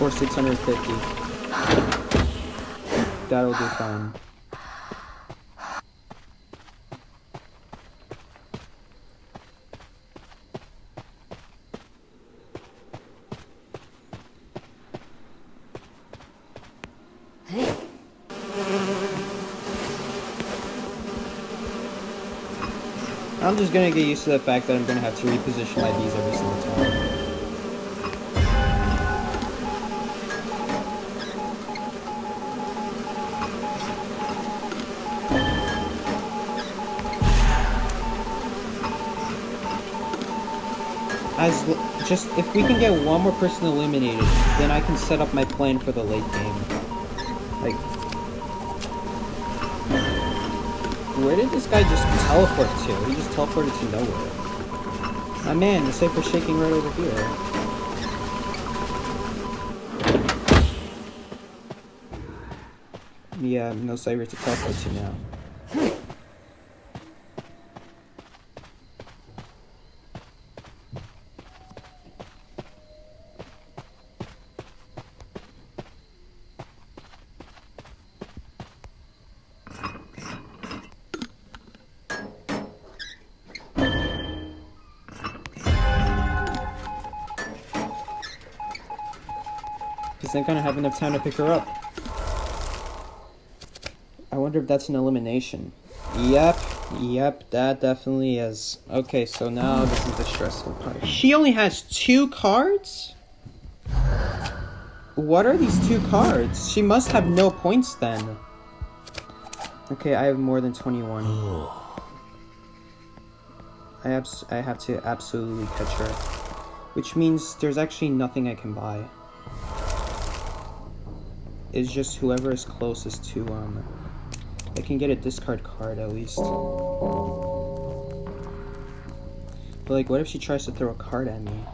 Or 650. That'll do fine. I'm just gonna get used to the fact that I'm gonna have to reposition my bees every single time. Just if we can get one more person eliminated, then I can set up my plan for the late game. Like, where did this guy just teleport to? He just teleported to nowhere. My man, the safe was shaking right over here. Yeah, no cyber to teleport to now. Isn't gonna have enough time to pick her up. I wonder if that's an elimination. Yep, that definitely is. Okay, so now this is the stressful part. She only has 2 cards? What are these 2 cards? She must have no points then. Okay, I have more than 21. I have to absolutely catch her. Which means there's actually nothing I can buy. It's just whoever is closest to, I can get a discard card at least. But like, what if she tries to throw a card at me?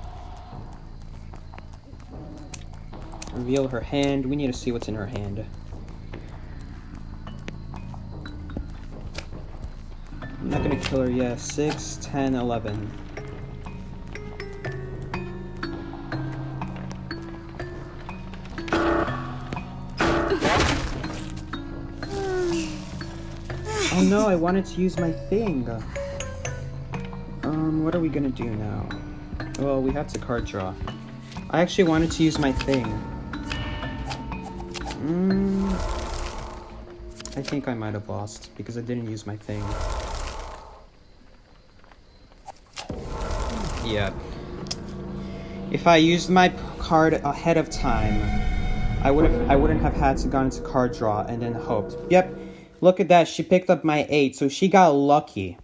Reveal her hand. We need to see what's in her hand. I'm not gonna kill her yet. 6, 10, 11. no, I wanted to use my thing. What are we gonna do now? Well, we have to card draw. I actually wanted to use my thing. I think I might have lost because I didn't use my thing. Yeah. If I used my card ahead of time, I wouldn't have had to gone into card draw and then hoped. Yep. Look at that. She picked up my 8, so she got lucky.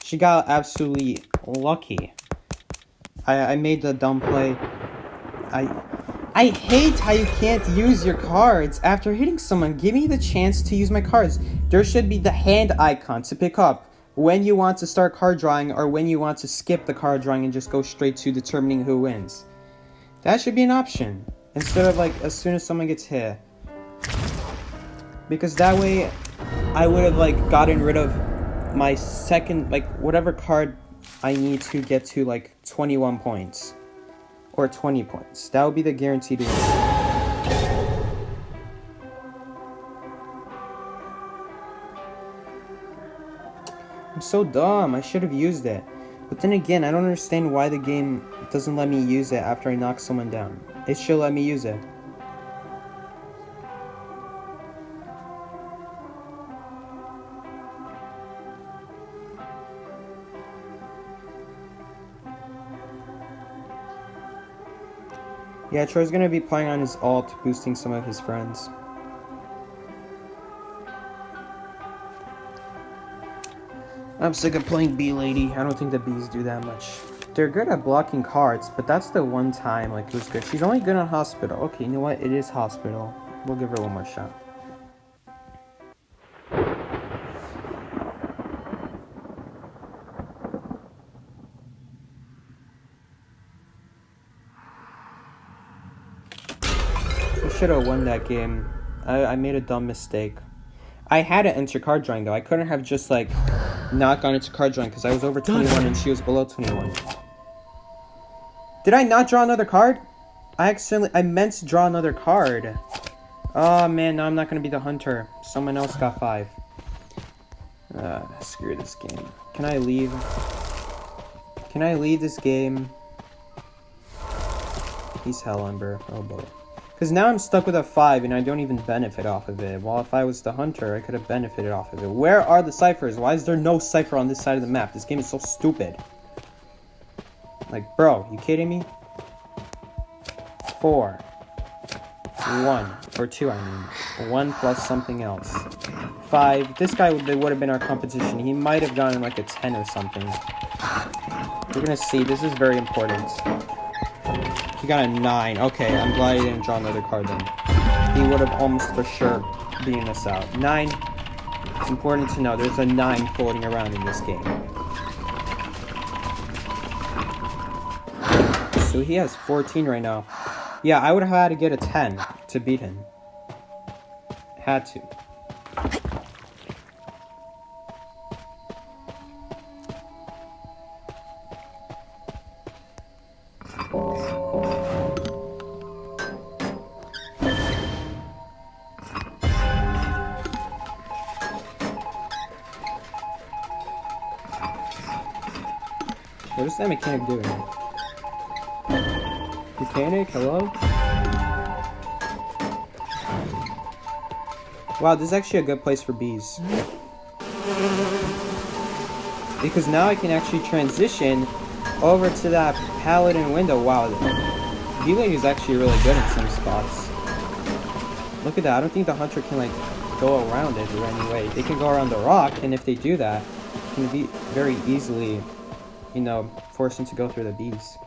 She got absolutely lucky. I made the dumb play. I hate how you can't use your cards after hitting someone. Give me the chance to use my cards. There should be the hand icon to pick up when you want to start card drawing or when you want to skip the card drawing and just go straight to determining who wins. That should be an option instead of like as soon as someone gets hit. Because that way I would have like gotten rid of my second, like whatever card I need to get to like 21 points. Or 20 points. That would be the guaranteed win. I'm so dumb. I should have used it. But then again, I don't understand why the game doesn't let me use it after I knock someone down. It should let me use it. Yeah, Troy's gonna be playing on his ult, boosting some of his friends. I'm sick of playing B Lady. I don't think the Bs do that much. They're good at blocking cards, but that's the one time, like, it was good. She's only good on Hospital. Okay, you know what? It is Hospital. We'll give her one more shot. Should have won that game. I made a dumb mistake. I had to enter card drawing though. I couldn't have just like not gone into card drawing because I was over 21 and she was below 21. Did I not draw another card? I meant to draw another card. Oh man, now I'm not gonna be the hunter. Someone else got 5. Screw this game. Can I leave? Can I leave this game? He's Hell Ember. Oh boy. Because now I'm stuck with a 5 and I don't even benefit off of it. While if I was the hunter, I could have benefited off of it. Where are the ciphers? Why is there no cipher on this side of the map? This game is so stupid. Like, bro, you kidding me? 4. 1. Or 2, I mean. 1 plus something else. 5. This guy would have been our competition. He might have gotten like a 10 or something. We're gonna see. This is very important. He got a 9. Okay, I'm glad he didn't draw another card then. He would have almost for sure beaten us out. 9. It's important to know there's a 9 floating around in this game. So he has 14 right now. Yeah, I would have had to get a 10 to beat him. Had to. What is that mechanic doing? Mechanic, hello? Wow, this is actually a good place for bees. Because now I can actually transition over to that paladin window. Wow, bee lady is actually really good in some spots. Look at that, I don't think the hunter can like go around it in any way. They can go around the rock, and if they do that, it can be very easily, you know, force him to go through the bees.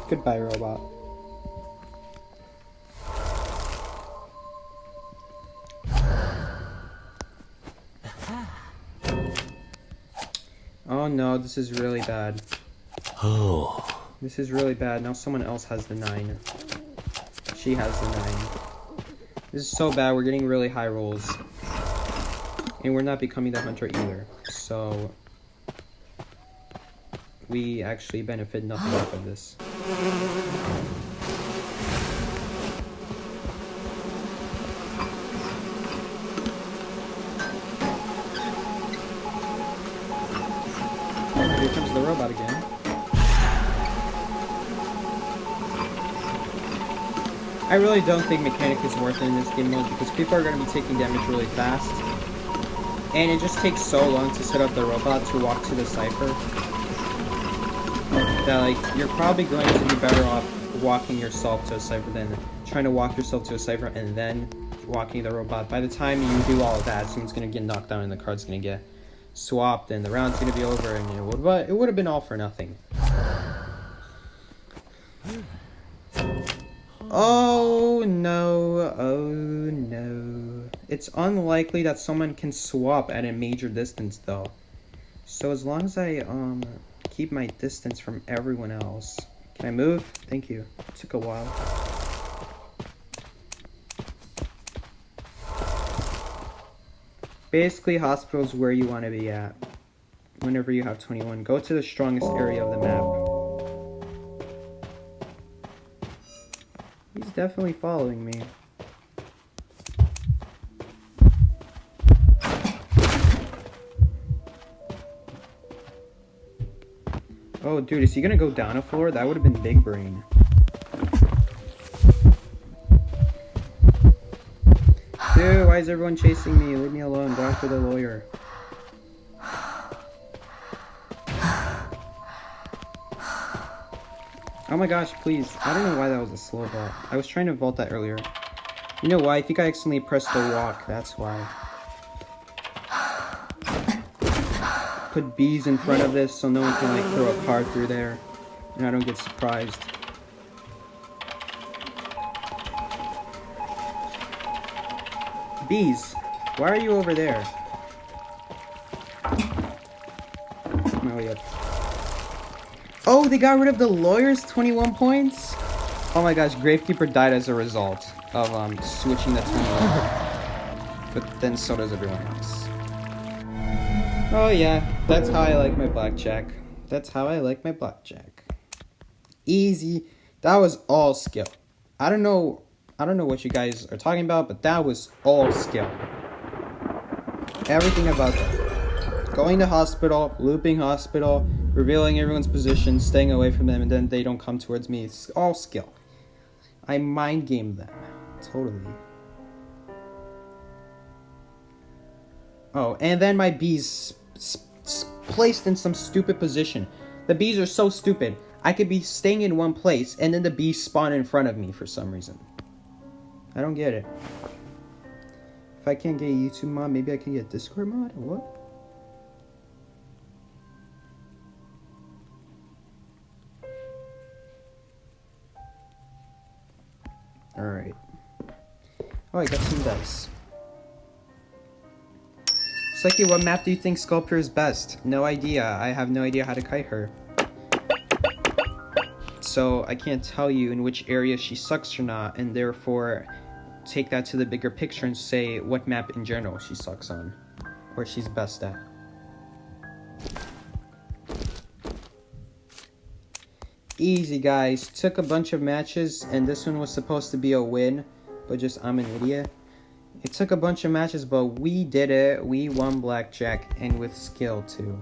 Goodbye, robot. Oh no, this is really bad. Oh. This is really bad. Now someone else has the 9. She has the 9. This is so bad. We're getting really high rolls. And we're not becoming the hunter either. So we actually benefit nothing off of this. Here comes the robot again. I really don't think mechanic is worth it in this game mode because people are going to be taking damage really fast. And it just takes so long to set up the robot to walk to the cipher that, like, you're probably going to be better off walking yourself to a cipher than trying to walk yourself to a cipher and then walking the robot. By the time you do all of that, someone's going to get knocked down and the card's going to get swapped and the round's going to be over, and it would have been all for nothing. Oh no, oh no. It's unlikely that someone can swap at a major distance though. So as long as I keep my distance from everyone else. Can I move? Thank you. It took a while. Basically, hospital's where you want to be at whenever you have 21. Go to the strongest area of the map. He's definitely following me. Oh, dude, is he gonna go down a floor? That would have been big brain. Dude, why is everyone chasing me? Leave me alone. Go after the lawyer. Oh my gosh, please. I don't know why that was a slow vault. I was trying to vault that earlier. You know why? I think I accidentally pressed the walk. That's why. Put bees in front of this so no one can, like, throw a card through there. And I don't get surprised. Bees, why are you over there? No, yep. Oh, they got rid of the lawyers, 21 points? Oh my gosh, Gravekeeper died as a result of switching the 21. But then so does everyone else. Oh yeah, that's how I like my blackjack. That's how I like my blackjack. Easy. That was all skill. I don't know what you guys are talking about, but that was all skill. Everything about that. Going to hospital, looping hospital, revealing everyone's position, staying away from them, and then they don't come towards me. It's all skill. I mind game them. Totally. Oh, and then my bees placed in some stupid position. The bees are so stupid. I could be staying in one place, and then the bees spawn in front of me for some reason. I don't get it. If I can't get a YouTube mod, maybe I can get Discord mod? What? Alright. Oh, I got some dice. Psyche, what map do you think Sculptor is best? No idea. I have no idea how to kite her. So I can't tell you in which area she sucks or not, and therefore take that to the bigger picture and say what map in general she sucks on, or she's best at. Easy, guys. Took a bunch of matches, and this one was supposed to be a win, but just I'm an idiot. It took a bunch of matches, but we did it. We won blackjack, and with skill too.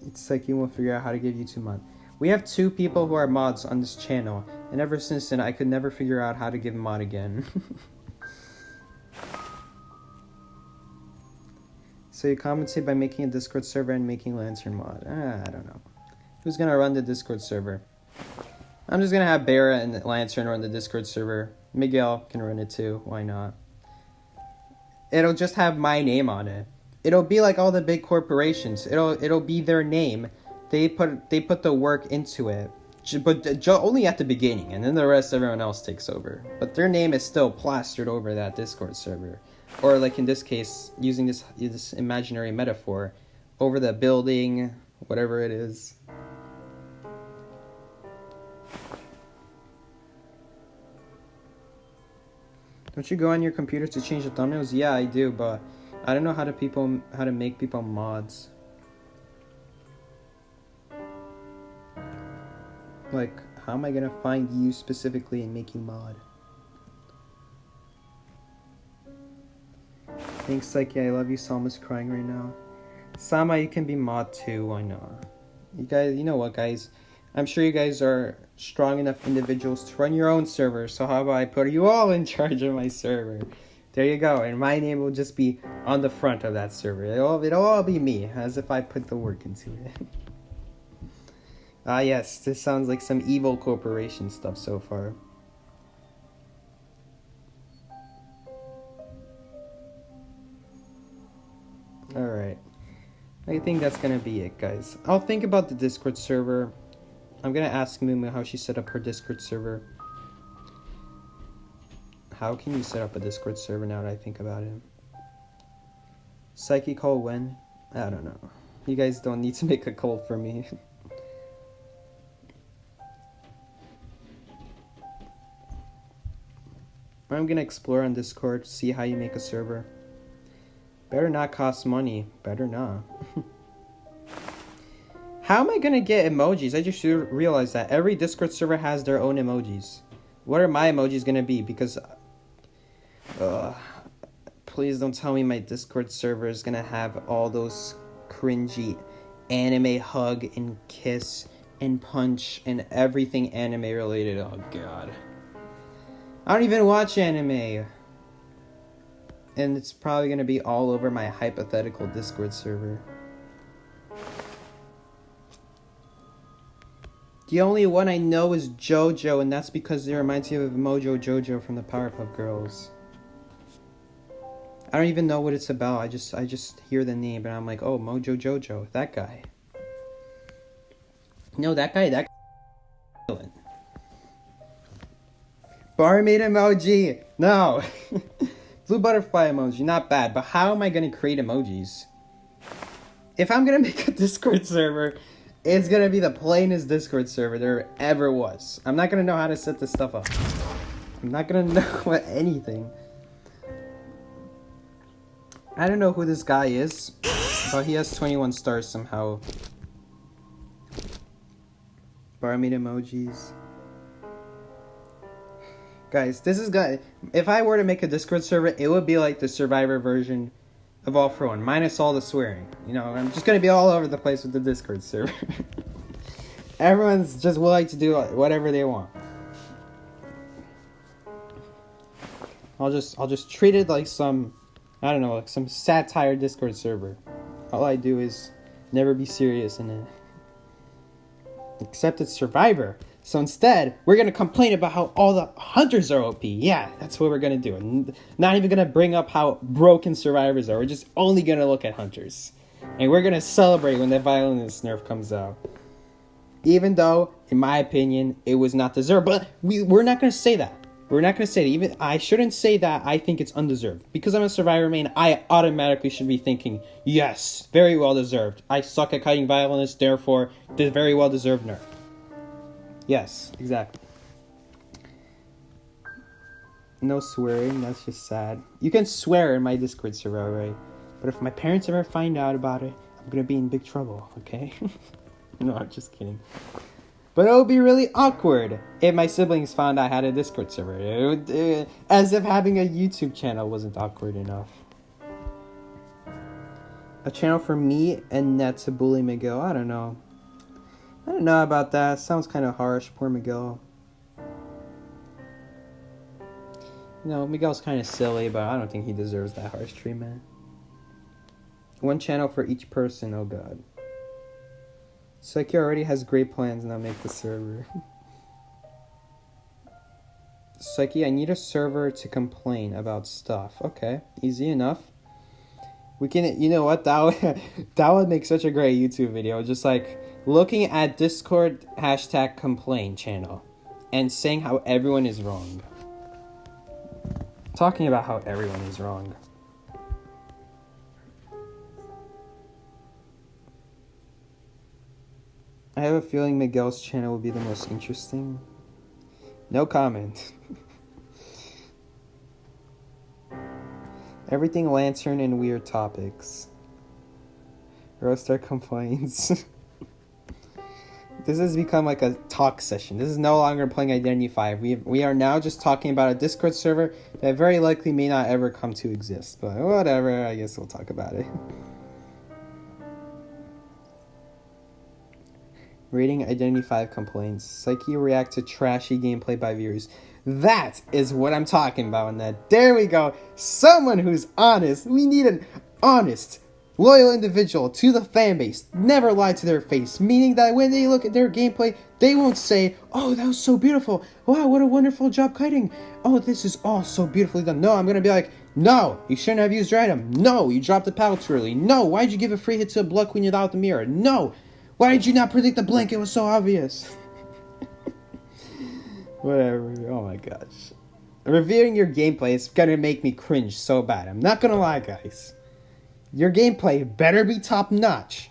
It's like you won't figure out how to give YouTube mod. We have 2 people who are mods on this channel, and ever since then I could never figure out how to give mod again. So you compensate by making a Discord server and making Lantern mod. I don't know. Who's gonna run the Discord server? I'm just gonna have Barra and Lantern run the Discord server. Miguel can run it too. Why not? It'll just have my name on it. It'll be like all the big corporations. It'll be their name. They put the work into it, but only at the beginning, and then the rest everyone else takes over. But their name is still plastered over that Discord server, or like in this case, using this imaginary metaphor, over the building, whatever it is. Don't you go on your computer to change the thumbnails? Yeah, I do, but I don't know how to make people mods. Like, how am I gonna find you specifically and make you mod? Thanks, Psyche. I love you. Salma's crying right now. Sama, you can be mod too. Why not? You guys, you know what, guys? I'm sure you guys are strong enough individuals to run your own server. So how about I put you all in charge of my server? There you go. And my name will just be on the front of that server. It'll all be me, as if I put the work into it. Ah, yes. This sounds like some evil corporation stuff so far. Alright. I think that's gonna be it, guys. I'll think about the Discord server. I'm gonna ask Mumu how she set up her Discord server. How can you set up a Discord server now that I think about it? Psyche call when? I don't know. You guys don't need to make a call for me. I'm gonna explore on Discord, see how you make a server. Better not cost money. Better not. How am I gonna get emojis? I just realized that every Discord server has their own emojis. What are my emojis gonna be? Because, please don't tell me my Discord server is gonna have all those cringy anime hug and kiss and punch and everything anime related. Oh god. I don't even watch anime. And it's probably going to be all over my hypothetical Discord server. The only one I know is JoJo, and that's because it reminds me of Mojo Jojo from the Powerpuff Girls. I don't even know what it's about. I just hear the name, and I'm like, oh, Mojo Jojo, that guy. No, that guy. Barmaid emoji! No! Blue butterfly emoji, not bad, but how am I going to create emojis? If I'm going to make a Discord server, it's going to be the plainest Discord server there ever was. I'm not going to know how to set this stuff up. I'm not going to know anything. I don't know who this guy is, but he has 21 stars somehow. Barmaid emojis. Guys, this is good. If I were to make a Discord server, it would be like the Survivor version of All for One, minus all the swearing. You know, I'm just gonna be all over the place with the Discord server. Everyone's just willing to do whatever they want. I'll just treat it like some, I don't know, like some satire Discord server. All I do is never be serious in it. Except it's Survivor. So instead, we're going to complain about how all the hunters are OP. Yeah, that's what we're going to do. And not even going to bring up how broken survivors are. We're just only going to look at hunters. And we're going to celebrate when the violence nerf comes out. Even though, in my opinion, it was not deserved. But we're not going to say that. We're not going to say that. Even I shouldn't say that I think it's undeserved. Because I'm a survivor main, I automatically should be thinking, yes, very well deserved. I suck at kiting violence, therefore, the very well deserved nerf. Yes, exactly. No swearing, that's just sad. You can swear in my Discord server, right? But if my parents ever find out about it, I'm gonna be in big trouble, okay? No, I'm just kidding. But it would be really awkward if my siblings found I had a Discord server. It would, as if having a YouTube channel wasn't awkward enough. A channel for me and Net to bully Miguel, I don't know. I don't know about that. Sounds kind of harsh. Poor Miguel. You know, Miguel's kind of silly, but I don't think he deserves that harsh treatment. One channel for each person. Oh, God. Psyche already has great plans now. Make the server. Psyche, I need a server to complain about stuff. Okay. Easy enough. We can, you know what? That would make such a great YouTube video. Just like looking at Discord #complain channel and saying how everyone is wrong. Talking about how everyone is wrong. I have a feeling Miguel's channel will be the most interesting. No comment. Everything lantern and weird topics. Roaster complains. This has become like a talk session. This is no longer playing Identity 5. We are now just talking about a Discord server that very likely may not ever come to exist. But whatever, I guess we'll talk about it. Rating Identity 5 complaints. Psyche react to trashy gameplay by viewers. That is what I'm talking about in that. There we go. Someone who's honest. We need an honest, loyal individual to the fan base. Never lie to their face. Meaning that when they look at their gameplay, they won't say, oh, that was so beautiful. Wow, what a wonderful job kiting. Oh, this is all so beautifully done. No, I'm going to be like, no, you shouldn't have used your item. No, you dropped the paddle too early. No, why'd you give a free hit to a Blood Queen without the mirror? No, why did you not predict the blink? It was so obvious. Whatever. Oh my gosh. Reviewing your gameplay is gonna make me cringe so bad. I'm not gonna lie, guys. Your gameplay better be top notch.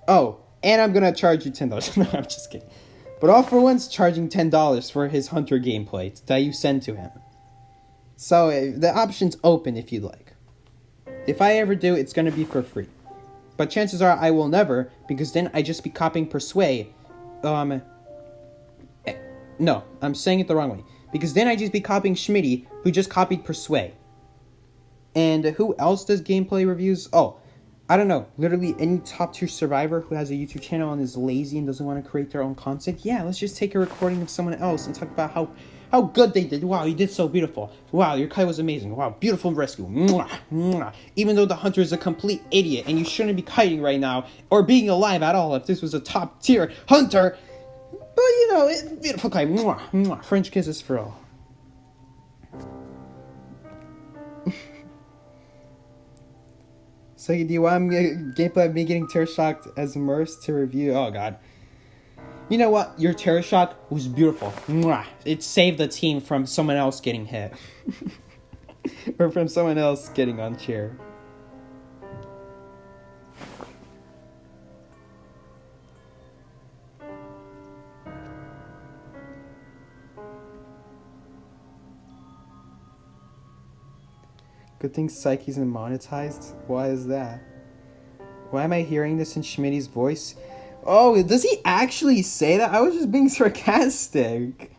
Oh, and I'm gonna charge you $10. No, I'm just kidding. But All For One's charging $10 for his Hunter gameplay that you send to him. So the option's open if you'd like. If I ever do, it's gonna be for free. But chances are I will never, because then I just be copying Persuade. No, I'm saying it the wrong way. Because then I just be copying Schmitty, who just copied Persuade. And who else does gameplay reviews? Oh, I don't know. Literally any top tier survivor who has a YouTube channel and is lazy and doesn't want to create their own content. Yeah, let's just take a recording of someone else and talk about how good they did. Wow, you did so beautiful. Wow, your kite was amazing. Wow, beautiful rescue. Mwah, mwah. Even though the hunter is a complete idiot and you shouldn't be kiting right now or being alive at all if this was a top tier hunter. But, you know, beautiful kite. Mwah, mwah. French kisses for all. So, do you want gameplay of me getting terror shocked as immersed to review? Oh, God. You know what? Your terror shock was beautiful. Mwah. It saved the team from someone else getting hit. Or from someone else getting on chair. Good thing Psyche's monetized? Why is that? Why am I hearing this in Schmitty's voice? Oh, does he actually say that? I was just being sarcastic.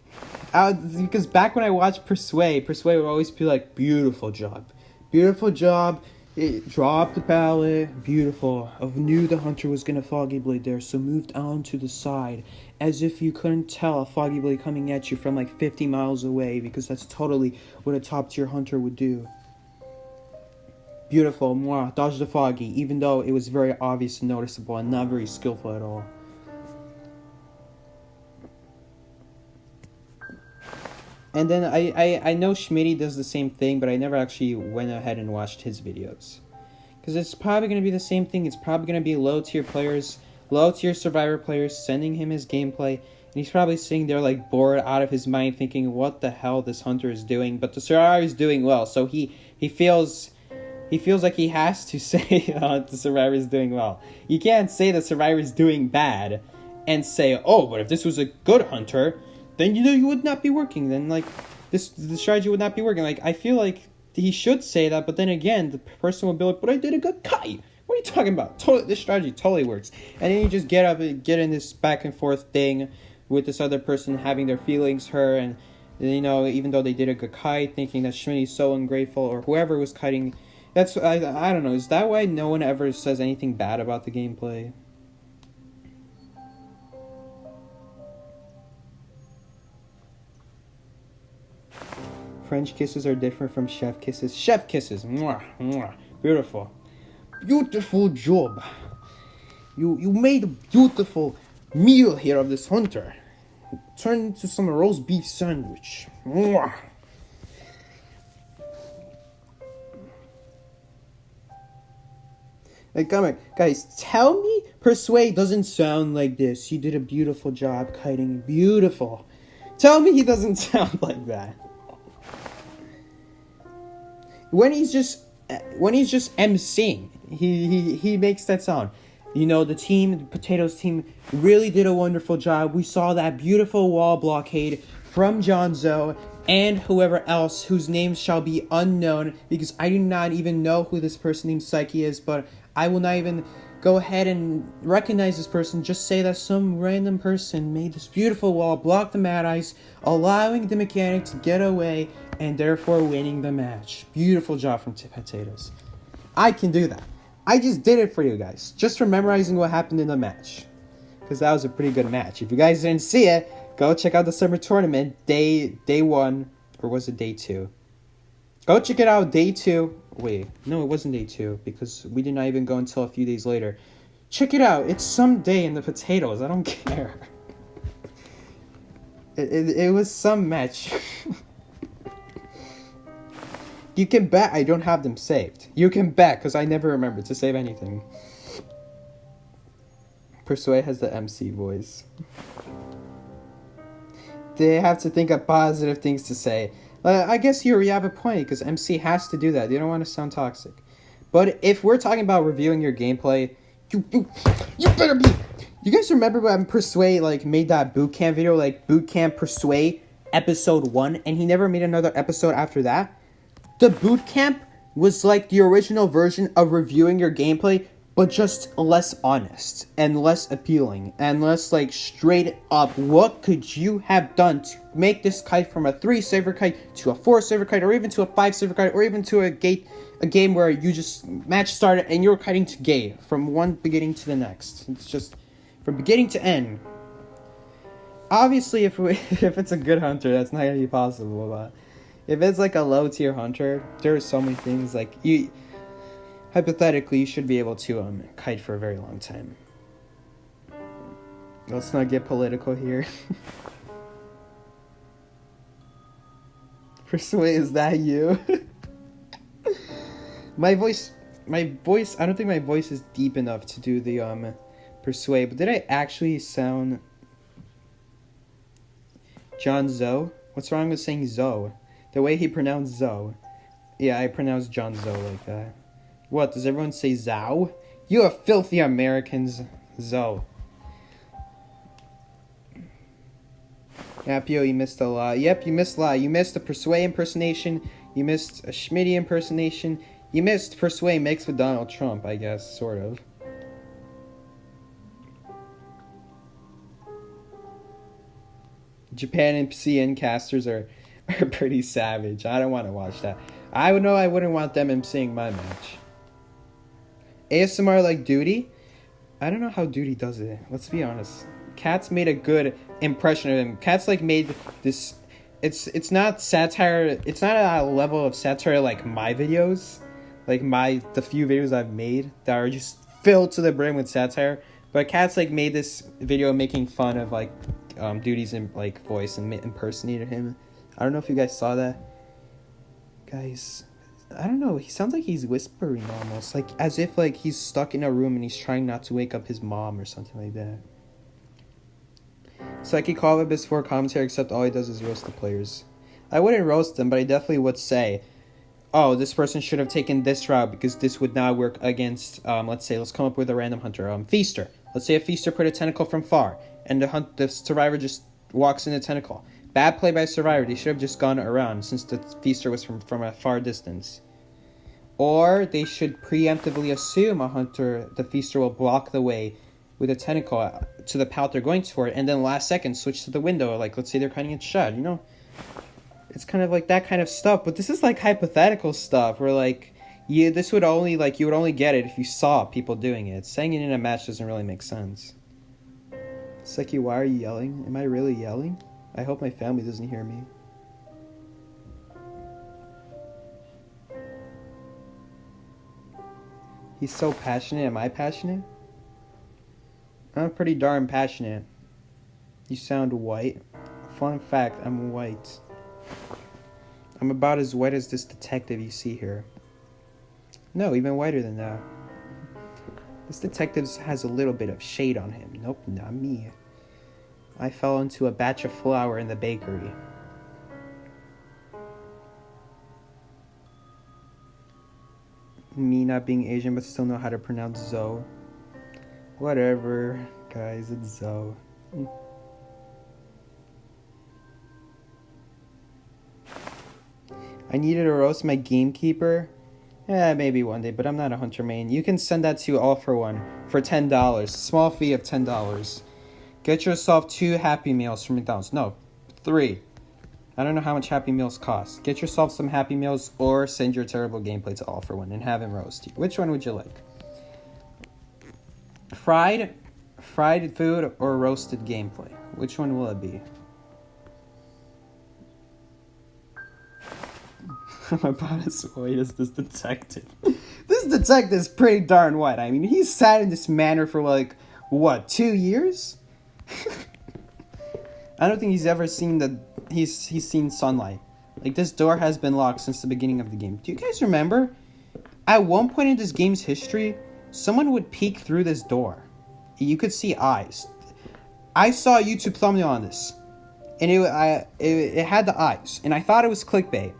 Because back when I watched Persuade would always be like, beautiful job. Beautiful job. It dropped the pallet. Beautiful. I knew the hunter was going to Foggy Blade there, so moved on to the side. As if you couldn't tell a Foggy Blade coming at you from like 50 miles away, because that's totally what a top tier hunter would do. Beautiful, mwah, dodge the Foggy, even though it was very obvious and noticeable and not very skillful at all. And then I know Schmitty does the same thing, but I never actually went ahead and watched his videos. Because it's probably going to be the same thing. It's probably going to be low tier survivor players sending him his gameplay. And he's probably sitting there like bored out of his mind thinking, what the hell this hunter is doing. But the survivor is doing well, so he feels like he has to say the survivor is doing well. You can't say the survivor is doing bad and say, oh, but if this was a good hunter, then you would not be working. Then the strategy would not be working. Like, I feel like he should say that, but then again, the person will be like, but I did a good kite. What are you talking about? This strategy totally works. And then you just get up and get in this back and forth thing with this other person having their feelings hurt, and you know, even though they did a good kite, thinking that Schmitty's so ungrateful, or whoever was kiting. That's, I don't know, is that why no one ever says anything bad about the gameplay? French kisses are different from chef kisses. Chef kisses, mwah, mwah, beautiful. Beautiful job. You made a beautiful meal here of this hunter. Turn into some roast beef sandwich. Mwah. Like, come on, guys, tell me Persuade doesn't sound like this. You did a beautiful job kiting. Beautiful. Tell me he doesn't sound like that. When he's just emceeing, he makes that sound. You know, the Potatoes team really did a wonderful job. We saw that beautiful wall blockade from Jonzo. and whoever else whose names shall be unknown, because I do not even know who this person named Psyche is, but I will not even go ahead and recognize this person. Just say that some random person made this beautiful wall, block the Mad Eyes, allowing the mechanic to get away, and therefore winning the match. Beautiful job from Potatoes. I can do that. I just did it for you guys, just for memorizing what happened in the match, because that was a pretty good match. If you guys didn't see it, go check out the summer tournament, day 1, or was it day 2? Go check it out, day 2. Wait, no, it wasn't day 2, because we did not even go until a few days later. Check it out, it's some day in the Potatoes, I don't care. It was some match. You can bet I don't have them saved. You can bet, because I never remember to save anything. Persuade has the MC voice. They have to think of positive things to say. I guess you have a point, because MC has to do that. They don't want to sound toxic. But if we're talking about reviewing your gameplay, you better be... You guys remember when Persuade made that bootcamp video, Bootcamp Persuade episode 1, and he never made another episode after that? The bootcamp was like the original version of reviewing your gameplay, but just less honest and less appealing and less straight up. What could you have done to make this kite from a 3-saver kite to a 4-saver kite, or even to a 5-saver kite, or even to a game where you just match started and you're kiting to gate from one beginning to the next. It's just from beginning to end. Obviously, if it's a good hunter, that's not gonna be possible. But if it's a low tier hunter, there are so many things hypothetically, you should be able to kite for a very long time. Let's not get political here. Persuade, is that you? My voice, I don't think my voice is deep enough to do the Persuade, but did I actually sound John Zoe? What's wrong with saying Zoe? The way he pronounced Zoe. Yeah, I pronounced John Zoe like that. What, does everyone say Zao? You are filthy Americans, Zoe. Yeah, Pio, you missed a lot. Yep, you missed a lot. You missed a Persuade impersonation. You missed a Schmitty impersonation. You missed Persuade mixed with Donald Trump, I guess, sort of. Japan and CN casters are pretty savage. I don't want to watch that. I wouldn't want them emceeing my match. ASMR like Duty? I don't know how Duty does it. Let's be honest. Kat's made a good impression of him. Kat's made this... It's not satire... It's not a level of satire like my videos. The few videos I've made that are just filled to the brim with satire. But Kat's made this video making fun of Duty's voice and impersonated him. I don't know if you guys saw that. Guys, I don't know. He sounds like he's whispering almost. As if he's stuck in a room and he's trying not to wake up his mom or something like that. Psyche called up his 4 commentary, except all he does is roast the players. I wouldn't roast them, but I definitely would say, oh, this person should have taken this route because this would not work against, let's come up with a random hunter. Feaster. Let's say a Feaster put a tentacle from far, and the survivor just walks in the tentacle. Bad play by survivor. They should have just gone around since the Feaster was from a far distance. Or they should preemptively assume the Feaster will block the way with a tentacle to the path they're going toward, and then last second switch to the window. Let's say they're cutting it shut, It's kind of that kind of stuff, but this is hypothetical stuff where this would only you would only get it if you saw people doing it. Saying it in a match doesn't really make sense. Seki, why are you yelling? Am I really yelling? I hope my family doesn't hear me. He's so passionate. Am I passionate? I'm pretty darn passionate. You sound white. Fun fact, I'm white. I'm about as white as this detective you see here. No, even whiter than that. This detective has a little bit of shade on him. Nope, not me. I fell into a batch of flour in the bakery. Me not being Asian but still know how to pronounce Zoe. Whatever, guys, it's Zoe. I needed to roast my gamekeeper. Yeah, maybe one day, but I'm not a hunter main. You can send that to All for One for $10. Small fee of $10. Get yourself 2 Happy Meals from McDonald's. No, 3. I don't know how much Happy Meals cost. Get yourself some Happy Meals or send your terrible gameplay to All for One and have him roast you. Which one would you like? Fried food or roasted gameplay? Which one will it be? About as white as this detective. This detective is pretty darn white. I mean, he's sat in this manor for like, what, 2 years? I don't think he's ever seen he's seen sunlight. Like, this door has been locked since the beginning of the game. Do you guys remember? At one point in this game's history, someone would peek through this door. You could see eyes. I saw a YouTube thumbnail on this. And it had the eyes. And I thought it was clickbait.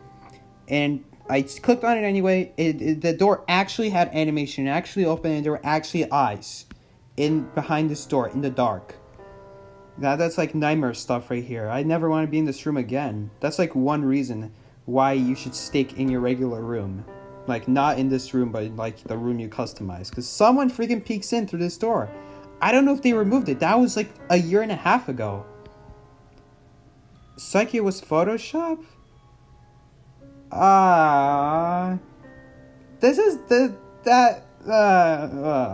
And I clicked on it anyway. The door actually had animation. It actually opened and there were actually eyes behind this door in the dark. That's like nightmare stuff right here. I never want to be in this room again. That's like one reason why you should stick in your regular room. Like, not in this room, but like the room you customize. Because someone freaking peeks in through this door. I don't know if they removed it. That was like a year and a half ago. Psyche was Photoshop? Oh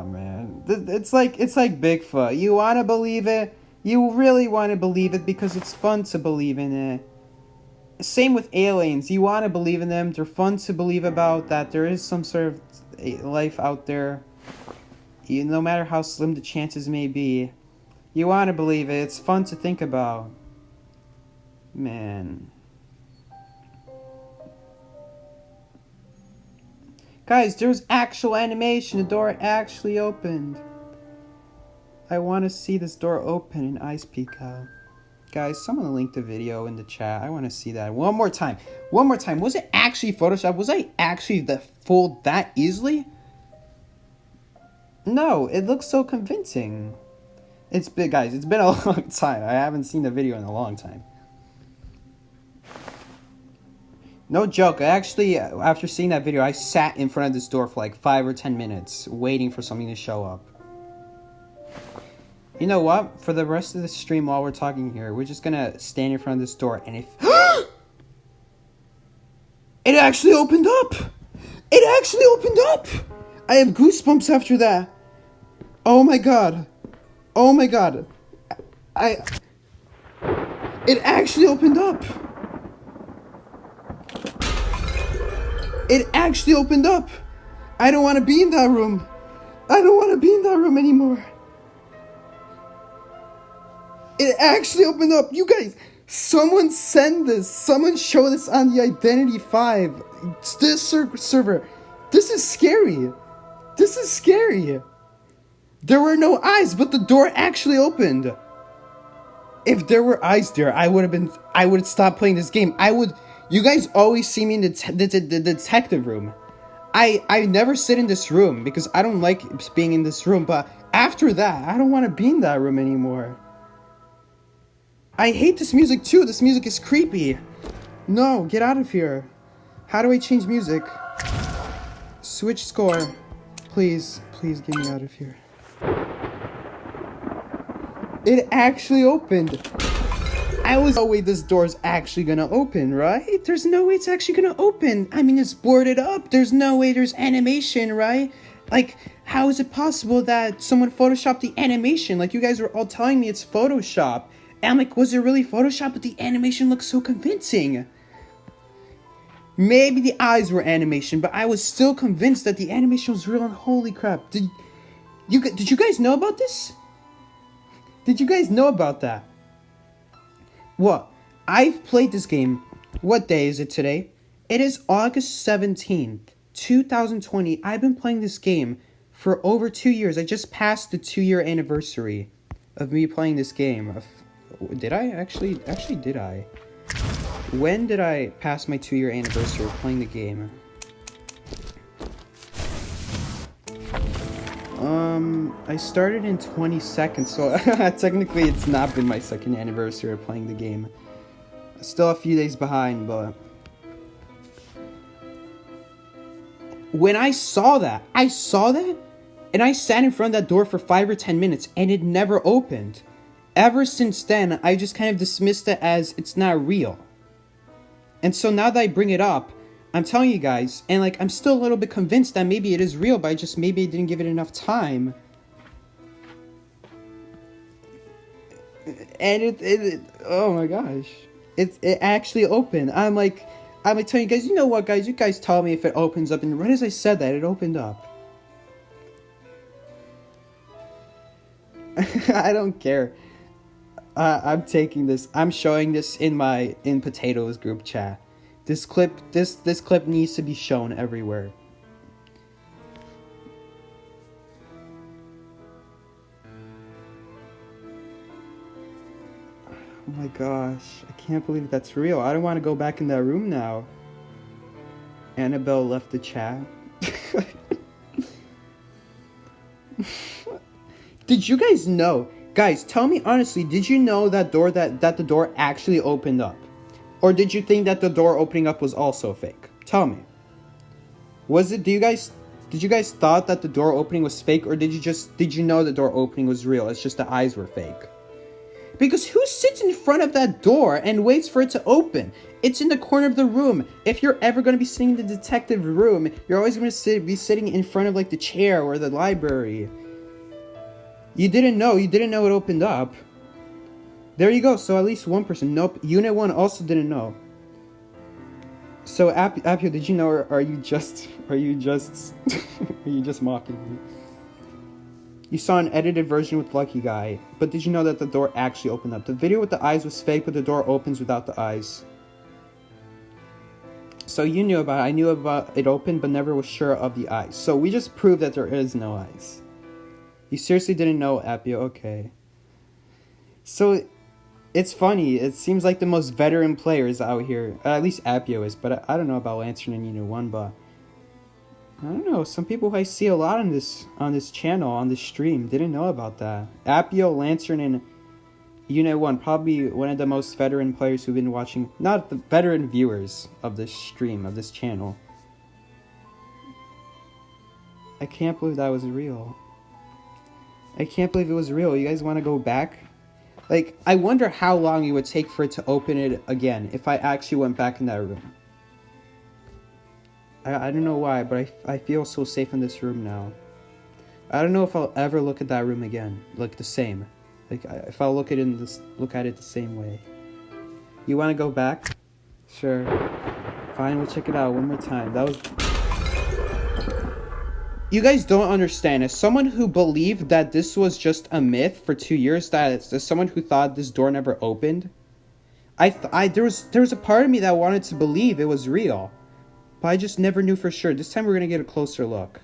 man. It's like Bigfoot. You want to believe it? You really want to believe it because it's fun to believe in it. Same with aliens. You want to believe in them. They're fun to believe about, that there is some sort of life out there. No matter how slim the chances may be. You want to believe it. It's fun to think about. Man. Guys, there's actual animation. The door actually opened. I want to see this door open and eyes peek out. Guys, someone link the video in the chat. I want to see that. One more time. Was it actually Photoshop? Was I actually fooled that easily? No, it looks so convincing. It's big, guys. It's been a long time. I haven't seen the video in a long time. No joke. I actually, after seeing that video, I sat in front of this door for like 5 or 10 minutes waiting for something to show up. You know what? For the rest of the stream while we're talking here, we're just gonna stand in front of this door and if... It actually opened up! It actually opened up! I have goosebumps after that. Oh my god. Oh my god. It actually opened up. It actually opened up. I don't want to be in that room. I don't want to be in that room anymore. It actually opened up. You guys, someone send this. Someone show this on the Identity 5. This server. This is scary. This is scary. There were no eyes, but the door actually opened. If there were eyes there, I would have stopped playing this game. You guys always see me in the detective room. I never sit in this room because I don't like being in this room, but after that, I don't want to be in that room anymore. I hate this music too. This music is creepy. No, get out of here. How do I change music? Switch score. Please get me out of here. It actually opened. No way this door's actually gonna open, right? There's no way it's actually gonna open. I mean, it's boarded up. There's no way there's animation, right? Like, how is it possible that someone photoshopped the animation? Like, you guys were all telling me it's Photoshop. And I'm like, was it really Photoshop? But the animation looks so convincing. Maybe the eyes were animation, but I was still convinced that the animation was real, and holy crap. Did you guys know about this? Did you guys know about that? What? I've played this game. What day is it today? It is August 17th, 2020. I've been playing this game for over 2 years. I just passed the 2-year anniversary of me playing this game. Did I? Actually, did I? When did I pass my 2-year anniversary of playing the game? I started in 22nd, so technically it's not been my 2nd anniversary of playing the game. Still a few days behind, but when I saw that, and I sat in front of that door for 5 or 10 minutes, and it never opened. Ever since then, I just kind of dismissed it as it's not real. And so now that I bring it up, I'm telling you guys, and like, I'm still a little bit convinced that maybe it is real, but maybe I didn't give it enough time. And oh my gosh, it actually opened. I'm like telling you guys, you know what, guys? You guys tell me if it opens up, and right as I said that, it opened up. I don't care. I'm taking this. I'm showing this in Potatoes group chat. This clip needs to be shown everywhere. Oh my gosh, I can't believe that's real. I don't want to go back in that room now. Annabelle left the chat. Did you guys know? Guys, tell me honestly, did you know that the door actually opened up? Or did you think that the door opening up was also fake? Tell me. Did you guys thought that the door opening was fake, or did you know the door opening was real? It's just the eyes were fake. Because who sits in front of that door and waits for it to open? It's in the corner of the room. If you're ever going to be sitting in the detective room, you're always going to be sitting in front of like the chair or the library. You didn't know it opened up. There you go. So at least one person. Nope. Unit 1 also didn't know. So Appio, did you know, or are you just mocking me? You saw an edited version with Lucky Guy, but did you know that the door actually opened up? The video with the eyes was fake, but the door opens without the eyes. So you knew about it. I knew about it open, but never was sure of the eyes. So we just proved that there is no eyes. You seriously didn't know, Appio? Okay. So it's funny. It seems like the most veteran players out here, at least Appio is, but I don't know about Lantern and Unit 1, but I don't know, some people I see a lot on this channel, on this stream, didn't know about that. Appio, Lantern, and Unit 1, probably one of the most veteran players who've been watching, not the veteran viewers of this stream, of this channel. I can't believe that was real. I can't believe it was real. You guys want to go back? Like, I wonder how long it would take for it to open it again if I actually went back in that room. I don't know why, but I feel so safe in this room now. I don't know if I'll ever look at that room again, like the same. Like if I'll look at it the same way. You want to go back? Sure. Fine, we'll check it out one more time. That was. You guys don't understand. As someone who believed that this was just a myth for 2 years, as someone who thought this door never opened, there was a part of me that wanted to believe it was real. But I just never knew for sure. This time we're going to get a closer look.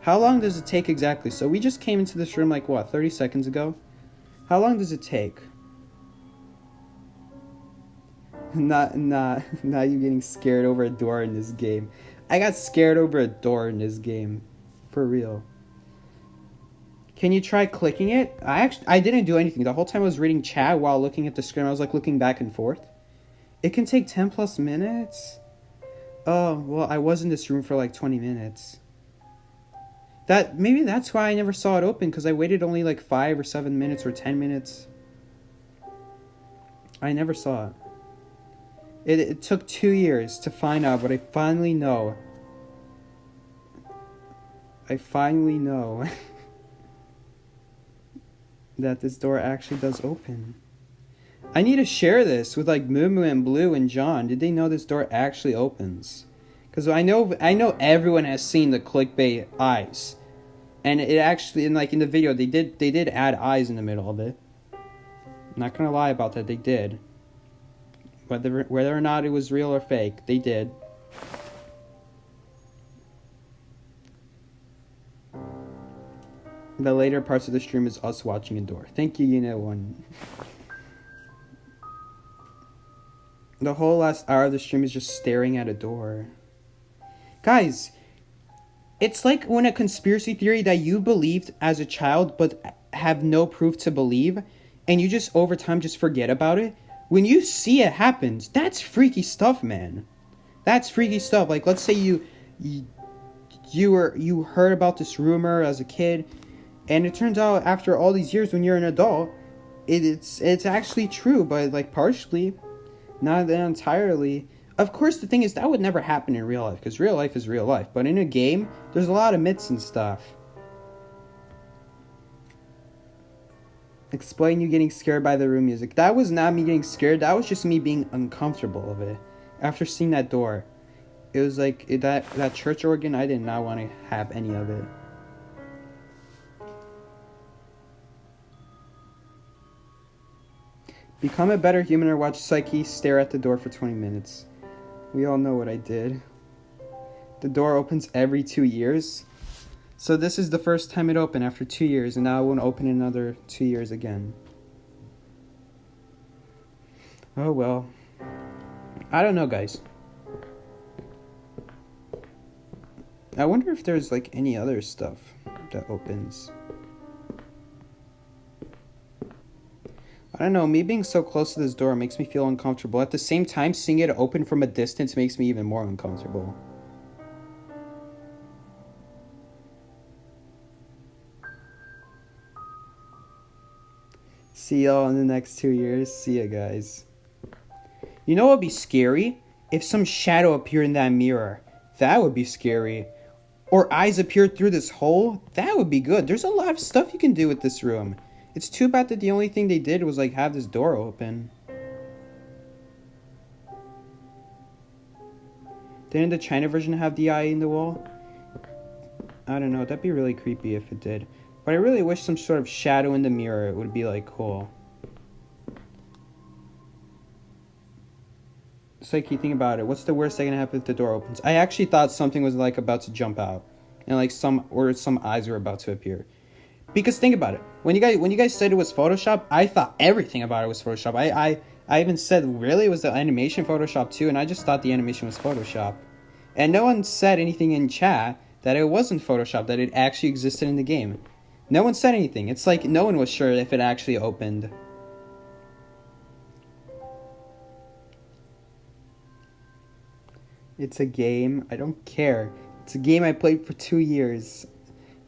How long does it take exactly? So we just came into this room like, what, 30 seconds ago? How long does it take? Not you getting scared over a door in this game. I got scared over a door in this game. For real. Can you try clicking it? I didn't do anything. The whole time I was reading chat while looking at the screen. I was like looking back and forth. It can take 10 plus minutes? Oh, well, I was in this room for like 20 minutes. Maybe that's why I never saw it open, because I waited only like 5 or 7 minutes or 10 minutes. I never saw it. It took 2 years to find out, but I finally know. That this door actually does open. I need to share this with like Moo and Blue and John. Did they know this door actually opens? Because I know everyone has seen the clickbait eyes, and it actually in the video they did add eyes in the middle of it. I'm not gonna lie about that, they did. Whether or not it was real or fake, they did. The later parts of the stream is us watching a door. Thank you, Unit 1. The whole last hour of the stream is just staring at a door. Guys, it's like when a conspiracy theory that you believed as a child but have no proof to believe, and you just over time just forget about it. When you see it happens, that's freaky stuff, man. That's freaky stuff. Like, let's say you heard about this rumor as a kid, and it turns out after all these years when you're an adult, it's actually true, but like partially, not entirely. Of course, the thing is that would never happen in real life, because real life is real life. But in a game, there's a lot of myths and stuff. Explain you getting scared by the room music. That was not me getting scared. That was just me being uncomfortable of it. After seeing that door, it was like that church organ. I did not want to have any of it. Become a better human or watch Psyche stare at the door for 20 minutes. We all know what I did. The door opens every 2 years. So this is the first time it opened after 2 years, and now it won't open in another 2 years again. Oh well. I don't know, guys. I wonder if there's like any other stuff that opens. I don't know, me being so close to this door makes me feel uncomfortable. At the same time, seeing it open from a distance makes me even more uncomfortable. See y'all in the next 2 years. See ya, guys. You know what would be scary? If some shadow appeared in that mirror. That would be scary. Or eyes appeared through this hole. That would be good. There's a lot of stuff you can do with this room. It's too bad that the only thing they did was like have this door open. Didn't the China version have the eye in the wall? I don't know. That'd be really creepy if it did. But I really wish some sort of shadow in the mirror. It would be like cool. Psyche, think about it. What's the worst that can happen if the door opens? I actually thought something was like about to jump out, and like some eyes were about to appear. Because think about it. When you guys said it was Photoshop, I thought everything about it was Photoshop. I even said, really, was the animation Photoshop too? And I just thought the animation was Photoshop. And no one said anything in chat that it wasn't Photoshop, that it actually existed in the game. No one said anything. It's like no one was sure if it actually opened. It's a game. I don't care. It's a game I played for 2 years.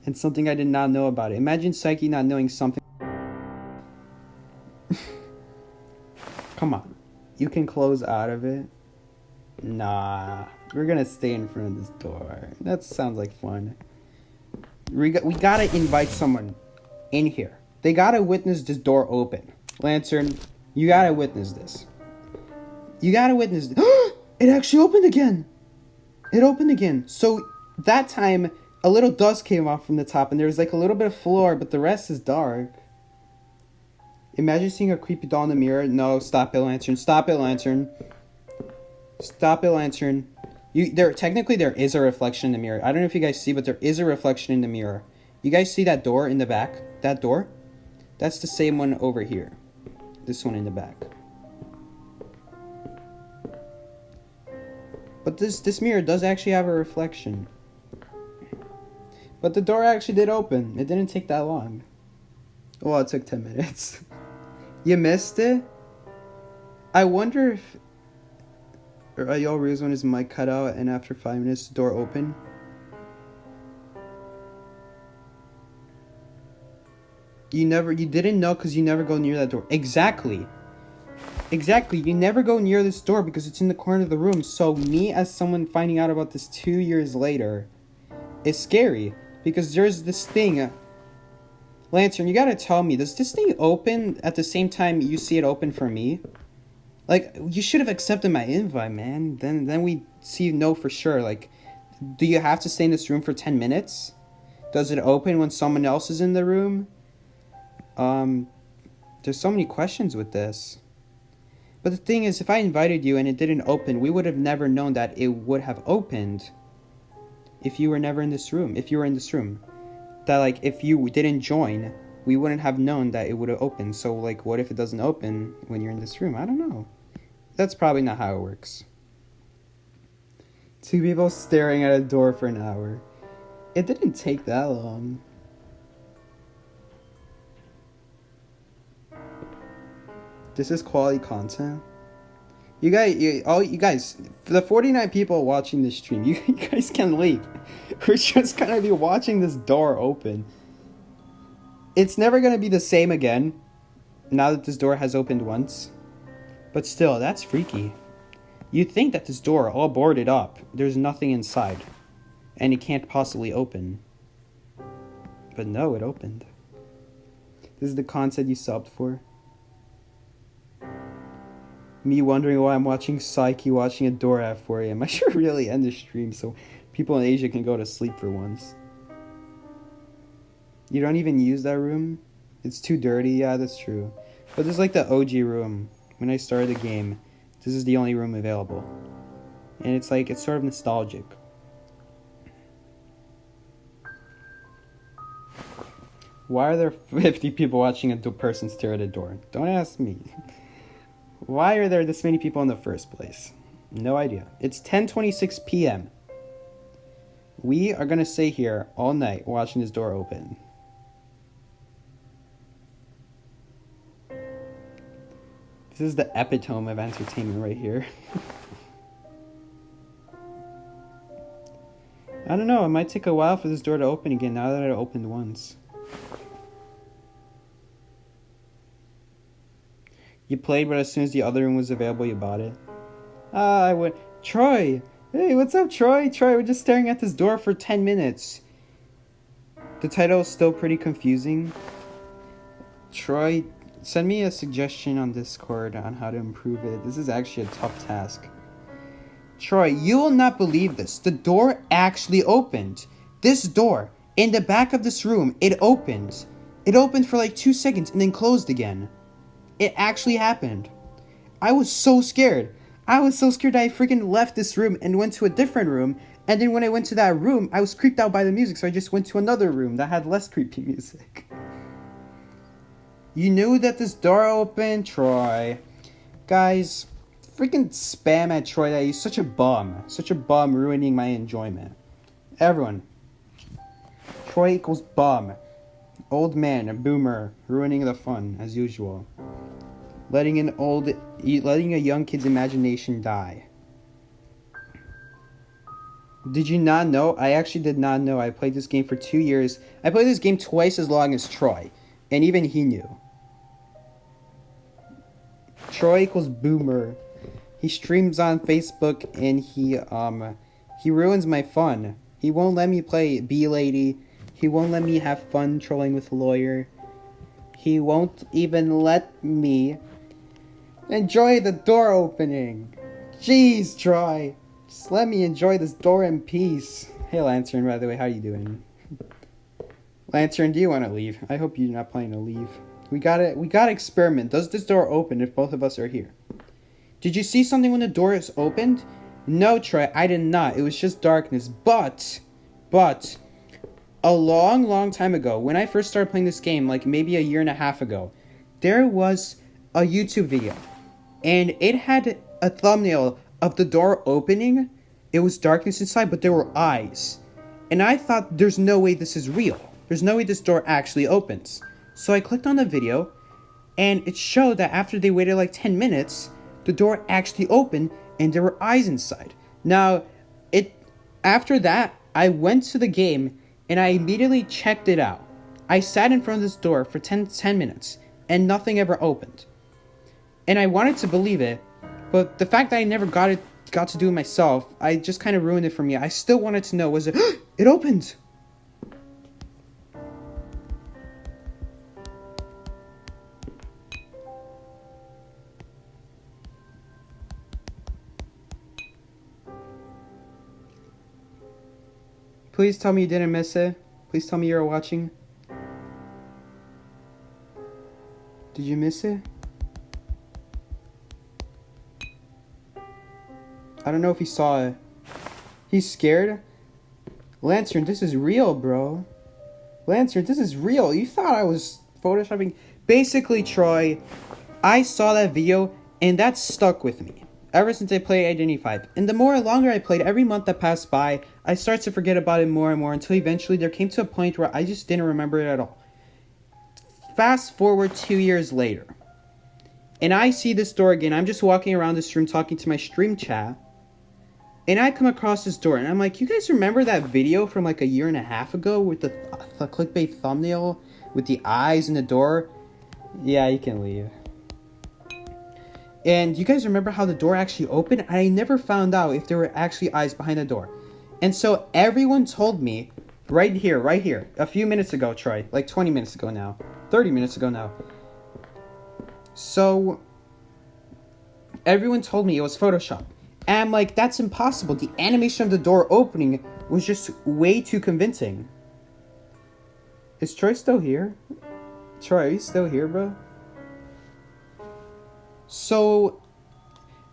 And something I did not know about it. Imagine Psyche not knowing something. Come on. You can close out of it? Nah. We're gonna stay in front of this door. That sounds like fun. We gotta invite someone in here. They gotta witness this door open. Lantern, you gotta witness this. You gotta witness this. It actually opened again. It opened again. So that time, a little dust came off from the top, and there was like a little bit of floor, but the rest is dark. Imagine seeing a creepy doll in the mirror. No, stop it, Lantern. Stop it, Lantern. Stop it, Lantern. Technically, there is a reflection in the mirror. I don't know if you guys see, but there is a reflection in the mirror. You guys see that door in the back? That door? That's the same one over here. This one in the back. But this mirror does actually have a reflection. But the door actually did open. It didn't take that long. Well, it took 10 minutes. You missed it? I wonder if y'all realize when his mic cut out and after 5 minutes the door opened. You didn't know because you never go near that door. Exactly. You never go near this door because it's in the corner of the room. So me as someone finding out about this 2 years later is scary. Because there's this thing. Lantern, you gotta tell me, does this thing open at the same time you see it open for me? Like, you should have accepted my invite, man. Then we know for sure. Like, do you have to stay in this room for 10 minutes? Does it open when someone else is in the room? There's so many questions with this. But the thing is, if I invited you and it didn't open, we would have never known that it would have opened. If you were never in this room. If you were in this room. That, like, if you didn't join, we wouldn't have known that it would have opened. So, like, what if it doesn't open when you're in this room? I don't know. That's probably not how it works. 2 people staring at a door for an hour. It didn't take that long. This is quality content. You guys, for the 49 people watching this stream, you guys can leave. We're just gonna be watching this door open. It's never gonna be the same again, now that this door has opened once. But still, that's freaky. You'd think that this door, all boarded up, there's nothing inside, and it can't possibly open. But no, it opened. This is the content you subbed for. Me wondering why I'm watching Psyche watching a door at 4 a.m. I should really end the stream so people in Asia can go to sleep for once. You don't even use that room? It's too dirty? Yeah, that's true. But this is like the OG room. When I started the game, this is the only room available. And it's like, it's sort of nostalgic. Why are there 50 people watching a person stare at a door? Don't ask me. Why are there this many people in the first place? No idea. It's 10:26 p.m. We are going to stay here all night watching this door open. This is the epitome of entertainment right here. I don't know, it might take a while for this door to open again now that it opened once. You played, but as soon as the other room was available, you bought it. I went... Troy! Hey, what's up, Troy? Troy, we're just staring at this door for 10 minutes. The title is still pretty confusing. Troy, send me a suggestion on Discord on how to improve it. This is actually a tough task. Troy, you will not believe this. The door actually opened. This door, in the back of this room, it opened. It opened for like 2 seconds and then closed again. It actually happened. I was so scared. I was so scared that I freaking left this room and went to a different room. And then when I went to that room, I was creeped out by the music, so I just went to another room that had less creepy music. You knew that this door opened, Troy. Guys, freaking spam at Troy that he's such a bum. Such a bum, ruining my enjoyment. Everyone. Troy equals bum. Old man, a boomer, ruining the fun, as usual. Letting a young kid's imagination die. Did you not know? I actually did not know. I played this game for 2 years. I played this game twice as long as Troy. And even he knew. Troy equals boomer. He streams on Facebook and he ruins my fun. He won't let me play B-Lady. He won't let me have fun trolling with a lawyer. He won't even let me enjoy the door opening. Jeez, Troy. Just let me enjoy this door in peace. Hey, Lantern, by the way, how you doing? Lantern, do you want to leave? I hope you're not planning to leave. We gotta experiment. Does this door open if both of us are here? Did you see something when the door is opened? No, Troy, I did not. It was just darkness. But... a long time ago, when I first started playing this game, like maybe a year and a half ago, there was a YouTube video. And it had a thumbnail of the door opening. It was darkness inside, but there were eyes. And I thought, there's no way this is real. There's no way this door actually opens. So I clicked on the video, and it showed that after they waited like 10 minutes, the door actually opened, and there were eyes inside. Now, after that, I went to the game, and I immediately checked it out. I sat in front of this door for 10 minutes, and nothing ever opened. And I wanted to believe it, but the fact that I never got to do it myself, I just kind of ruined it for me. I still wanted to know, was it... It opened! Please tell me you didn't miss it. Please tell me you were watching. Did you miss it? I don't know if he saw it. He's scared? Lantern, this is real, bro. Lantern, this is real. You thought I was photoshopping? Basically, Troy, I saw that video and that stuck with me. Ever since I played Identity V. And the longer I played, every month that passed by, I started to forget about it more and more until eventually there came to a point where I just didn't remember it at all. Fast forward 2 years later. And I see this door again. I'm just walking around this room talking to my stream chat. And I come across this door, and I'm like, you guys remember that video from like a year and a half ago with the clickbait thumbnail with the eyes and the door? Yeah, you can leave. And you guys remember how the door actually opened? I never found out if there were actually eyes behind the door. And so everyone told me, right here, a few minutes ago, Troy, like 20 minutes ago now, 30 minutes ago now. So everyone told me it was Photoshop. And I'm like, that's impossible. The animation of the door opening was just way too convincing. Is Troy still here? Troy, are you still here, bro? So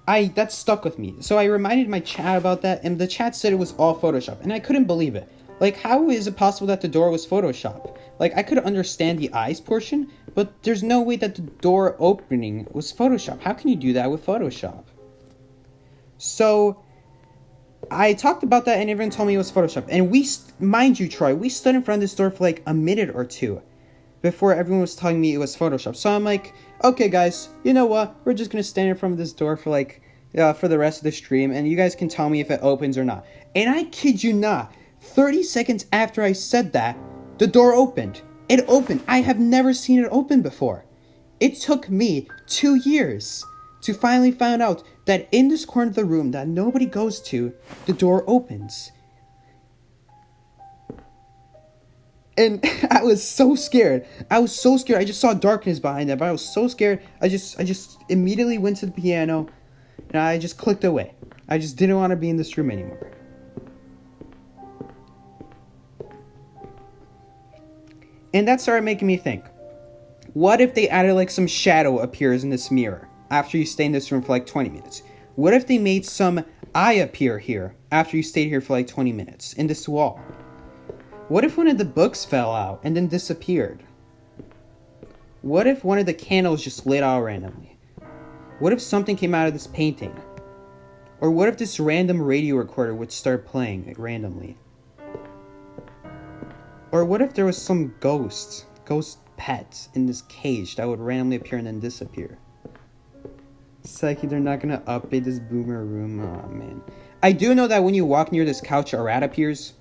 that stuck with me. So I reminded my chat about that, and the chat said it was all Photoshop, and I couldn't believe it. Like, how is it possible that the door was Photoshop? Like, I could understand the eyes portion, but there's no way that the door opening was Photoshop. How can you do that with Photoshop? So I talked about that, and everyone told me it was Photoshop. And mind you, Troy, we stood in front of this door for like a minute or two before everyone was telling me it was Photoshop. So I'm like, okay, guys, you know what? We're just going to stand in front of this door for like, for the rest of the stream, and you guys can tell me if it opens or not. And I kid you not, 30 seconds after I said that, the door opened. It opened. I have never seen it open before. It took me 2 years to finally find out that in this corner of the room that nobody goes to, the door opens. And I was so scared. I just saw darkness behind it, but I was so scared. I just immediately went to the piano, and I just clicked away. I just didn't want to be in this room anymore. And that started making me think, what if they added like some shadow appears in this mirror after you stay in this room for like 20 minutes? What if they made some eye appear here after you stayed here for like 20 minutes in this wall? What if one of the books fell out and then disappeared? What if one of the candles just lit out randomly? What if something came out of this painting? Or what if this random radio recorder would start playing randomly? Or what if there was some ghost pet in this cage that would randomly appear and then disappear? Psyche, they're not gonna update this boomer room. Oh man. I do know that when you walk near this couch, a rat appears.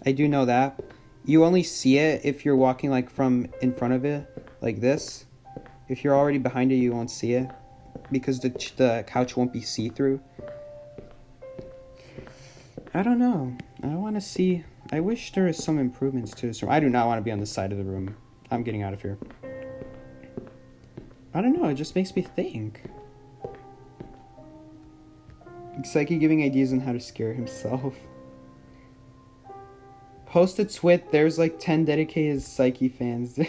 I do know that. You only see it if you're walking like from in front of it, like this. If you're already behind it, you won't see it, because the couch won't be see-through. I don't know. I don't want to see. I wish there was some improvements to this room. I do not want to be on the side of the room. I'm getting out of here. I don't know. It just makes me think. Psyche giving ideas on how to scare himself. Post a tweet. There's like 10 dedicated Psyche fans.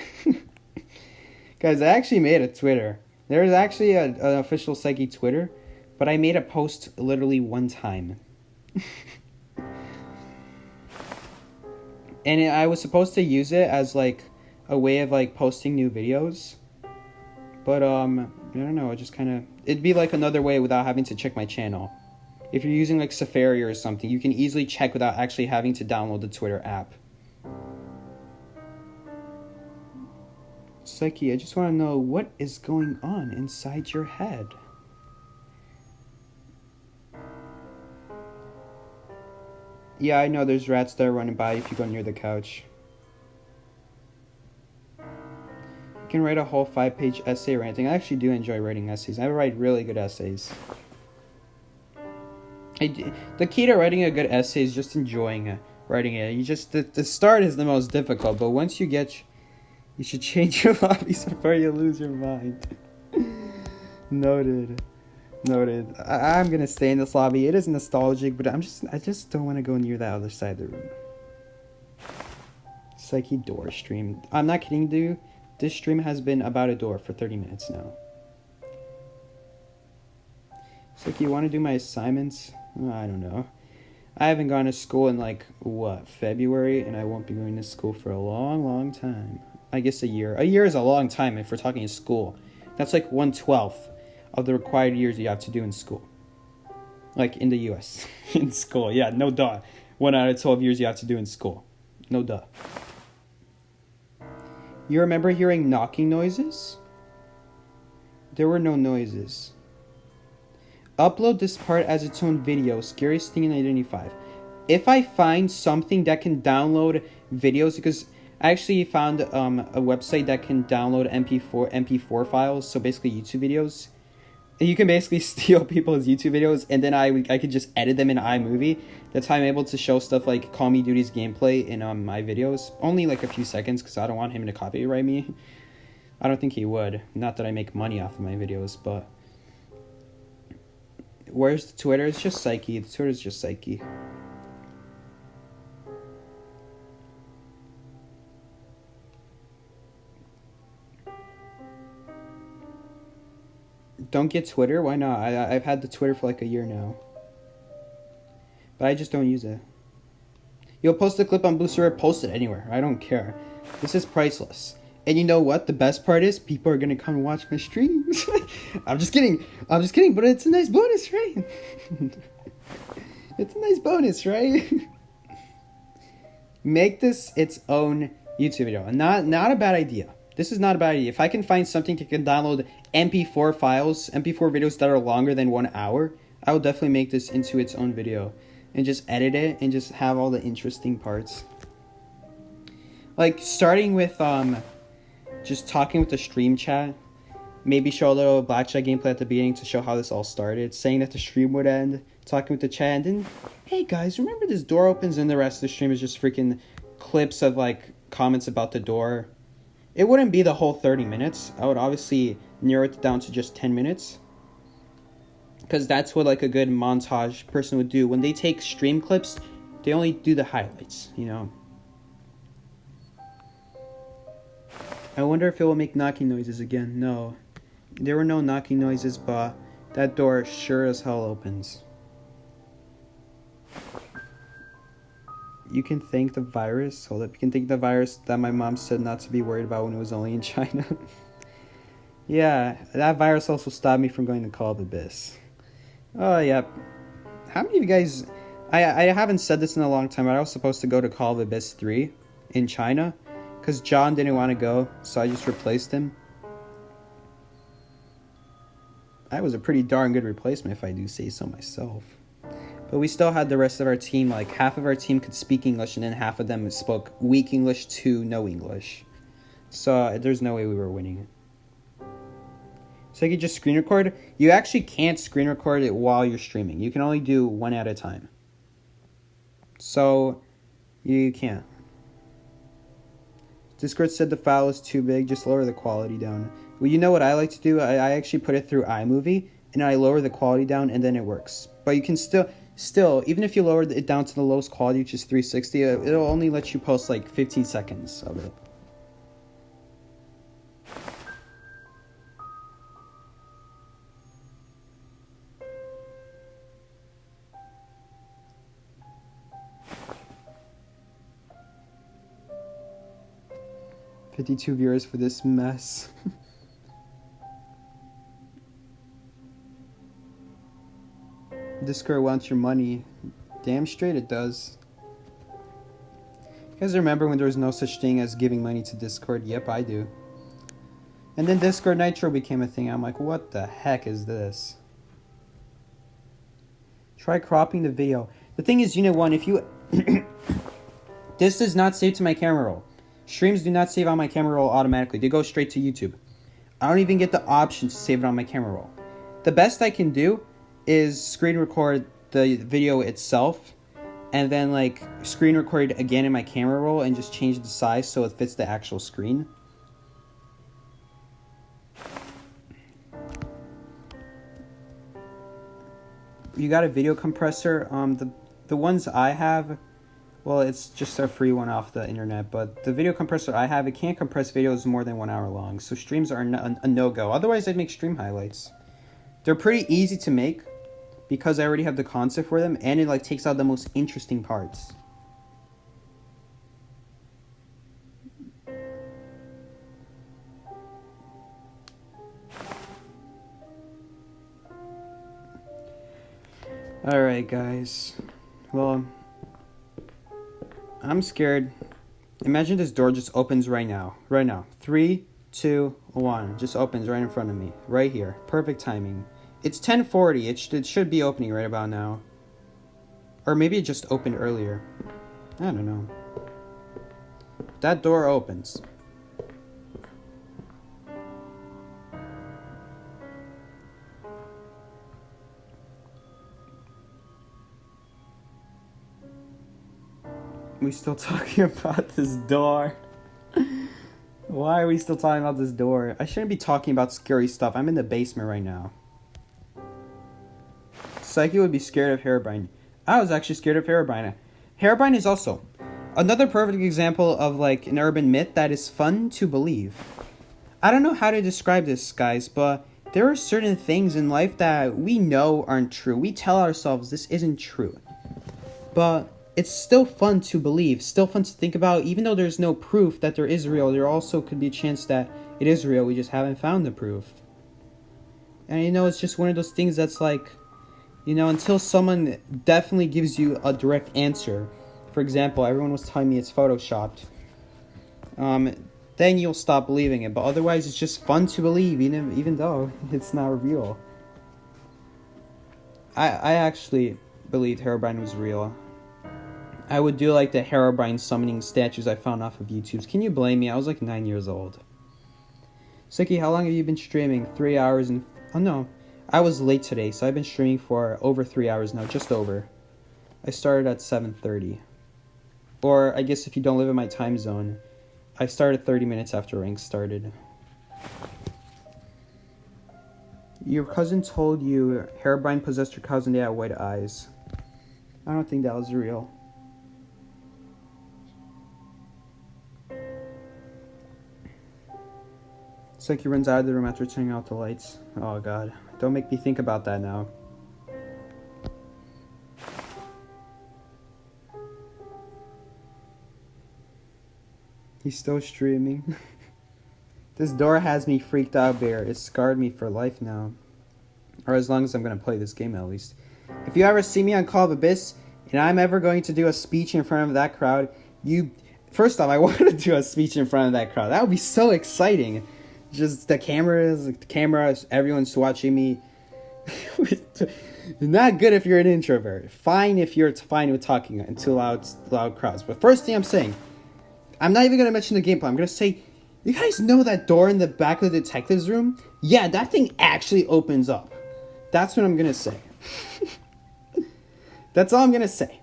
Guys, I actually made a Twitter. There's actually an official Psyche Twitter, but I made a post literally one time. And I was supposed to use it as like a way of like posting new videos. But I don't know, it just kind of, it'd be like another way without having to check my channel. If you're using like Safari or something, you can easily check without actually having to download the Twitter app. Psyche, I just want to know what is going on inside your head. Yeah, I know there's rats there running by if you go near the couch. You can write a whole 5-page essay ranting. I actually do enjoy writing essays. I write really good essays. The key to writing a good essay is just enjoying writing it. You just the start is the most difficult, but once you get, you should change your hobbies before you lose your mind. Noted. I'm gonna stay in this lobby. It is nostalgic, but I just don't want to go near the other side of the room. Psyche door stream. I'm not kidding, dude. This stream has been about a door for 30 minutes now. Psyche, you want to do my assignments? I don't know. I haven't gone to school in like, what, February? And I won't be going to school for a long time. I guess a year. A year is a long time if we're talking in school. That's like 1/12 of the required years you have to do in school. Like in the US. In school. Yeah, no duh. 1 out of 12 years you have to do in school. No duh. You remember hearing knocking noises? There were no noises. Upload this part as its own video. Scariest thing in identity 5. If I find something that can download videos, because I actually found a website that can download MP4 files, so basically YouTube videos. You can basically steal people's YouTube videos, and then I could just edit them in iMovie. That's how I'm able to show stuff like Call Me Duty's gameplay in my videos. Only like a few seconds, because I don't want him to copyright me. I don't think he would. Not that I make money off of my videos, but... Where's the Twitter? It's just Psyche. The Twitter's just Psyche. Don't get Twitter? Why not? I've had the Twitter for like a year now. But I just don't use it. You'll post a clip on Blue Server, post it anywhere. I don't care. This is priceless. And you know what? The best part is people are going to come and watch my streams. I'm just kidding. But it's a nice bonus, right? It's a nice bonus, right? Make this its own YouTube video. Not a bad idea. This is not a bad idea. If I can find something that can download MP4 files, MP4 videos that are longer than 1 hour, I will definitely make this into its own video. And just edit it and just have all the interesting parts. Like, starting with, just talking with the stream chat. Maybe show a little blackjack gameplay at the beginning to show how this all started. Saying that the stream would end. Talking with the chat. And then, hey guys, remember this door opens? And the rest of the stream is just freaking clips of, like, comments about the door. It wouldn't be the whole 30 minutes. I would obviously narrow it down to just 10 minutes. Because that's what, like, a good montage person would do. When they take stream clips, they only do the highlights, you know. I wonder if it will make knocking noises again. No. There were no knocking noises, but that door sure as hell opens. You can thank the virus. Hold up. You can thank the virus that my mom said not to be worried about when it was only in China. Yeah, that virus also stopped me from going to Call of Abyss. Oh, yeah. How many of you guys... I haven't said this in a long time, but I was supposed to go to Call of Abyss 3 in China. Because John didn't want to go, so I just replaced him. That was a pretty darn good replacement, if I do say so myself. But we still had the rest of our team, like half of our team could speak English, and then half of them spoke weak English to no English. So there's no way we were winning. So I could just screen record. You actually can't screen record it while you're streaming. You can only do one at a time. So you can't. Discord said the file is too big, just lower the quality down. Well, you know what I like to do? I actually put it through iMovie, and I lower the quality down, and then it works. But you can still, even if you lower it down to the lowest quality, which is 360, it'll only let you post like 15 seconds of it. $52 viewers for this mess. Discord wants your money. Damn straight it does. You guys remember when there was no such thing as giving money to Discord? Yep, I do. And then Discord Nitro became a thing. I'm like, what the heck is this? Try cropping the video. The thing is, Unit 1, if you... This does not save to my camera roll. Streams do not save on my camera roll automatically. They go straight to YouTube. I don't even get the option to save it on my camera roll. The best I can do is screen record the video itself and then like screen record it again in my camera roll and just change the size so it fits the actual screen. You got a video compressor? The ones I have, well, it's just a free one off the internet, but the video compressor I have, it can't compress videos more than 1 hour long, so streams are a no-go. Otherwise, I'd make stream highlights. They're pretty easy to make because I already have the concept for them, and it like takes out the most interesting parts. Alright, guys. Well, I'm scared. Imagine this door just opens right now. Right now. 3, 2, 1. Just opens right in front of me. Right here. Perfect timing. It's 10:40. It should be opening right about now. Or maybe it just opened earlier. I don't know. That door opens. We still talking about this door? Why are we still talking about this door? I shouldn't be talking about scary stuff. I'm in the basement right now. Psyche would be scared of Herobrine. I was actually scared of Herobrine. Herobrine is also another perfect example of like an urban myth that is fun to believe. I don't know how to describe this, guys, but there are certain things in life that we know aren't true. We tell ourselves this isn't true. But it's still fun to believe, still fun to think about, even though there's no proof that there is real. There also could be a chance that it is real. We just haven't found the proof. And it's just one of those things that's like, until someone definitely gives you a direct answer. For example, everyone was telling me it's photoshopped. Then you'll stop believing it. But otherwise, it's just fun to believe, even though it's not real. I actually believed Herobrine was real. I would do like the Herobrine summoning statues I found off of YouTube. Can you blame me? I was like 9 years old. Siki, how long have you been streaming? 3 hours and... Oh no, I was late today, so I've been streaming for over 3 hours now, just over. I started at 7:30. Or I guess if you don't live in my time zone, I started 30 minutes after rank started. Your cousin told you Herobrine possessed your cousin, they had white eyes. I don't think that was real. It's like he runs out of the room after turning out the lights. Oh god. Don't make me think about that now. He's still streaming. This door has me freaked out, Bear. It scarred me for life now. Or as long as I'm going to play this game at least. If you ever see me on Call of Abyss, and I'm ever going to do a speech in front of that crowd, First off, I want to do a speech in front of that crowd. That would be so exciting. Just the cameras, everyone's watching me. Not good if you're an introvert. Fine if you're fine with talking to loud crowds. But first thing I'm saying, I'm not even going to mention the gameplay. I'm going to say, you guys know that door in the back of the detective's room? Yeah, that thing actually opens up. That's what I'm going to say. That's all I'm going to say.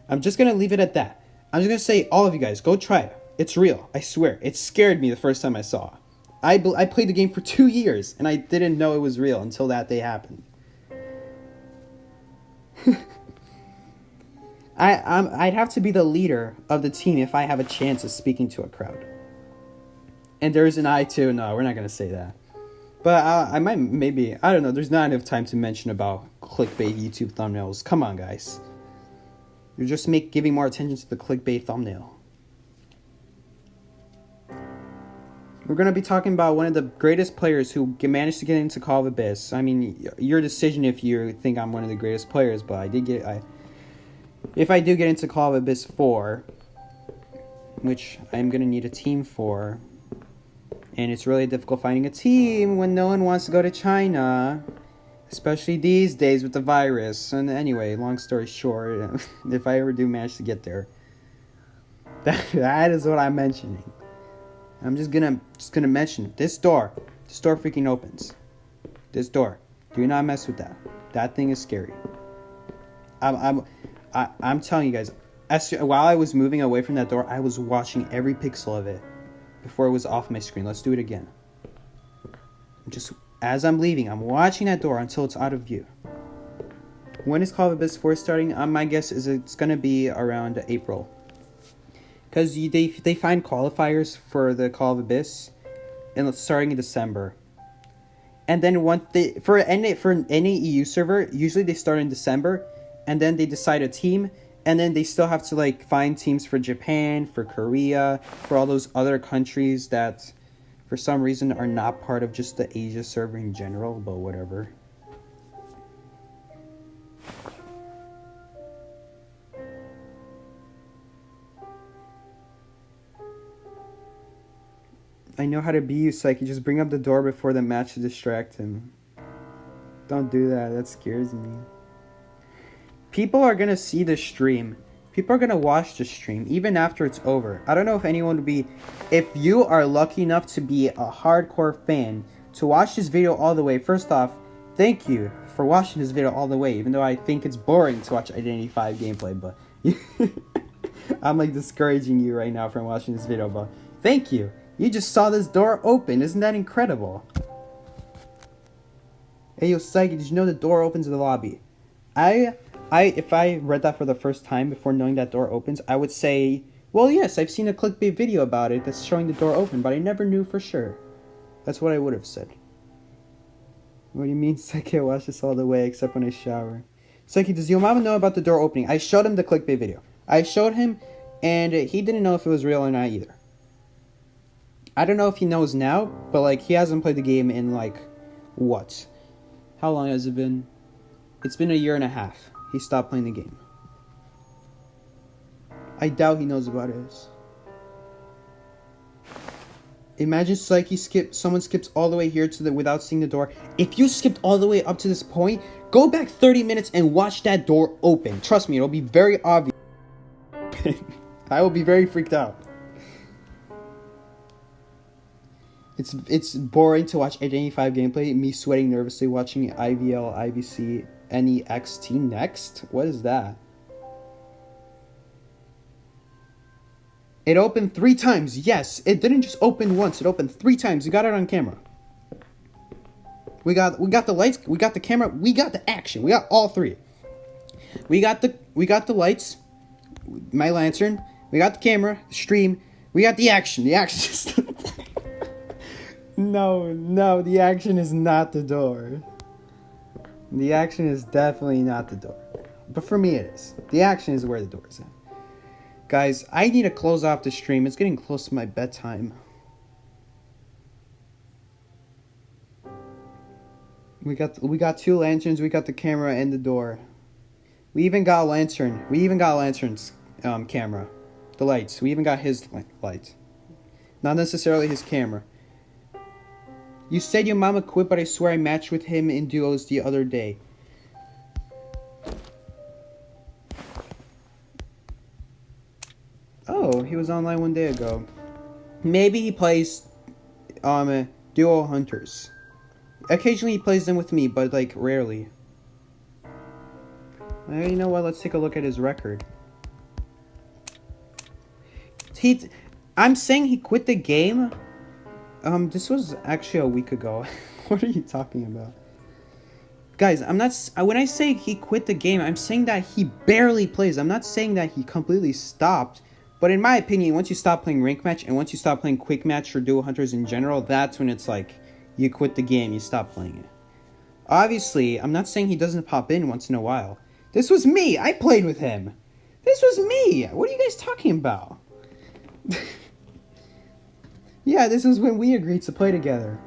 I'm just going to leave it at that. I'm just going to say, all of you guys, go try it. It's real. I swear. It scared me the first time I saw it. I played the game for 2 years, and I didn't know it was real until that day happened. I'd have to be the leader of the team if I have a chance of speaking to a crowd. And there's an I too. No, we're not going to say that. But I might, maybe, I don't know. There's not enough time to mention about clickbait YouTube thumbnails. Come on, guys. You're just giving more attention to the clickbait thumbnail. We're going to be talking about one of the greatest players who managed to get into Call of Abyss. I mean, your decision if you think I'm one of the greatest players, but if I do get into Call of Abyss 4, which I'm going to need a team for, and it's really difficult finding a team when no one wants to go to China, especially these days with the virus. And anyway, long story short, if I ever do manage to get there, that is what I'm mentioning. I'm just gonna mention this door. This door freaking opens. This door. Do not mess with that. That thing is scary. I'm telling you guys. While I was moving away from that door, I was watching every pixel of it before it was off my screen. Let's do it again. Just as I'm leaving, I'm watching that door until it's out of view. When is Call of Abyss 4 starting? My guess is it's gonna be around April. Because they find qualifiers for the Call of Abyss, and starting in December. And then for any EU server, usually they start in December, and then they decide a team, and then they still have to find teams for Japan, for Korea, for all those other countries that, for some reason, are not part of just the Asia server in general. But whatever. I know how to be you, Psyche. Just bring up the door before the match to distract him. Don't do that. That scares me. People are gonna see the stream. People are gonna watch the stream even after it's over. I don't know if anyone would be... If you are lucky enough to be a hardcore fan to watch this video all the way, first off, thank you for watching this video all the way, even though I think it's boring to watch Identity 5 gameplay, but... I'm like discouraging you right now from watching this video, but thank you. You just saw this door open. Isn't that incredible? Hey, yo, Psyche, did you know the door opens in the lobby? If I read that for the first time before knowing that door opens, I would say, well, yes, I've seen a clickbait video about it that's showing the door open, but I never knew for sure. That's what I would have said. What do you mean, Psyche? I watch this all the way, except when I shower. Psyche, does your mama know about the door opening? I showed him the clickbait video. I showed him, and he didn't know if it was real or not either. I don't know if he knows now, but, like, he hasn't played the game in, like, what? How long has it been? It's been 1.5 years. He stopped playing the game. I doubt he knows about it. Imagine Psyche someone skips all the way here to the without seeing the door. If you skipped all the way up to this point, go back 30 minutes and watch that door open. Trust me, it'll be very obvious. I will be very freaked out. It's boring to watch Identity 5 gameplay, me sweating nervously watching IVL, IVC, NEXT next? What is that? It opened 3 times. Yes, it didn't just open once. It opened 3 times. We got it on camera. We got the lights, we got the camera, we got the action. We got all 3. We got the lights, my lantern, we got the camera, the stream, we got the action. The action is No, the action is not the door. The action is definitely not the door. But for me it is. The action is where the door is at. Guys, I need to close off the stream. It's getting close to my bedtime. We got 2 lanterns, we got the camera and the door. We even got a lantern. We even got lantern's camera. The lights. We even got his light. Not necessarily his camera. You said your mama quit, but I swear I matched with him in duos the other day. Oh, he was online 1 day ago. Maybe he plays duo hunters. Occasionally he plays them with me, but like rarely. You know what? Let's take a look at his record. I'm saying he quit the game. This was actually a week ago. What are you talking about? Guys, when I say he quit the game, I'm saying that he barely plays. I'm not saying that he completely stopped. But in my opinion, once you stop playing rank match, and once you stop playing quick match or duo hunters in general, that's when it's like, you quit the game, you stop playing it. Obviously, I'm not saying he doesn't pop in once in a while. This was me! I played with him! This was me! What are you guys talking about? Yeah, this is when we agreed to play together.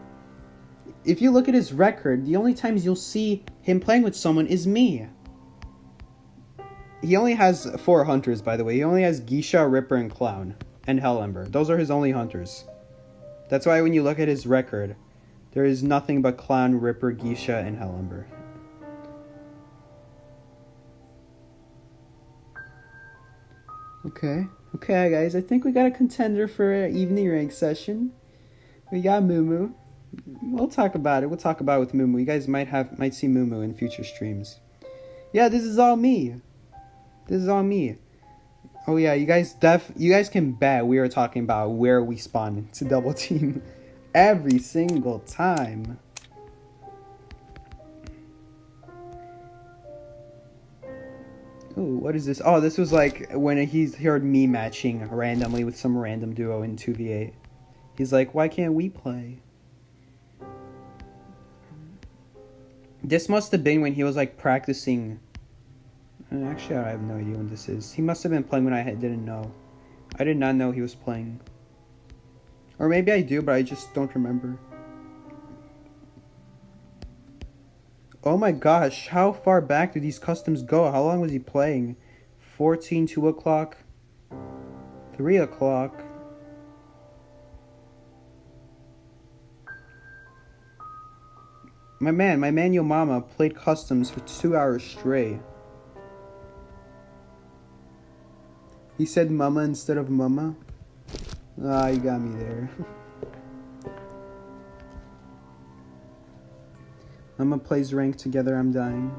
If you look at his record, the only times you'll see him playing with someone is me. He only has 4 hunters, by the way. He only has Geisha, Ripper, and Clown. And Hellember. Those are his only hunters. That's why when you look at his record, there is nothing but Clown, Ripper, Geisha, and Hellember. Okay, guys, I think we got a contender for an evening rank session. We got Mumu. We'll talk about it. We'll talk about it with Mumu. You guys might see Mumu in future streams. Yeah, this is all me. This is all me. Oh yeah, you guys can bet we are talking about where we spawn to double team every single time. Ooh, what is this? Oh, this was like when he's heard me matching randomly with some random duo in 2v8. He's like, why can't we play? This must have been when he was like practicing. Actually, I have no idea when this is. He must have been playing when I didn't know. I did not know he was playing. Or maybe I do, but I just don't remember. Oh my gosh, how far back do these customs go? How long was he playing? 14, 2 o'clock, 3 o'clock. My man Yo Mama played customs for 2 hours straight. He said mama instead of mama. Ah, you got me there. Mama plays rank together, I'm dying.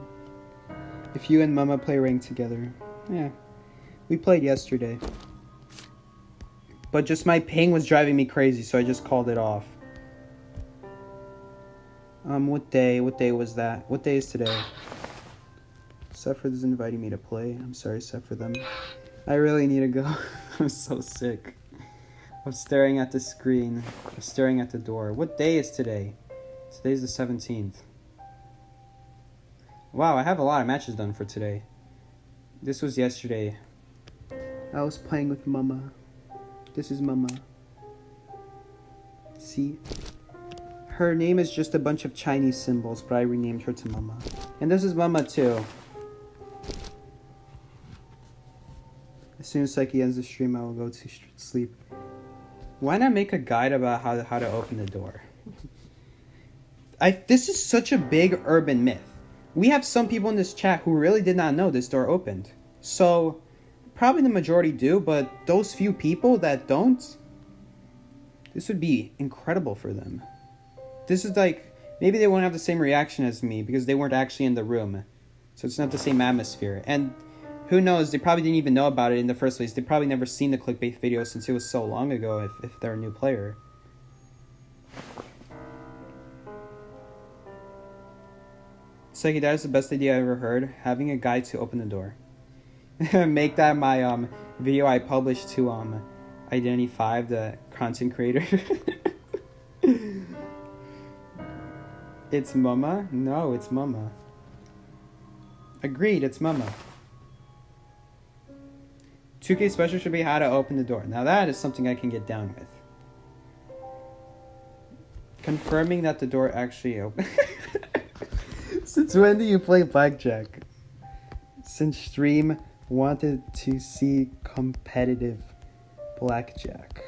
If you and Mama play rank together. Yeah. We played yesterday. But just my ping was driving me crazy, so I just called it off. What day was that? What day is today? Sephiroth is inviting me to play. I'm sorry, Sephiroth. I really need to go. I'm so sick. I'm staring at the screen. I'm staring at the door. What day is today? Today's the 17th. Wow, I have a lot of matches done for today. This was yesterday. I was playing with Mama. This is Mama. See? Her name is just a bunch of Chinese symbols, but I renamed her to Mama. And this is Mama too. As soon as Psyche ends the stream, I will go to sleep. Why not make a guide about how to open the door? This is such a big urban myth. We have some people in this chat who really did not know this door opened. So, probably the majority do, but those few people that don't, this would be incredible for them. This is like, maybe they won't have the same reaction as me because they weren't actually in the room. So it's not the same atmosphere. And who knows, they probably didn't even know about it in the first place. They probably never seen the clickbait video since it was so long ago if they're a new player. Psyche, that is the best idea I ever heard. Having a guide to open the door. Make that my video I published to Identity 5, the content creator. It's Mama? No, it's Mama. Agreed, it's Mama. 2K special should be how to open the door. Now that is something I can get down with. Confirming that the door actually opened. Since when do you play blackjack? Since stream wanted to see competitive blackjack.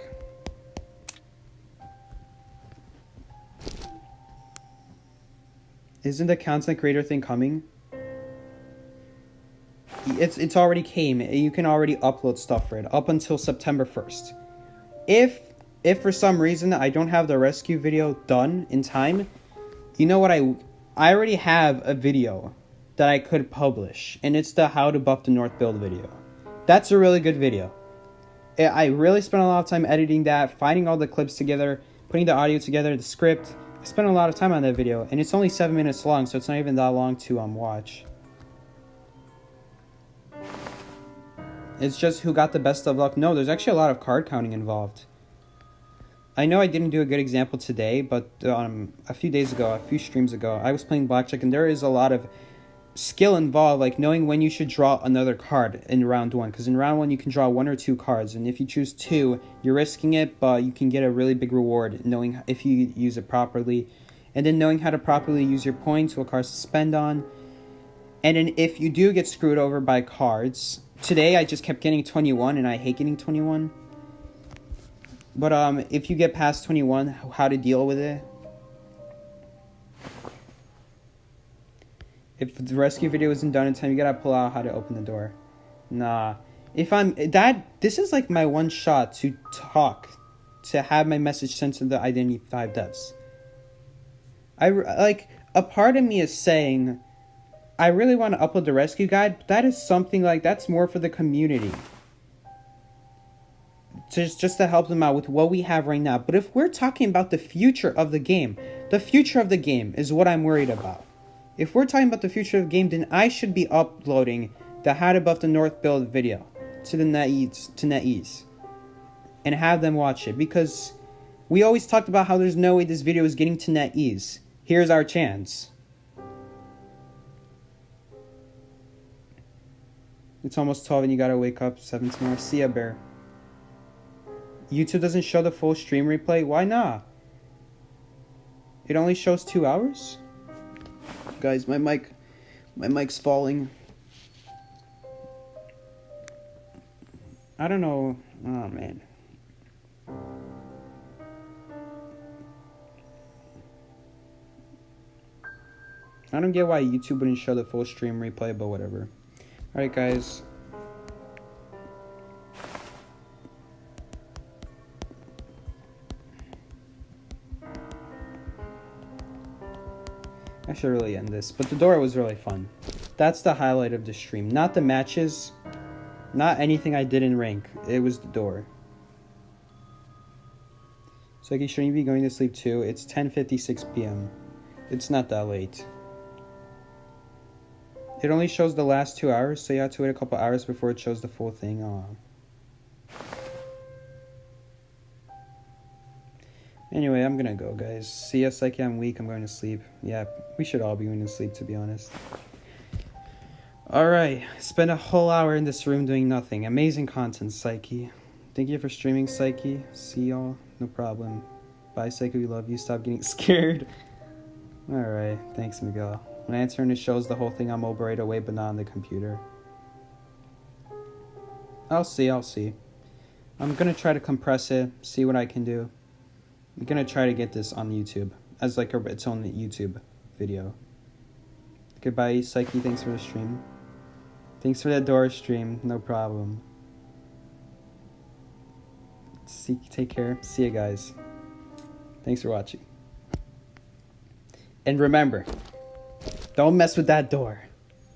Isn't the content creator thing coming? It's already came. You can already upload stuff for it up until September 1st. If for some reason I don't have the rescue video done in time, you know what, I already have a video that I could publish, and it's the how to buff the North build video. That's a really good video. I really spent a lot of time editing that, finding all the clips together, putting the audio together, the script. I spent a lot of time on that video, and it's only 7 minutes long, so it's not even that long to watch. It's just who got the best of luck. No, there's actually a lot of card counting involved. I know I didn't do a good example today, but a few streams ago, I was playing blackjack, and there is a lot of skill involved, like knowing when you should draw another card in round 1. Because in round 1, you can draw 1 or 2 cards, and if you choose 2, you're risking it, but you can get a really big reward knowing if you use it properly. And then knowing how to properly use your points, what cards to spend on. And then if you do get screwed over by cards, today I just kept getting 21, and I hate getting 21. But if you get past 21, how to deal with it. If the rescue video isn't done in time, you gotta pull out how to open the door. Nah. This is like my one shot to talk, to have my message sent to the Identity 5 devs. A part of me is saying, I really want to upload the rescue guide, but that is something like, that's more for the community. Just to help them out with what we have right now. But if we're talking about the future of the game is what I'm worried about. If we're talking about the future of the game, then I should be uploading the How to Buff the North build video to the NetEase and have them watch it, because we always talked about how there's no way this video is getting to NetEase. Here's our chance. It's almost 12 and you gotta wake up 7 tomorrow. See ya, Bear. YouTube doesn't show the full stream replay? Why not? It only shows 2 hours? Guys, my mic's falling. I don't know. Oh, man. I don't get why YouTube wouldn't show the full stream replay, but whatever. Alright, guys. I should really end this, but the door was really fun. That's the highlight of the stream. Not the matches, not anything I did in rank. It was the door. So like, shouldn't you be going to sleep too? It's 10:56 p.m. It's not that late. It only shows the last 2 hours, so you have to wait a couple hours before it shows the full thing. Aw. Anyway, I'm gonna go, guys. See ya, Psyche. I'm weak. I'm going to sleep. Yeah, we should all be going to sleep, to be honest. Alright, spent a whole hour in this room doing nothing. Amazing content, Psyche. Thank you for streaming, Psyche. See y'all. No problem. Bye, Psyche. We love you. Stop getting scared. Alright, thanks, Miguel. When I answer and it shows the whole thing, I'm mobile right away, but not on the computer. I'll see. I'm gonna try to compress it, see what I can do. I'm gonna try to get this on YouTube as like its own YouTube video. Goodbye, Psyche. Thanks for the stream. Thanks for the door stream. No problem. Take care. See you guys. Thanks for watching. And remember, don't mess with that door.